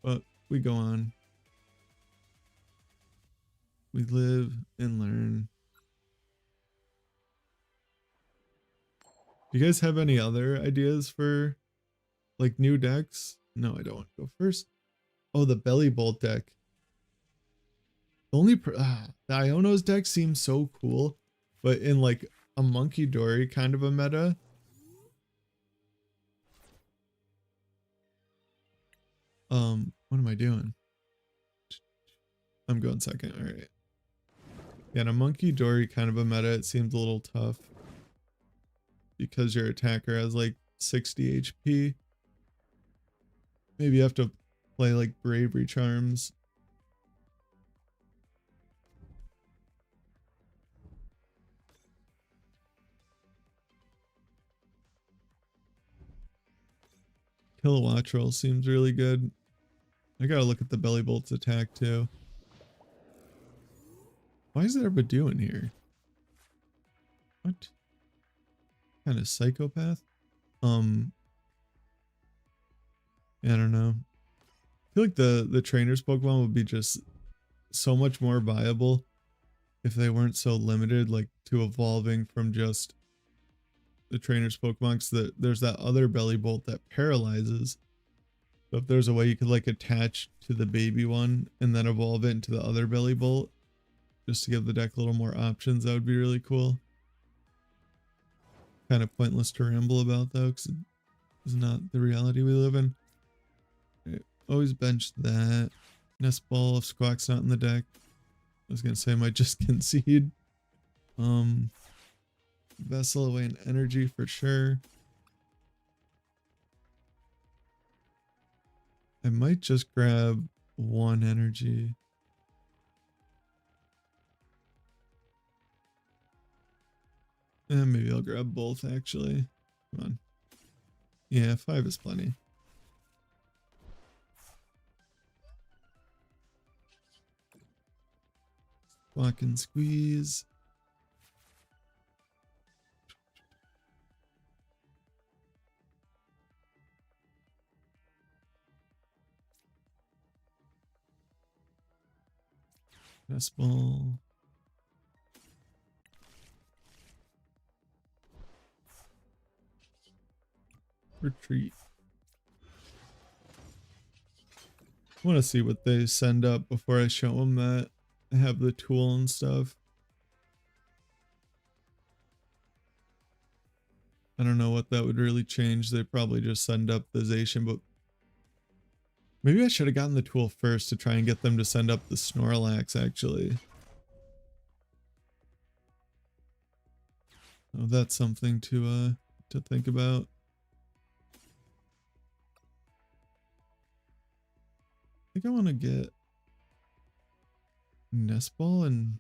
But we go on. We live and learn. Do you guys have any other ideas for like new decks? No, I don't want to go first. Oh, the Belly Bolt deck. The only the Iono's deck seems so cool, but in like a Monkey Dory kind of a meta. What am I doing? I'm going second. All right. Yeah, in a Monkey Dory kind of a meta, it seems a little tough because your attacker has like 60 HP. Maybe you have to play like Bravery Charms. Kilowattrel seems really good. I gotta look at the Belly Bolt's attack too. Why is there a Badoo in here? What kind of psychopath? I don't know. I feel like the trainers Pokemon would be just so much more viable if they weren't so limited, like to evolving from just the trainers Pokemon. Because there's that other Belly Bolt that paralyzes. So if there's a way you could like attach to the baby one and then evolve it into the other Belly Bolt, just to give the deck a little more options, that would be really cool. Kind of pointless to ramble about though, because it's not the reality we live in. Right. Always bench that. Nest ball if Squawk's not in the deck. I was gonna say I might just concede. Vessel away an energy for sure. I might just grab one energy. And maybe I'll grab both actually. Come on. Yeah, 5 is plenty. Walk and squeeze. Nest ball. Retreat. I want to see what they send up before I show them that I have the tool and stuff. I don't know what that would really change. They probably just send up the zacian, but maybe I should have gotten the tool first to try and get them to send up the Snorlax actually. Oh, that's something to think about. I think I want to get Nest Ball and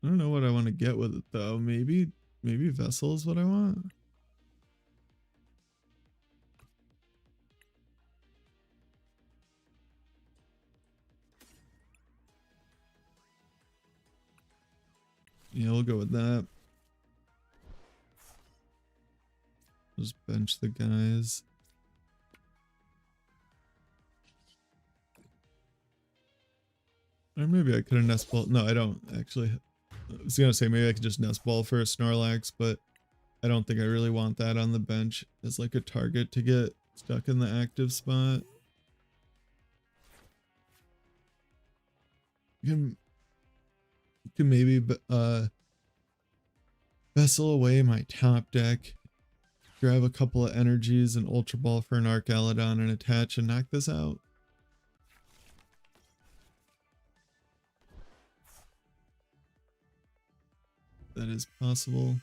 I don't know what I want to get with it though. Maybe Vessel is what I want. Yeah, we'll go with that. Just bench the guys. Or maybe I could have Nest Ball. No, I don't actually. I was gonna say maybe I could just Nest Ball for a Snorlax, but I don't think I really want that on the bench as like a target to get stuck in the active spot. You can maybe Vessel away my top deck, grab a couple of energies and Ultra Ball for an Archaludon and attach and knock this out. That is possible.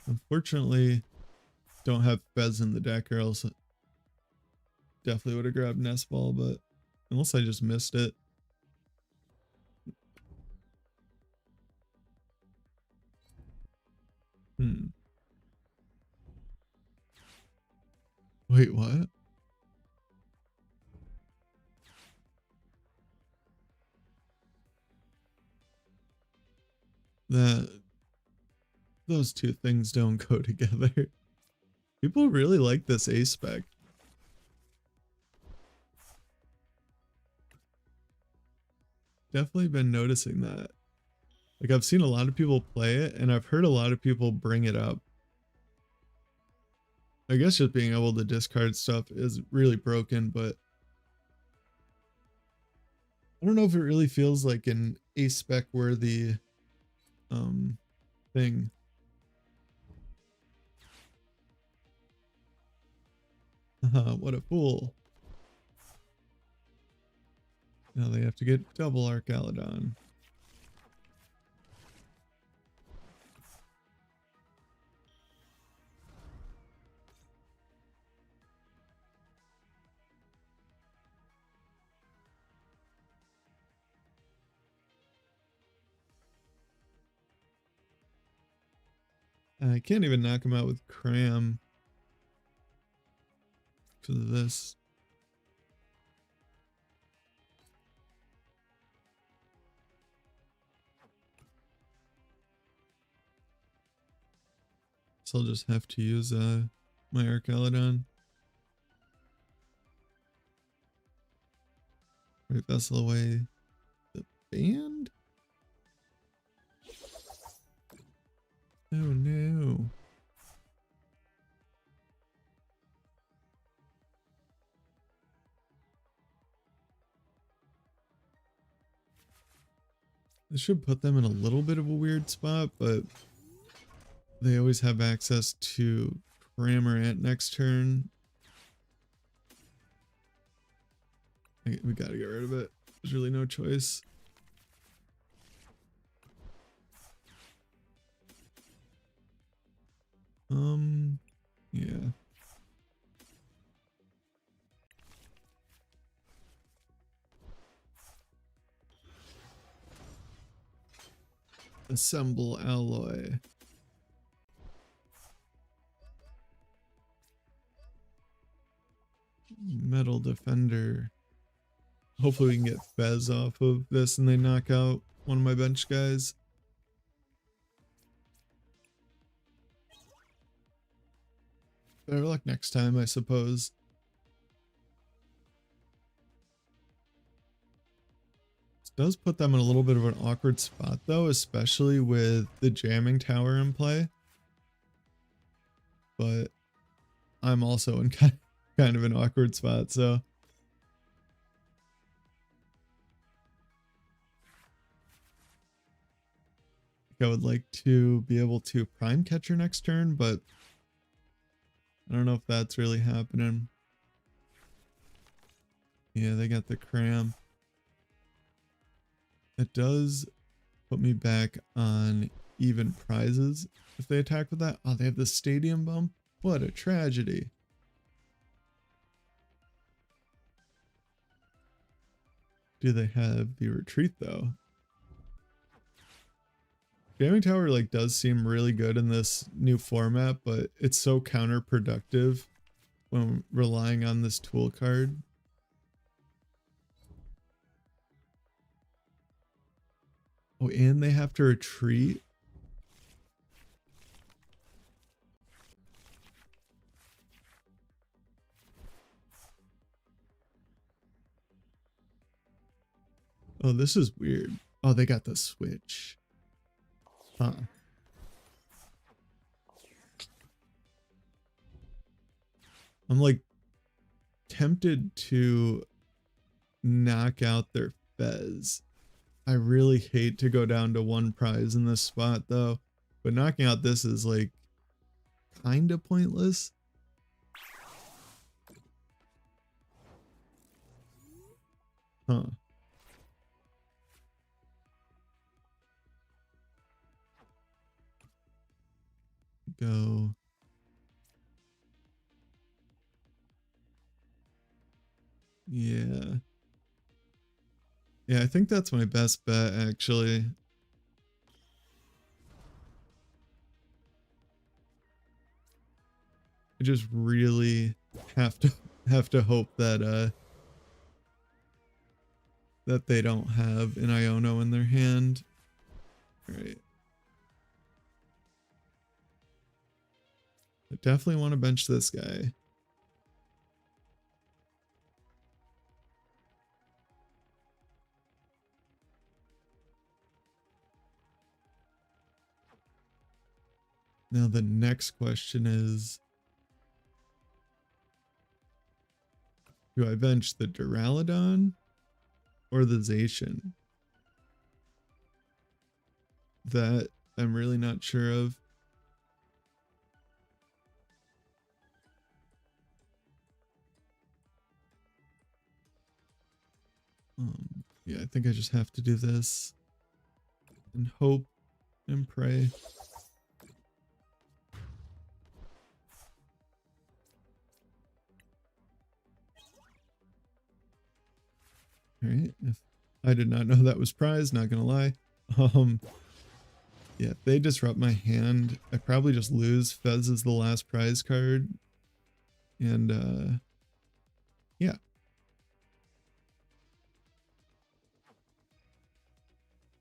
Unfortunately, don't have Fez in the deck or else definitely would have grabbed Nest Ball, but unless I just missed it. Wait, what? Those two things don't go together. People really like this A spec. Definitely been noticing that. Like I've seen a lot of people play it and I've heard a lot of people bring it up. I guess just being able to discard stuff is really broken, but I don't know if it really feels like an A spec worthy thing. What a fool. Now they have to get double Archaludon. I can't even knock him out with Cram because of this. So I'll just have to use my Archaludon. Right, Vessel away the band? Oh no. This should put them in a little bit of a weird spot, but They always have access to Cramorant next turn. We gotta get rid of it. There's really no choice. Yeah. Assemble alloy. Metal defender. Hopefully we can get Fez off of this and they knock out one of my bench guys. Better luck next time, I suppose. This does put them in a little bit of an awkward spot though, especially with the jamming tower in play. But I'm also in kind of an awkward spot, so. I would like to be able to prime catcher next turn, but I don't know if that's really happening. Yeah, they got the cram. It does put me back on even prizes if they attack with that. Oh, they have the stadium bump? What a tragedy. Do they have the retreat though? Jamming Tower like does seem really good in this new format, but it's so counterproductive when relying on this tool card. Oh, and they have to retreat. Oh, this is weird. Oh, they got the switch. Huh. I'm like tempted to knock out their Fez. I really hate to go down to one prize in this spot though, but knocking out this is like kind of pointless. Huh. Go. Yeah. Yeah, I think that's my best bet actually. I just really have to hope that that they don't have an Iono in their hand. All right. I definitely want to bench this guy. Now the next question is, do I bench the Duraludon or the Zacian? That I'm really not sure of. Yeah, I think I just have to do this and hope and pray. All right. If I did not know that was prize, not gonna lie. Yeah, if they disrupt my hand, I probably just lose. Fez is the last prize card. And yeah.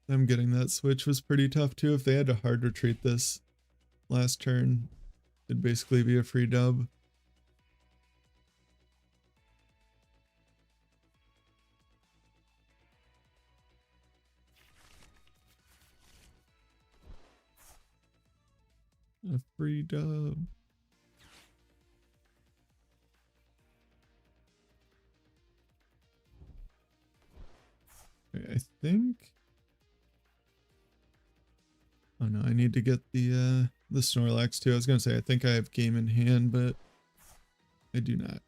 Them getting that switch was pretty tough too. If they had to hard retreat this last turn, it'd basically be a free dub. A free dub. Okay, I think Oh no, I need to get the Snorlax too. I was gonna say I think I have game in hand, but I do not.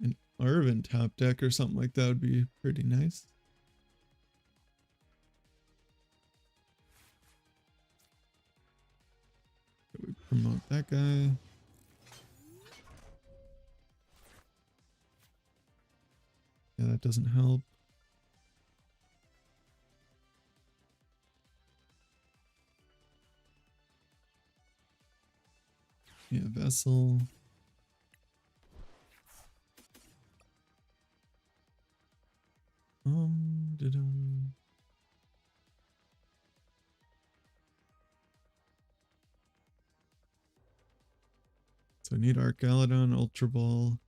An Arven top deck or something like that would be pretty nice. Can we promote that guy? Yeah, that doesn't help. Yeah, Vessel. Da-dum. So I need Archaludon, Ultra Ball.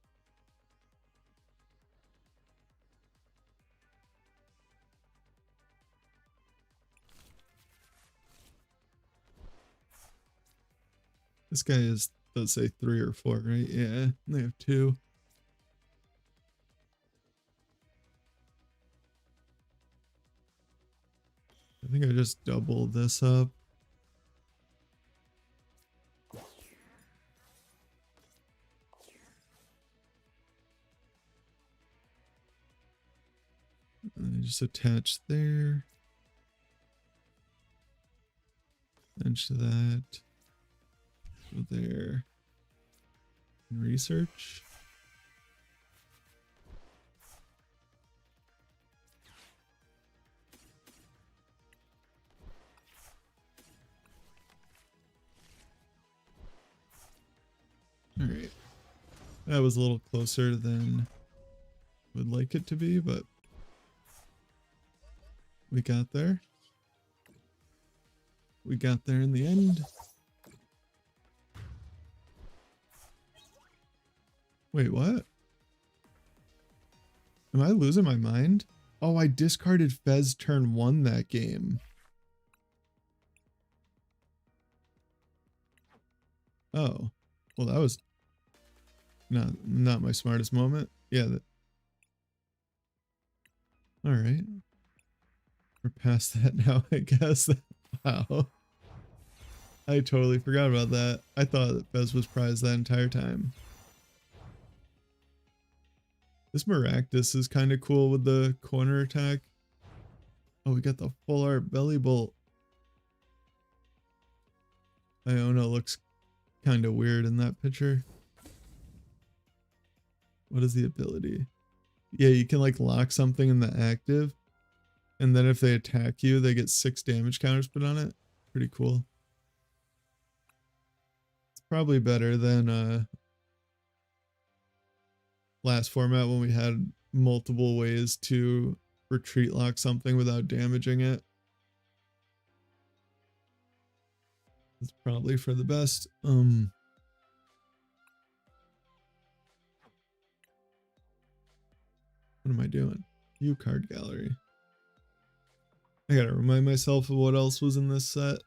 This guy does say 3 or 4, right? Yeah, they have 2. I think I just doubled this up. And I just attach there. Attach that. Go there. And research. Alright. That was a little closer than I would like it to be, but we got there. We got there in the end. Wait, what? Am I losing my mind? Oh, I discarded Fez turn 1 that game. Oh. Well, that was not my smartest moment. Yeah. All right. We're past that now, I guess. Wow. I totally forgot about that. I thought that Fez was prized that entire time. This Maractus is kind of cool with the corner attack. Oh, we got the full art belly bolt. Iona looks kind of weird in that picture. What is the ability? Yeah, you can like lock something in the active, and then if they attack you, they get 6 damage counters put on it. Pretty cool. It's probably better than last format when we had multiple ways to retreat lock something without damaging it. It's probably for the best. What am I doing? View card gallery. I gotta remind myself of what else was in this set.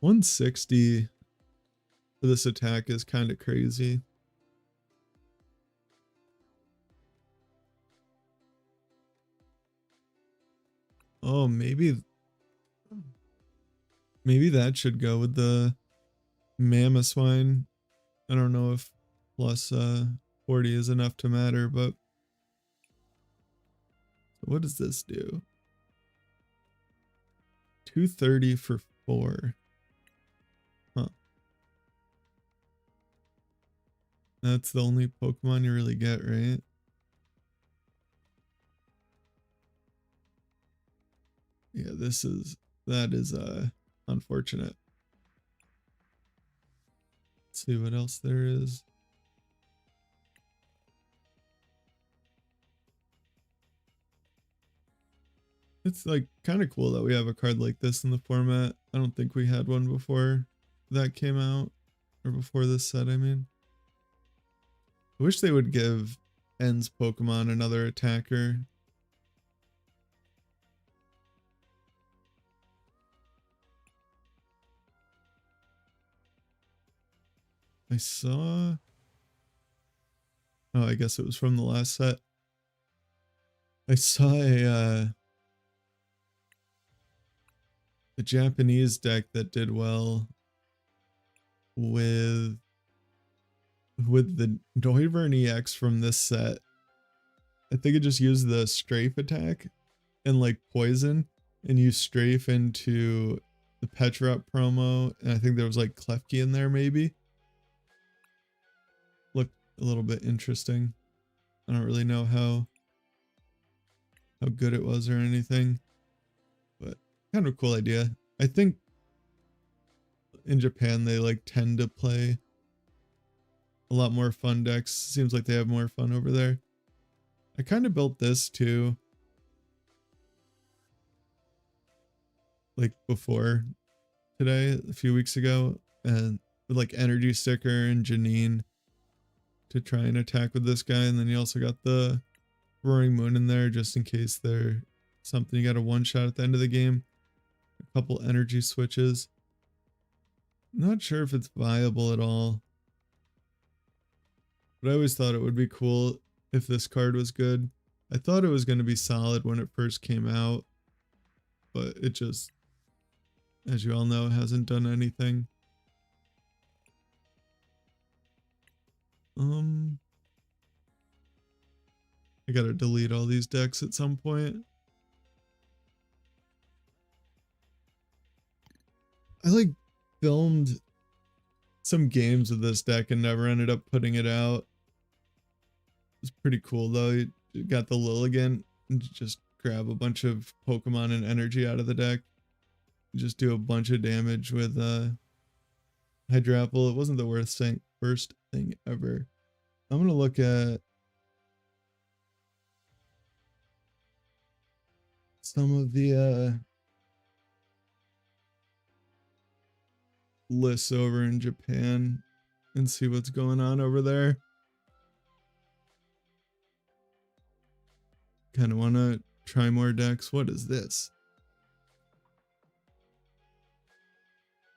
$160 for this attack is kind of crazy. Oh, maybe that should go with the mamoswine. I don't know if plus 40 is enough to matter, but what does this do? 230 for 4. Huh. That's the only Pokemon you really get, right? Yeah, that is unfortunate. Let's see what else there is. It's like kind of cool that we have a card like this in the format. I don't think we had one before that came out, or before this set, I mean. I wish they would give N's Pokemon another attacker. I saw... Oh, I guess it was from the last set. I saw a Japanese deck that did well with the Noivern EX from this set. I think it just used the strafe attack and like poison and use strafe into the Petrop promo, and I think there was like Klefki in there maybe. Looked a little bit interesting. I don't really know how good it was or anything, but kind of a cool idea. I think in Japan they like tend to play a lot more fun decks. Seems like they have more fun over there. I kind of built this too, like before today, a few weeks ago, and with like Energy Sticker and Janine to try and attack with this guy. And then you also got the Roaring Moon in there just in case they're something you got a one shot at the end of the game. A couple energy switches. Not sure if it's viable at all, but I always thought it would be cool if this card was good. I thought it was going to be solid when it first came out, but it just, as you all know, hasn't done anything. I gotta delete all these decks at some point. I like filmed some games with this deck and never ended up putting it out. It's pretty cool though. You got the Lilligant and just grab a bunch of Pokemon and energy out of the deck. Just do a bunch of damage with Hydrapple. It wasn't the worst thing ever. I'm gonna look at some of the lists over in Japan and see what's going on over there. Kind of want to try more decks. What is this?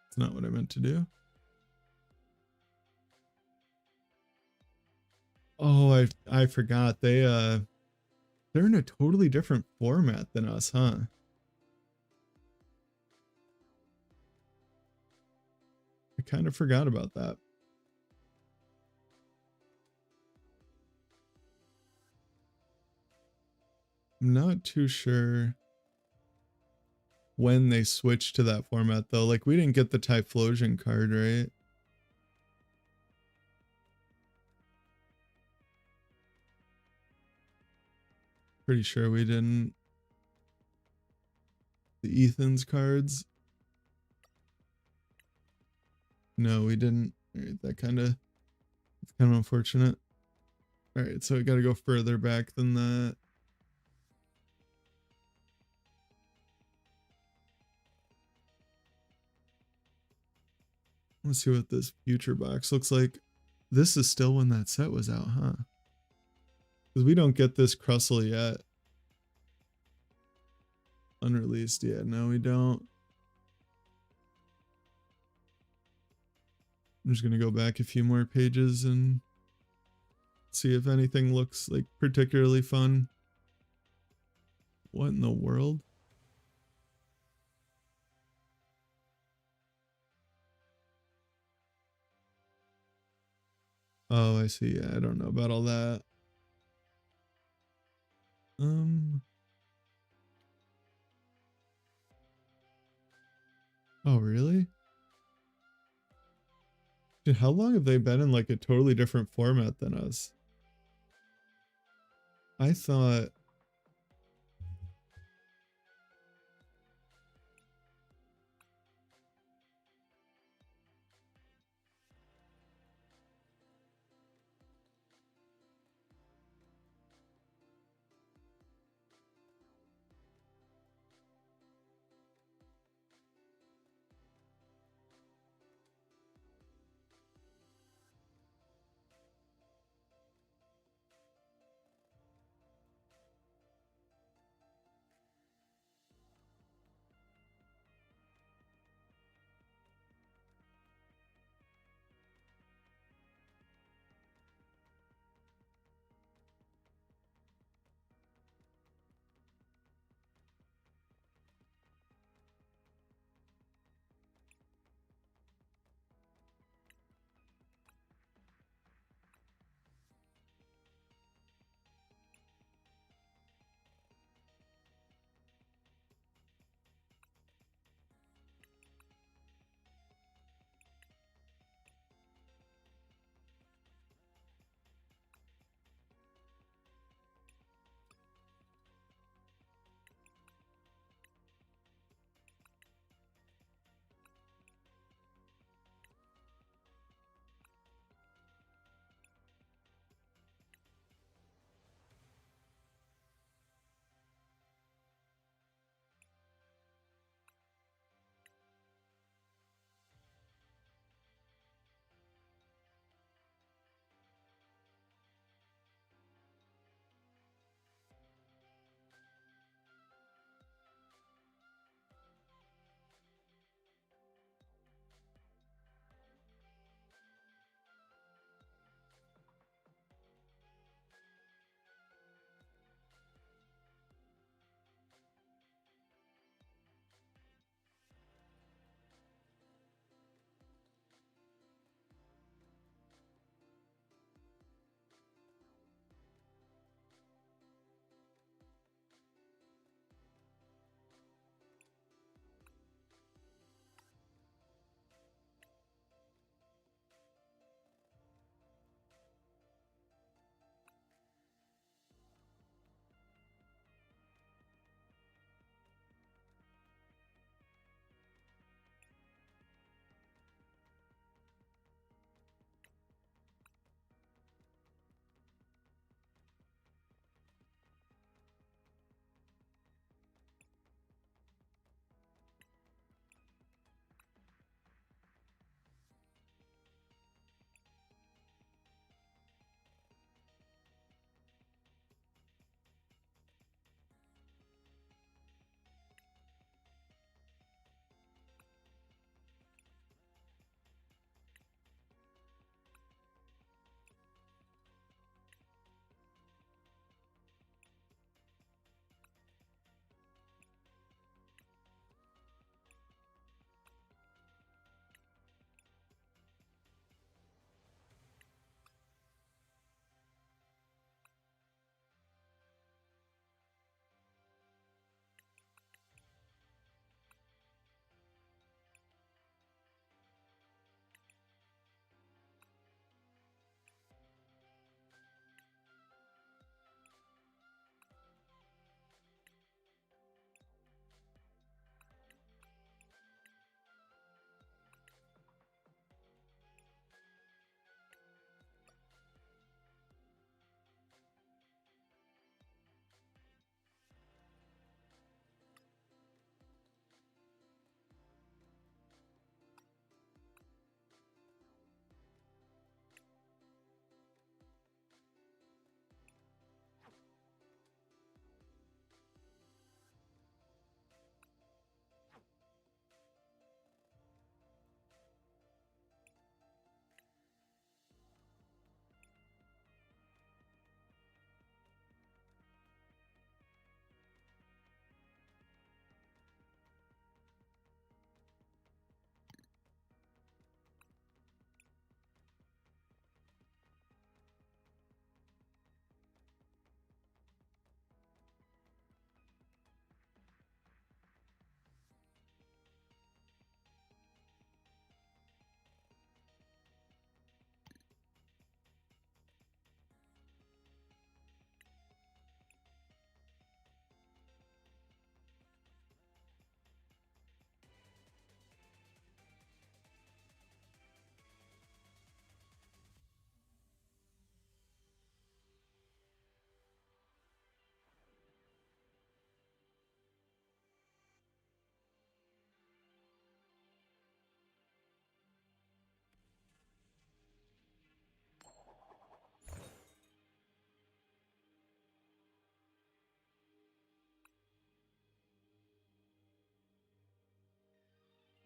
It's not what I meant to do. Oh, I forgot. They're in a totally different format than us, huh? I kind of forgot about that. I'm not too sure when they switched to that format though. Like we didn't get the Typhlosion card, right? Pretty sure we didn't. The Ethan's cards. No, we didn't. Alright, it's kind of unfortunate. Alright, so I gotta go further back than that. Let's see what this future box looks like. This is still when that set was out, huh? Because we don't get this Crustle yet. Unreleased yet. No, we don't. I'm just going to go back a few more pages and see if anything looks like particularly fun. What in the world? Oh, I see. Yeah, I don't know about all that. Oh, really? Dude, how long have they been in like a totally different format than us? I thought...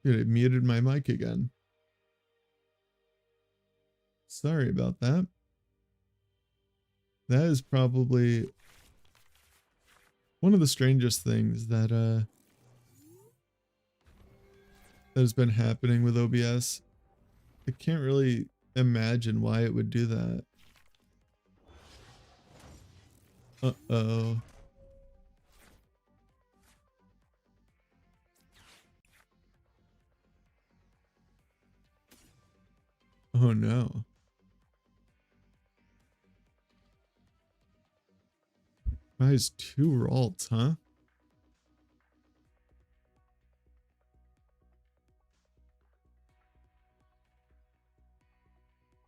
Dude, it muted my mic again. Sorry about that. That is probably one of the strangest things that has been happening with OBS. I can't really imagine why it would do that. Uh-oh. Oh no. Buys 2 Ralts, huh?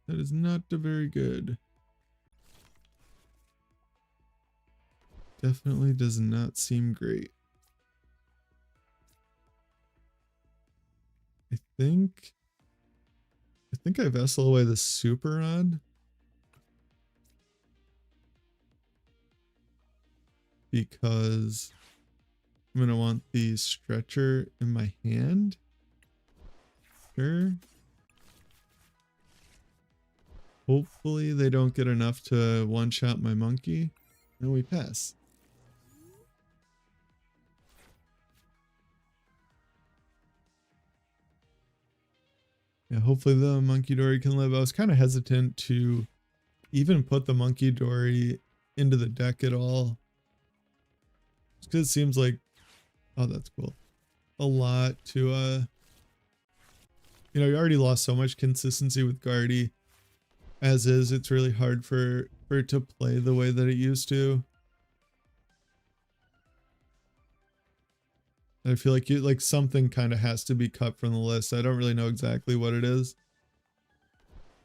That is not very good. Definitely does not seem great. I think I vessel away the super rod because I'm gonna want the stretcher in my hand. Sure. Hopefully they don't get enough to one-shot my monkey. And we pass. Yeah, hopefully the monkey dory can live. I was kind of hesitant to even put the monkey dory into the deck at all. Just because it seems like, oh, that's cool. A lot to, you already lost so much consistency with Guardy. As is, it's really hard for it to play the way that it used to. I feel like something kind of has to be cut from the list. I don't really know exactly what it is.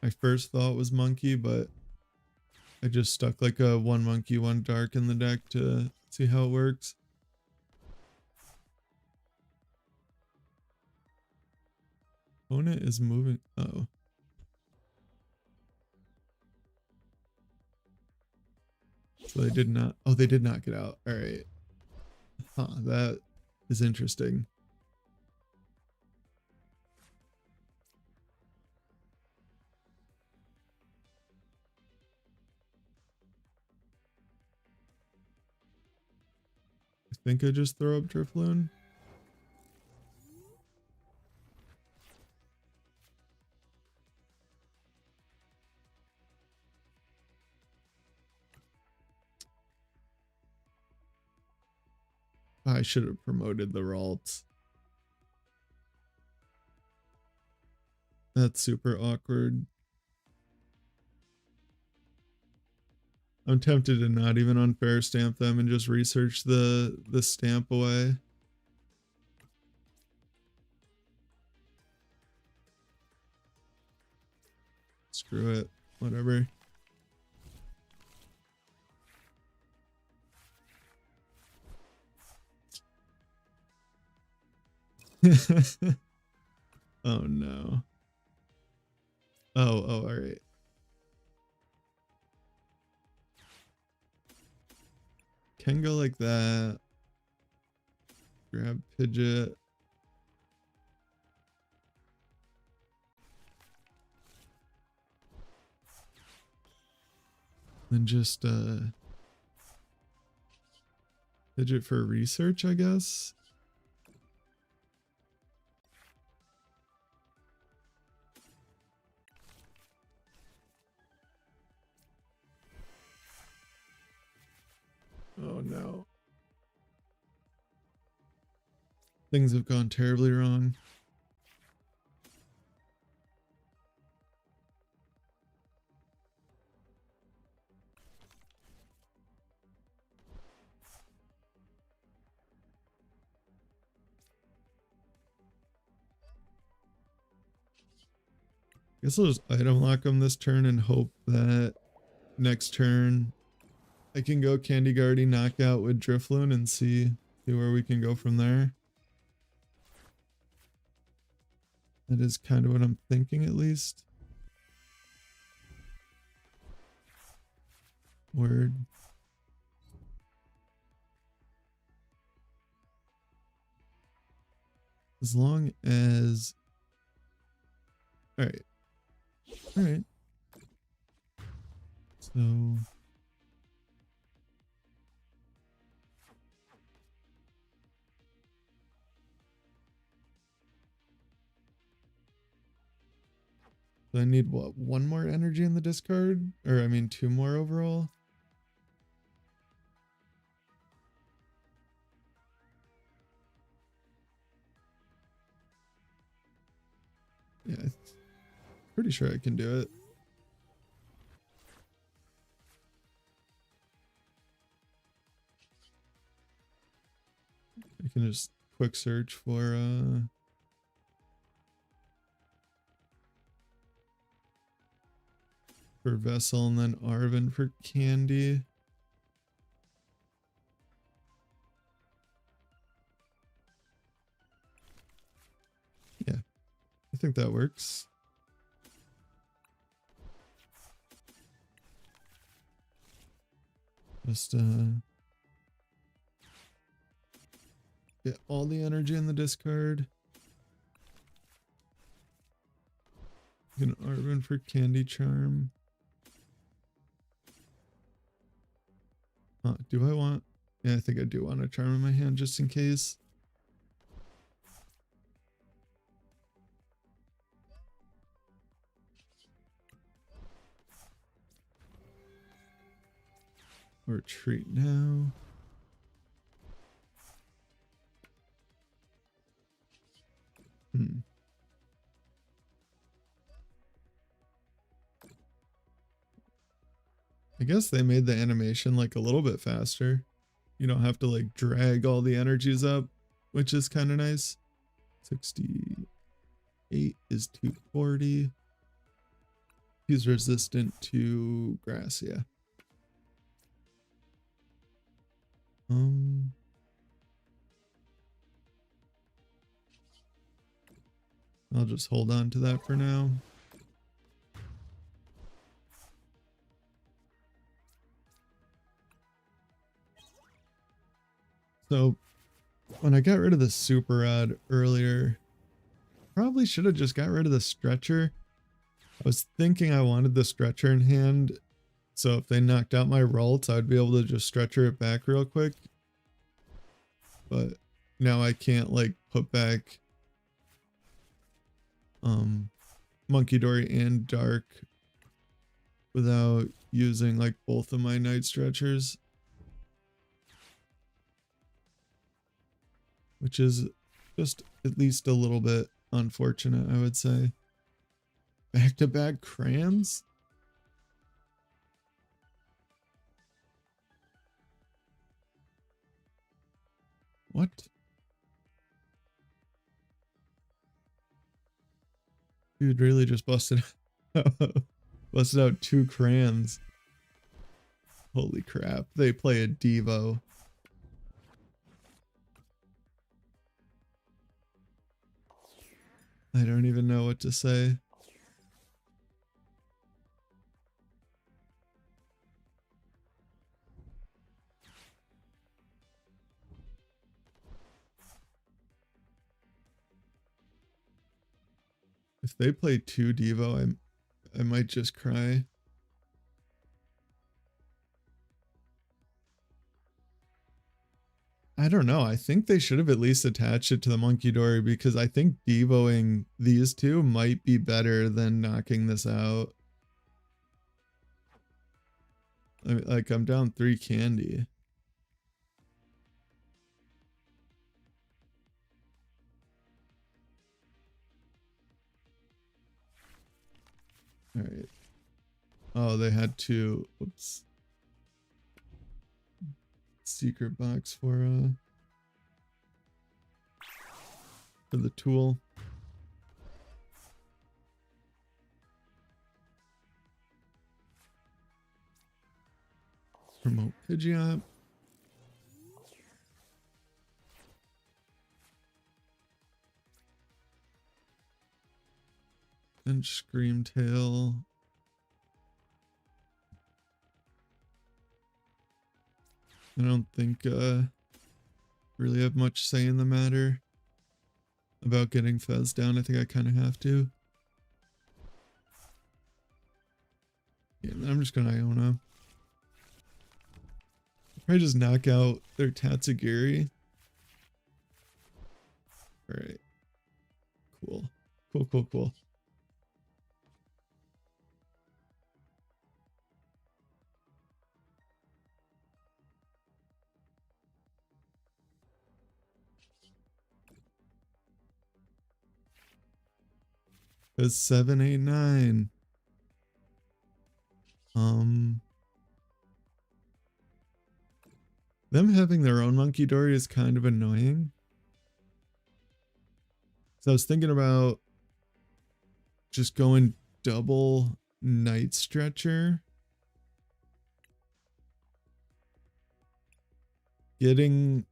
My first thought was monkey, but I just stuck like a 1 monkey, 1 dark in the deck to see how it works. Opponent is moving. Oh. So they did not. Oh, they did not get out. All right. Huh, that is interesting. I think I just throw up Drifloon. I should have promoted the Ralts. That's super awkward. I'm tempted to not even unfair stamp them and just research the stamp away. Screw it. Whatever. Oh no. Oh, all right. Can go like that. Grab Pidgeot. Then just Pidgeot for research, I guess. Oh no. Things have gone terribly wrong. Guess I'll just item lock them this turn and hope that next turn I can go Candy Guardy knockout with Drifloon and see where we can go from there. That is kind of what I'm thinking, at least. Word. As long as... Alright. Alright. So... So I need what, one more energy in the discard? Or I mean 2 more overall? Yeah, pretty sure I can do it. I can just quick search for Vessel and then Arvin for candy. Yeah, I think that works. Just get all the energy in the discard. Get an Arvin for candy charm. Do I want... Yeah, I think I do want a charm in my hand just in case. Retreat now. I guess they made the animation like a little bit faster. You don't have to like drag all the energies up, which is kind of nice. 68 is 240. He's resistant to grass, yeah. I'll just hold on to that for now. So when I got rid of the super rod earlier, probably should have just got rid of the stretcher. I was thinking I wanted the stretcher in hand, so if they knocked out my Ralt, I'd be able to just stretcher it back real quick. But now I can't like put back Monkey Dory and Dark without using like both of my night stretchers, which is just at least a little bit unfortunate, I would say. Back-to-back crayons? What? Dude really just busted busted out 2 crayons. Holy crap. They play a Devo. I don't even know what to say. If they play 2 Devo, I might just cry. I don't know. I think they should have at least attached it to the Monkey Dory because I think Devoing these 2 might be better than knocking this out. I mean, like, I'm down 3 candy. Alright. Oh, they had 2. Oops. Secret box for the tool. Promote Pidgeot. And Screamtail. I don't think really have much say in the matter. about getting Fez down. I think I kind of have to. Yeah, I'm just gonna Iona. Probably just knock out their Tatsugiri. Alright. Cool. Cool, cool, cool. It's 7, 8, 9. Them having their own monkey dory is kind of annoying. So I was thinking about just going double night stretcher. Getting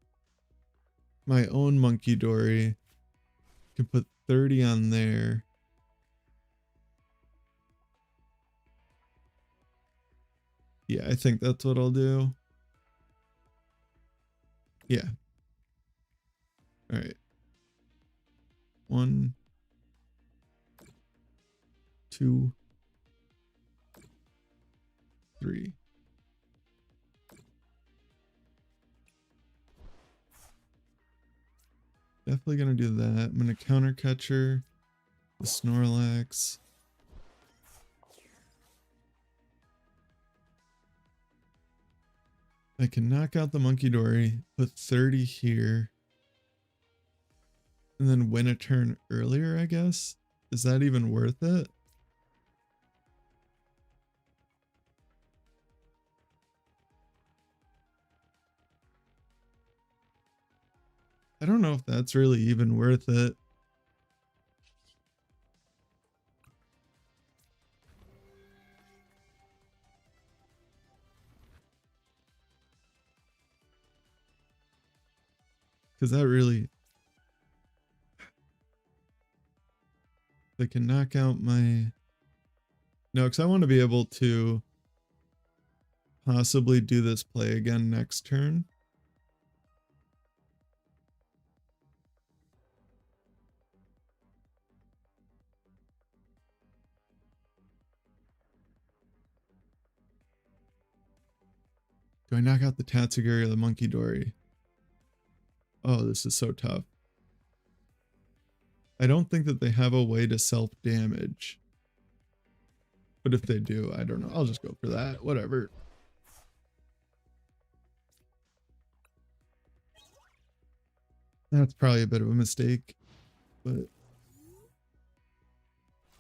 my own monkey dory. Can put 30 on there. Yeah, I think that's what I'll do. Yeah. All right. 1, 2, 3. Definitely gonna do that. I'm gonna counter catcher the Snorlax. I can knock out the monkey dory, put 30 here, and then win a turn earlier, I guess. Is that even worth it? I don't know if that's really even worth it. Because that really... They can knock out my... No, because I want to be able to possibly do this play again next turn. Do I knock out the Tatsugiri or the monkey dory? Oh, this is so tough. I don't think that they have a way to self-damage. But if they do, I don't know. I'll just go for that. Whatever. That's probably a bit of a mistake. But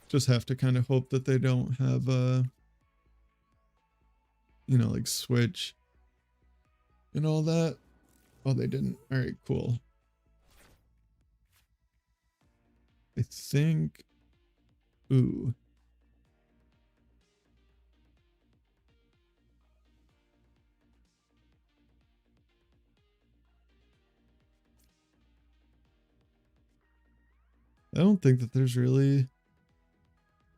just have to kind of hope that they don't have you know, like switch and all that. Oh, they didn't. All right, cool. I think... Ooh. I don't think that there's really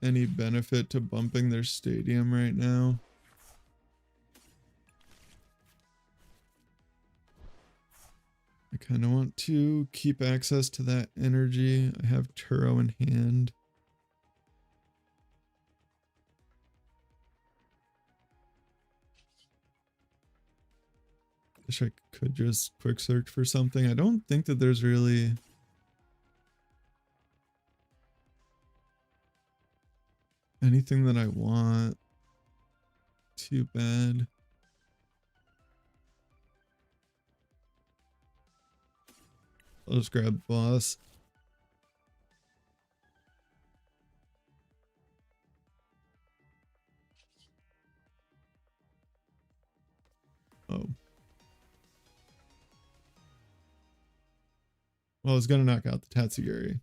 any benefit to bumping their stadium right now. I kind of want to keep access to that energy. I have Turo in hand. Wish I could just quick search for something. I don't think that there's really anything that I want too bad. I'll just grab boss. Oh. Well, I was gonna knock out the Tatsugiri.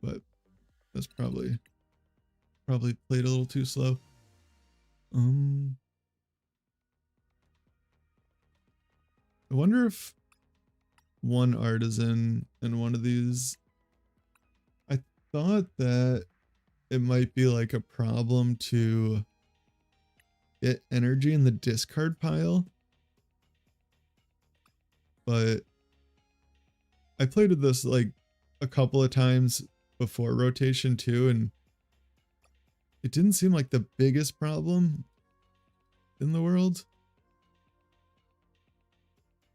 But that's probably played a little too slow. I wonder if one artisan in one of these... I thought that it might be like a problem to get energy in the discard pile. but I played with this like a couple of times before rotation too, and it didn't seem like the biggest problem in the world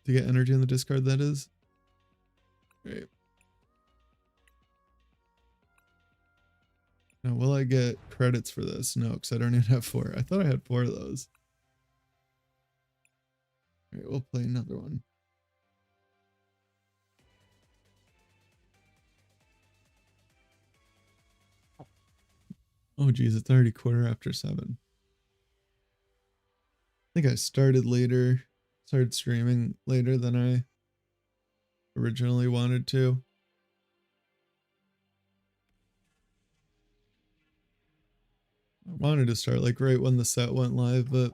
to get energy in the discard, that is. Right. Now, will I get credits for this? No, because I don't even have 4. I thought I had 4 of those. All right, we'll play another one. Oh, geez, it's already 7:15. I think I started streaming later than I originally wanted to. I wanted to start like right when the set went live, but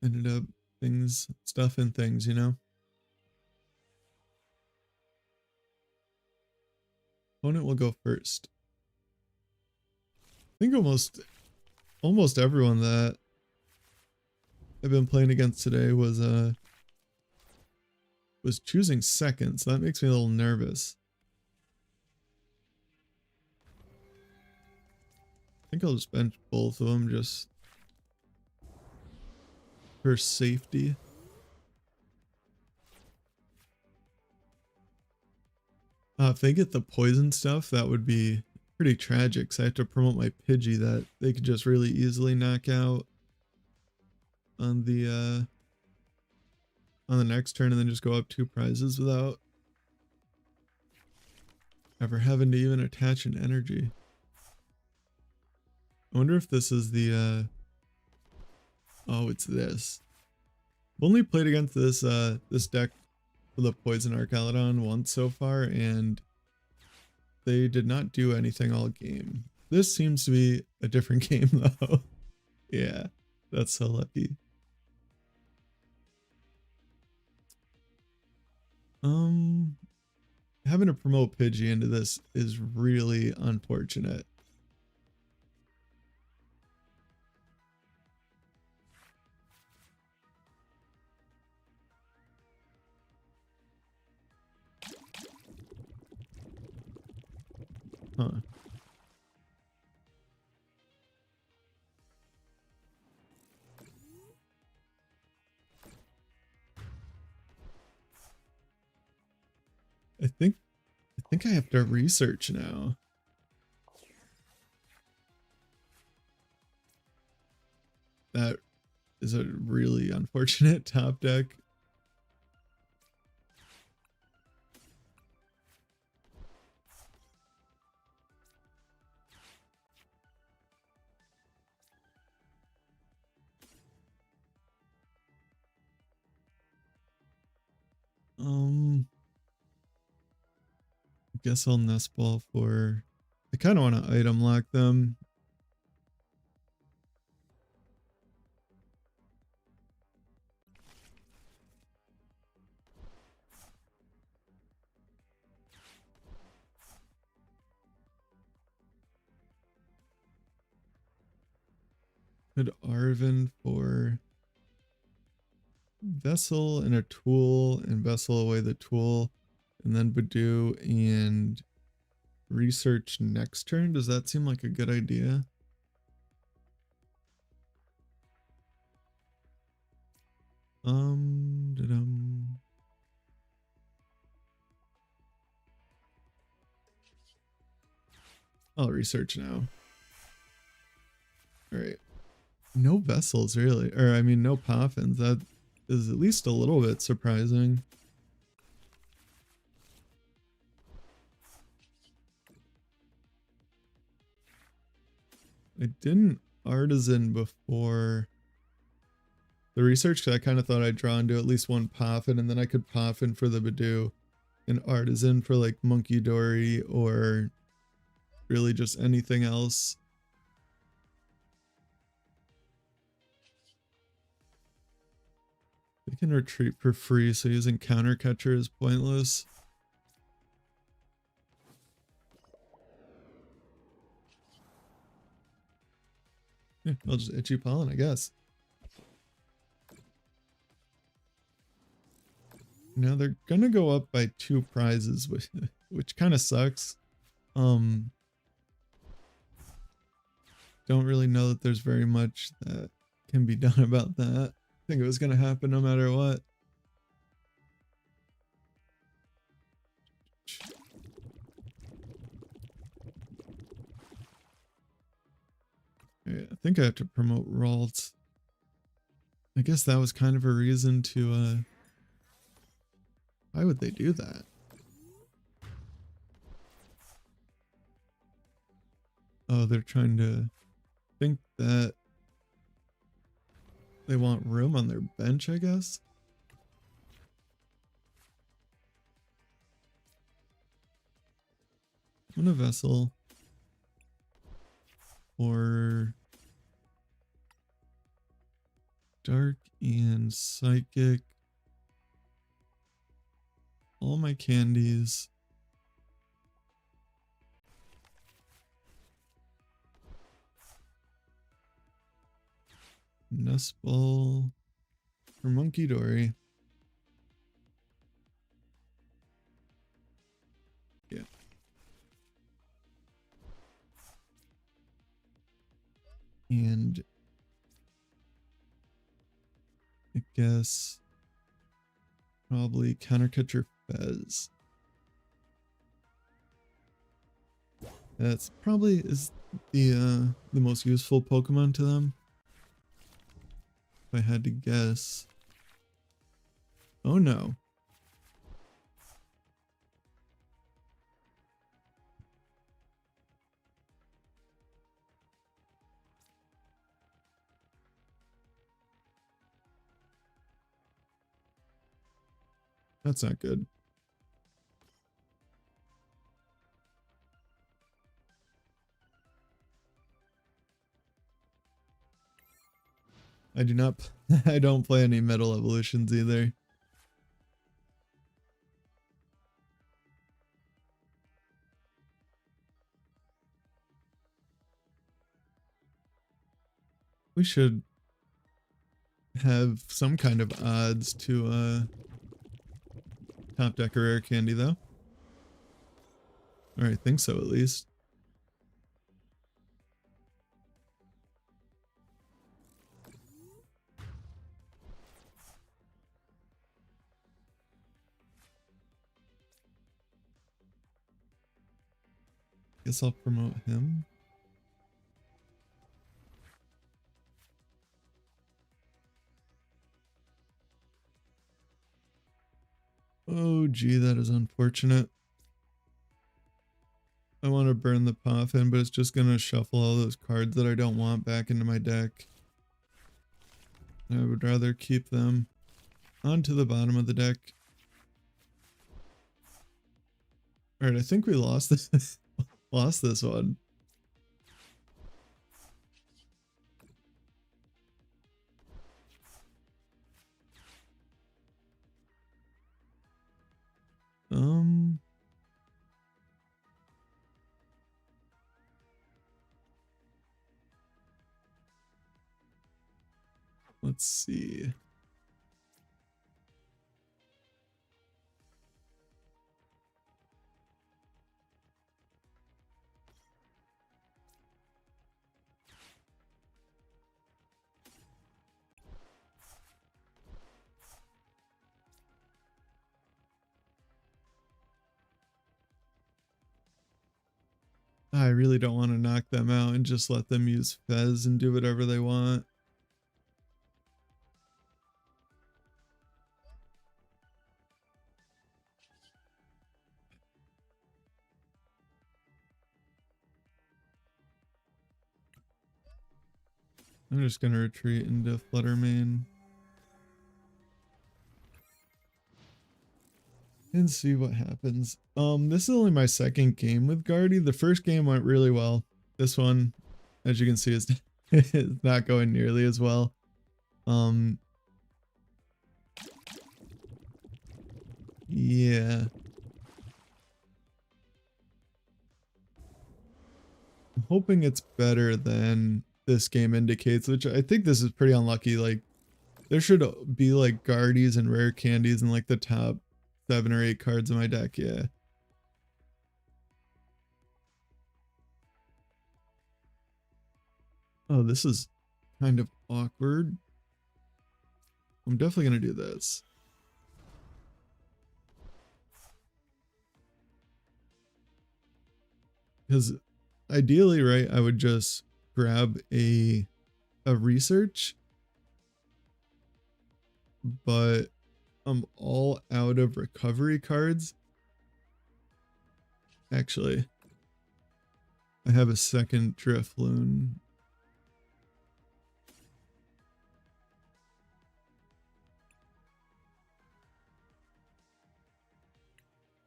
ended up stuff and things, you know? Opponent will go first. I think almost everyone that I've been playing against today was choosing second, so that makes me a little nervous. I think I'll just bench both of them just for safety. If they get the poison stuff, that would be pretty tragic, so I have to promote my Pidgey that they could just really easily knock out on the next turn and then just go up 2 prizes without ever having to even attach an energy. I wonder if this is the oh, it's this. I've only played against this deck for the Poison Archaludon once so far, and they did not do anything all game. This seems to be a different game though. Yeah, that's so lucky. Having to promote Pidgey into this is really unfortunate. Huh. I think I have to research now. That is a really unfortunate top deck. I guess I'll nest ball for. I kind of want to item lock them. Could Arvin for Vessel and a tool, and Vessel away the tool, and then Badoo and research next turn. Does that seem like a good idea? I'll research now. All right. No vessels really, or I mean no poffins. That is at least a little bit surprising. I didn't artisan before the research because I kind of thought I'd draw into at least one poffin, and then I could poffin for the Badoo and artisan for like Monkey Dory or really just anything else. They can retreat for free, so using counter catcher is pointless. Yeah, I'll just itchy pollen, I guess. Now they're gonna go up by 2 prizes, which kind of sucks. Don't really know that there's very much that can be done about that. I think it was gonna happen no matter what. Yeah, I think I have to promote Ralt. I guess that was kind of a reason to, why would they do that? Oh, they're trying to think that they want room on their bench, I guess? I'm gonna vessel for dark and psychic. All my candies. Nest ball for Monkey Dory. Yeah. And I guess probably countercatcher Fez. That's probably is the most useful Pokemon to them. If I had to guess. Oh no. That's not good. I do not, I don't play any metal evolutions either. We should have some kind of odds to top deck a rare candy though. Or I think so at least. Guess I'll promote him. Oh gee, that is unfortunate. I want to burn the Poffin, but it's just gonna shuffle all those cards that I don't want back into my deck. I would rather keep them onto the bottom of the deck. Alright, I think we lost this lost this one. Let's see. I really don't want to knock them out and just let them use Fez and do whatever they want. I'm just gonna retreat into Fluttermane. And see what happens. This is only my second game with Guardy. The first game went really well. This one, as you can see, is is not going nearly as well. Yeah. I'm hoping it's better than this game indicates, which I think this is pretty unlucky. Like, there should be like Guardies and rare candies in like the top 7 or 8 cards in my deck, yeah. Oh, this is kind of awkward. I'm definitely going to do this. Because ideally, right, I would just grab a research, but I'm all out of recovery cards. Actually, I have a second Drifloon.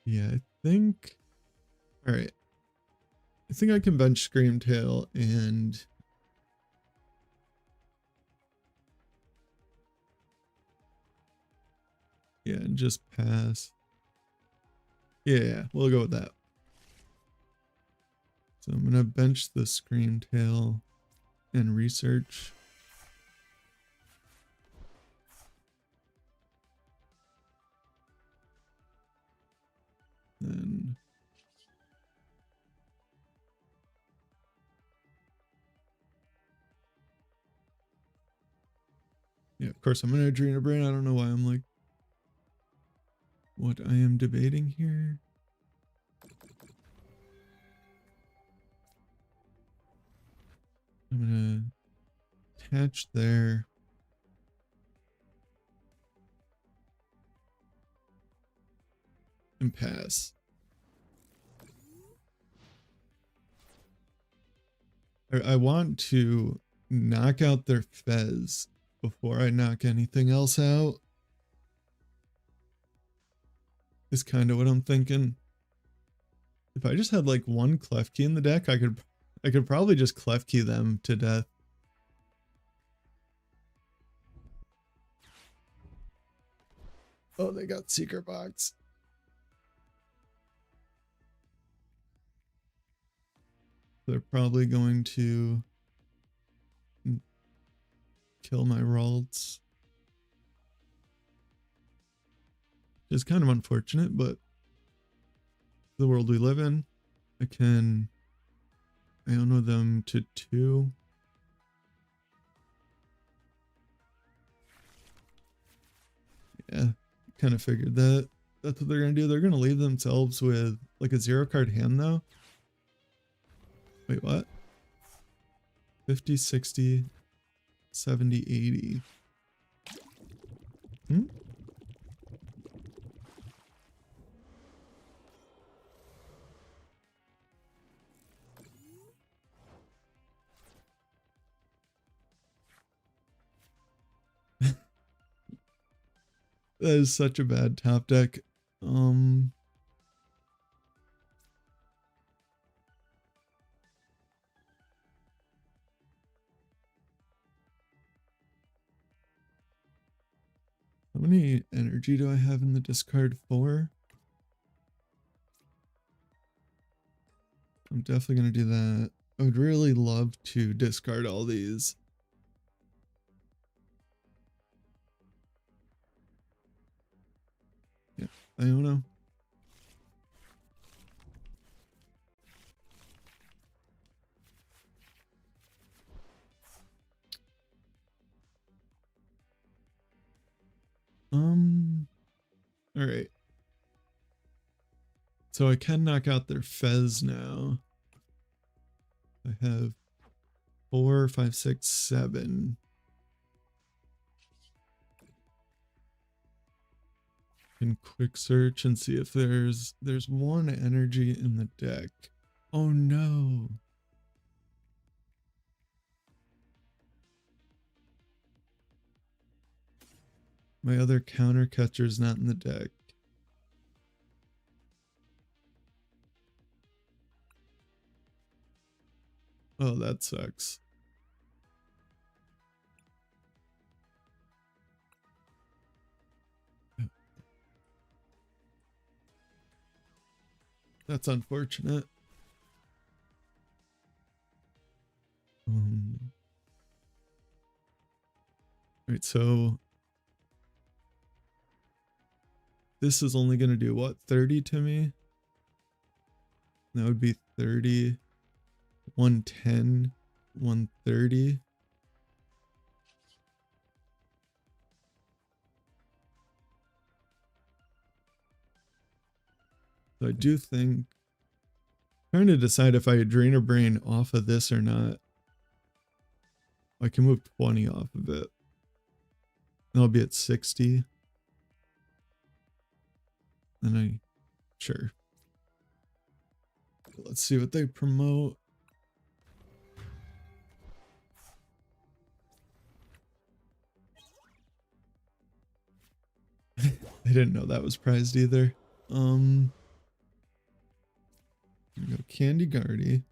Yeah, I think. All right. I think I can bench Screamtail and yeah, and just pass. Yeah, we'll go with that. So I'm gonna bench the Screamtail and research. Then yeah, of course I'm gonna Adrena Brain. I don't know why I'm like what I am debating here. I'm gonna attach there. And pass. I want to knock out their Fez before I knock anything else out. Is kind of what I'm thinking. If I just had like one Klefki in the deck, I could probably just Klefki them to death. Oh, they got Secret Box. They're probably going to kill my Ralts. It's kind of unfortunate, but the world we live in, I can Iono them to 2. Yeah, kind of figured that. That's what they're going to do. They're going to leave themselves with like a 0 card hand though. Wait, what? 50, 60, 70, 80. Hmm? That is such a bad top deck. How many energy do I have in the discard for? I'm definitely going to do that. I would really love to discard all these. Yeah, I don't know. All right. So I can knock out their Fez now. I have 4, 5, 6, 7. Can quick search and see if there's one energy in the deck. Oh no. My other counter catcher's not in the deck. Oh, that sucks. That's unfortunate. Right, so this is only going to do what, 30 to me? That would be 30, 110, 130. So I do think, trying to decide if I drain a brain off of this or not. I can move 20 off of it. I'll be at 60. Then sure. Let's see what they promote. I didn't know that was prized either. Here we go, Candy Guardy.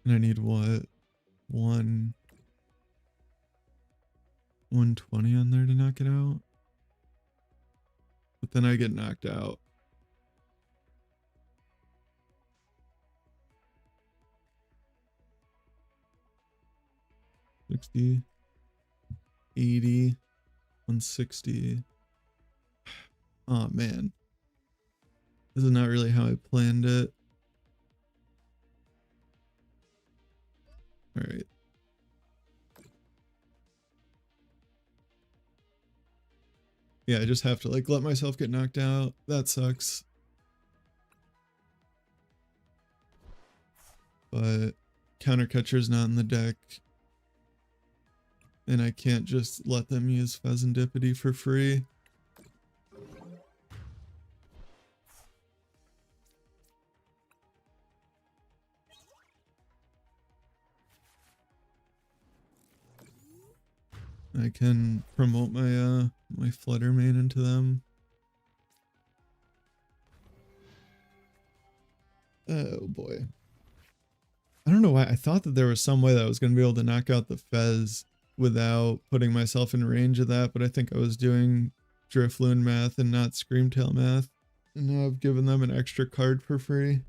And I need what? 120 on there to knock it out. But then I get knocked out. $60, $80, $160. Oh man. This is not really how I planned it. All right. Yeah, I just have to like let myself get knocked out. That sucks. But counter catcher's not in the deck. And I can't just let them use Pheasantipity for free. I can promote my my Fluttermane into them. Oh boy. I don't know why. I thought that there was some way that I was going to be able to knock out the Fez without putting myself in range of that, but I think I was doing Drifloon math and not Screamtail math. And now I've given them an extra card for free.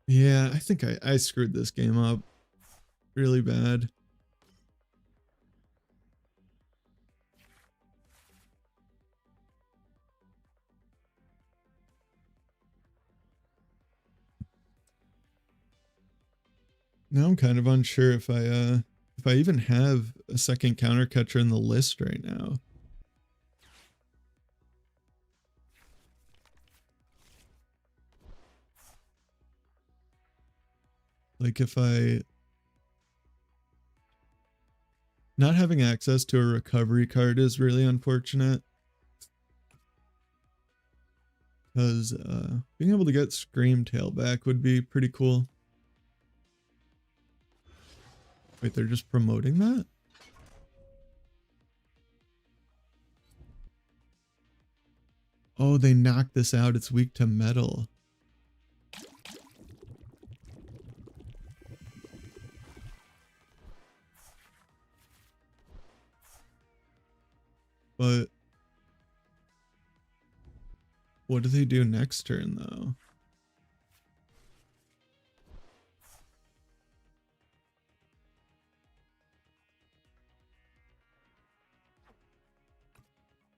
Yeah, I think I screwed this game up really bad. Now I'm kind of unsure if I even have a second counter catcher in the list right now. Like if not having access to a recovery card is really unfortunate. Because being able to get Screamtail back would be pretty cool. Wait, they're just promoting that? Oh, they knocked this out. It's weak to metal. But what do they do next turn, though?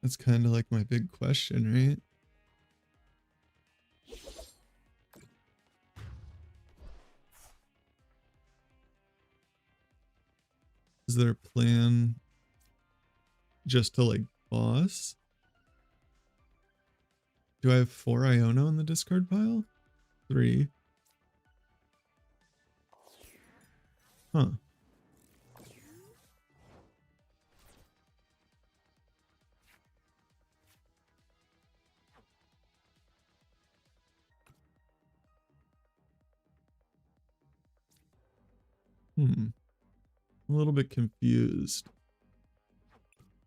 That's kind of like my big question, right? Is their plan just to like boss? Do I have 4 Iono in the discard pile? 3. Huh. I'm a little bit confused.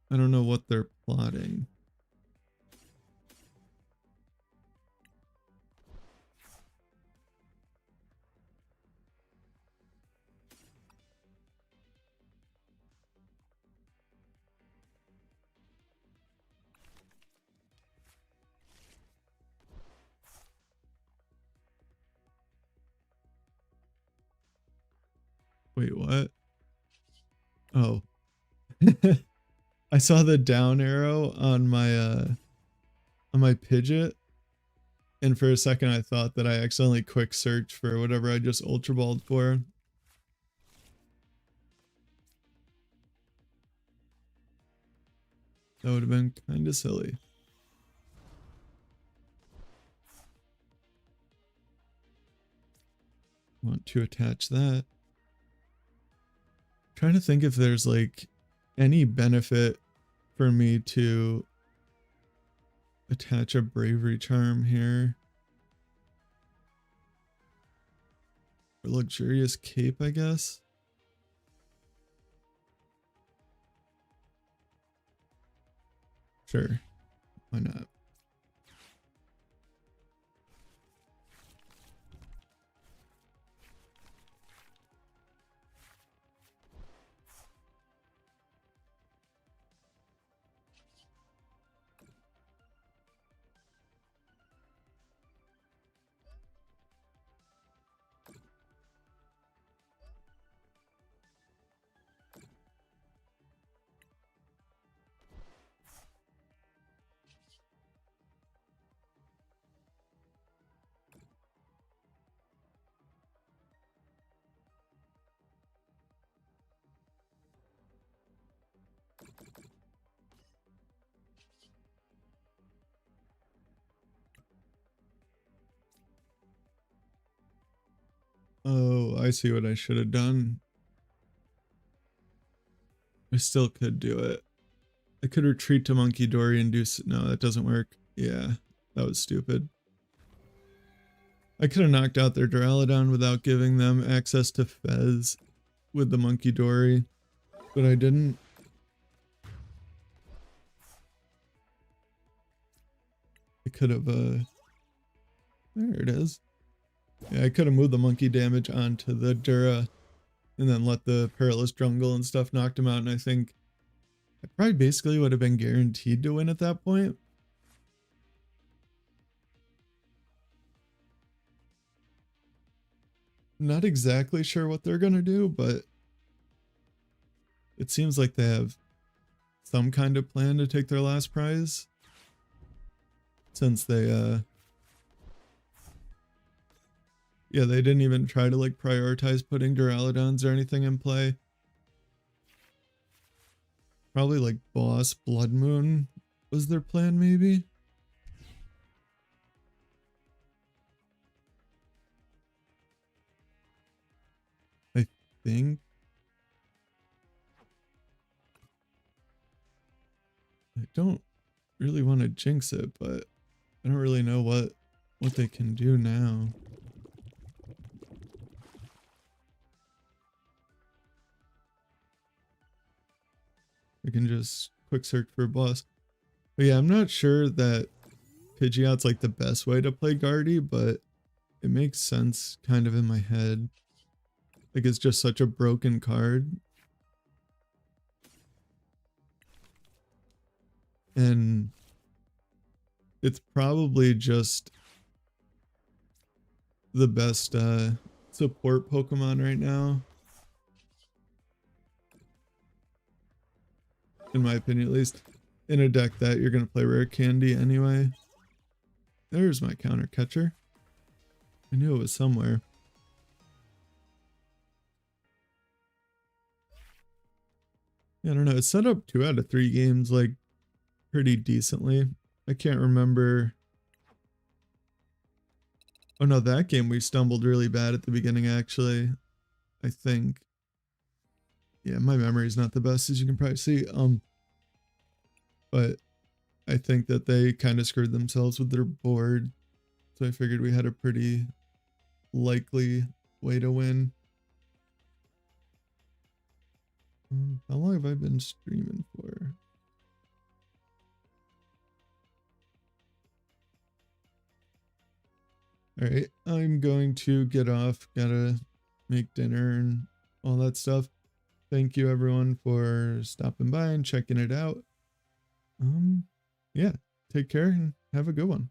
I don't know what they're plotting. Wait, what? Oh. I saw the down arrow on my Pidgeot, and for a second I thought that I accidentally quick searched for whatever I just ultra balled for. That would have been kind of silly. Want to attach that. Trying to think if there's like any benefit for me to attach a bravery charm here. Or luxurious cape, I guess. Sure, why not? Oh, I see what I should have done. I still could do it. I could retreat to Monkey Dory and do... No, that doesn't work. Yeah, that was stupid. I could have knocked out their Duraludon without giving them access to Fez with the Monkey Dory, but I didn't. I could have, there it is. Yeah, I could have moved the monkey damage onto the Dura and then let the Perilous Jungle and stuff knock him out, and I think I probably basically would have been guaranteed to win at that point. Not exactly sure what they're gonna do, but it seems like they have some kind of plan to take their last prize. Since they, yeah, they didn't even try to like prioritize putting Duraludons or anything in play. Probably like Boss Blood Moon was their plan, maybe? I think. I don't really want to jinx it, but I don't really know what they can do now. I can just quick search for a boss. But yeah, I'm not sure that Pidgeot's like the best way to play Guardy, but it makes sense kind of in my head. Like it's just such a broken card. And it's probably just the best support Pokemon right now. In my opinion, at least. In a deck that you're going to play Rare Candy anyway. There's my counter catcher. I knew it was somewhere. Yeah, I don't know. It's set up 2 out of 3 games like pretty decently. I can't remember. Oh no, that game we stumbled really bad at the beginning actually. I think. Yeah, my memory is not the best as you can probably see. But I think that they kind of screwed themselves with their board. So I figured we had a pretty likely way to win. How long have I been streaming for? All right, I'm going to get off. Gotta make dinner and all that stuff. Thank you everyone for stopping by and checking it out. Yeah, take care and have a good one.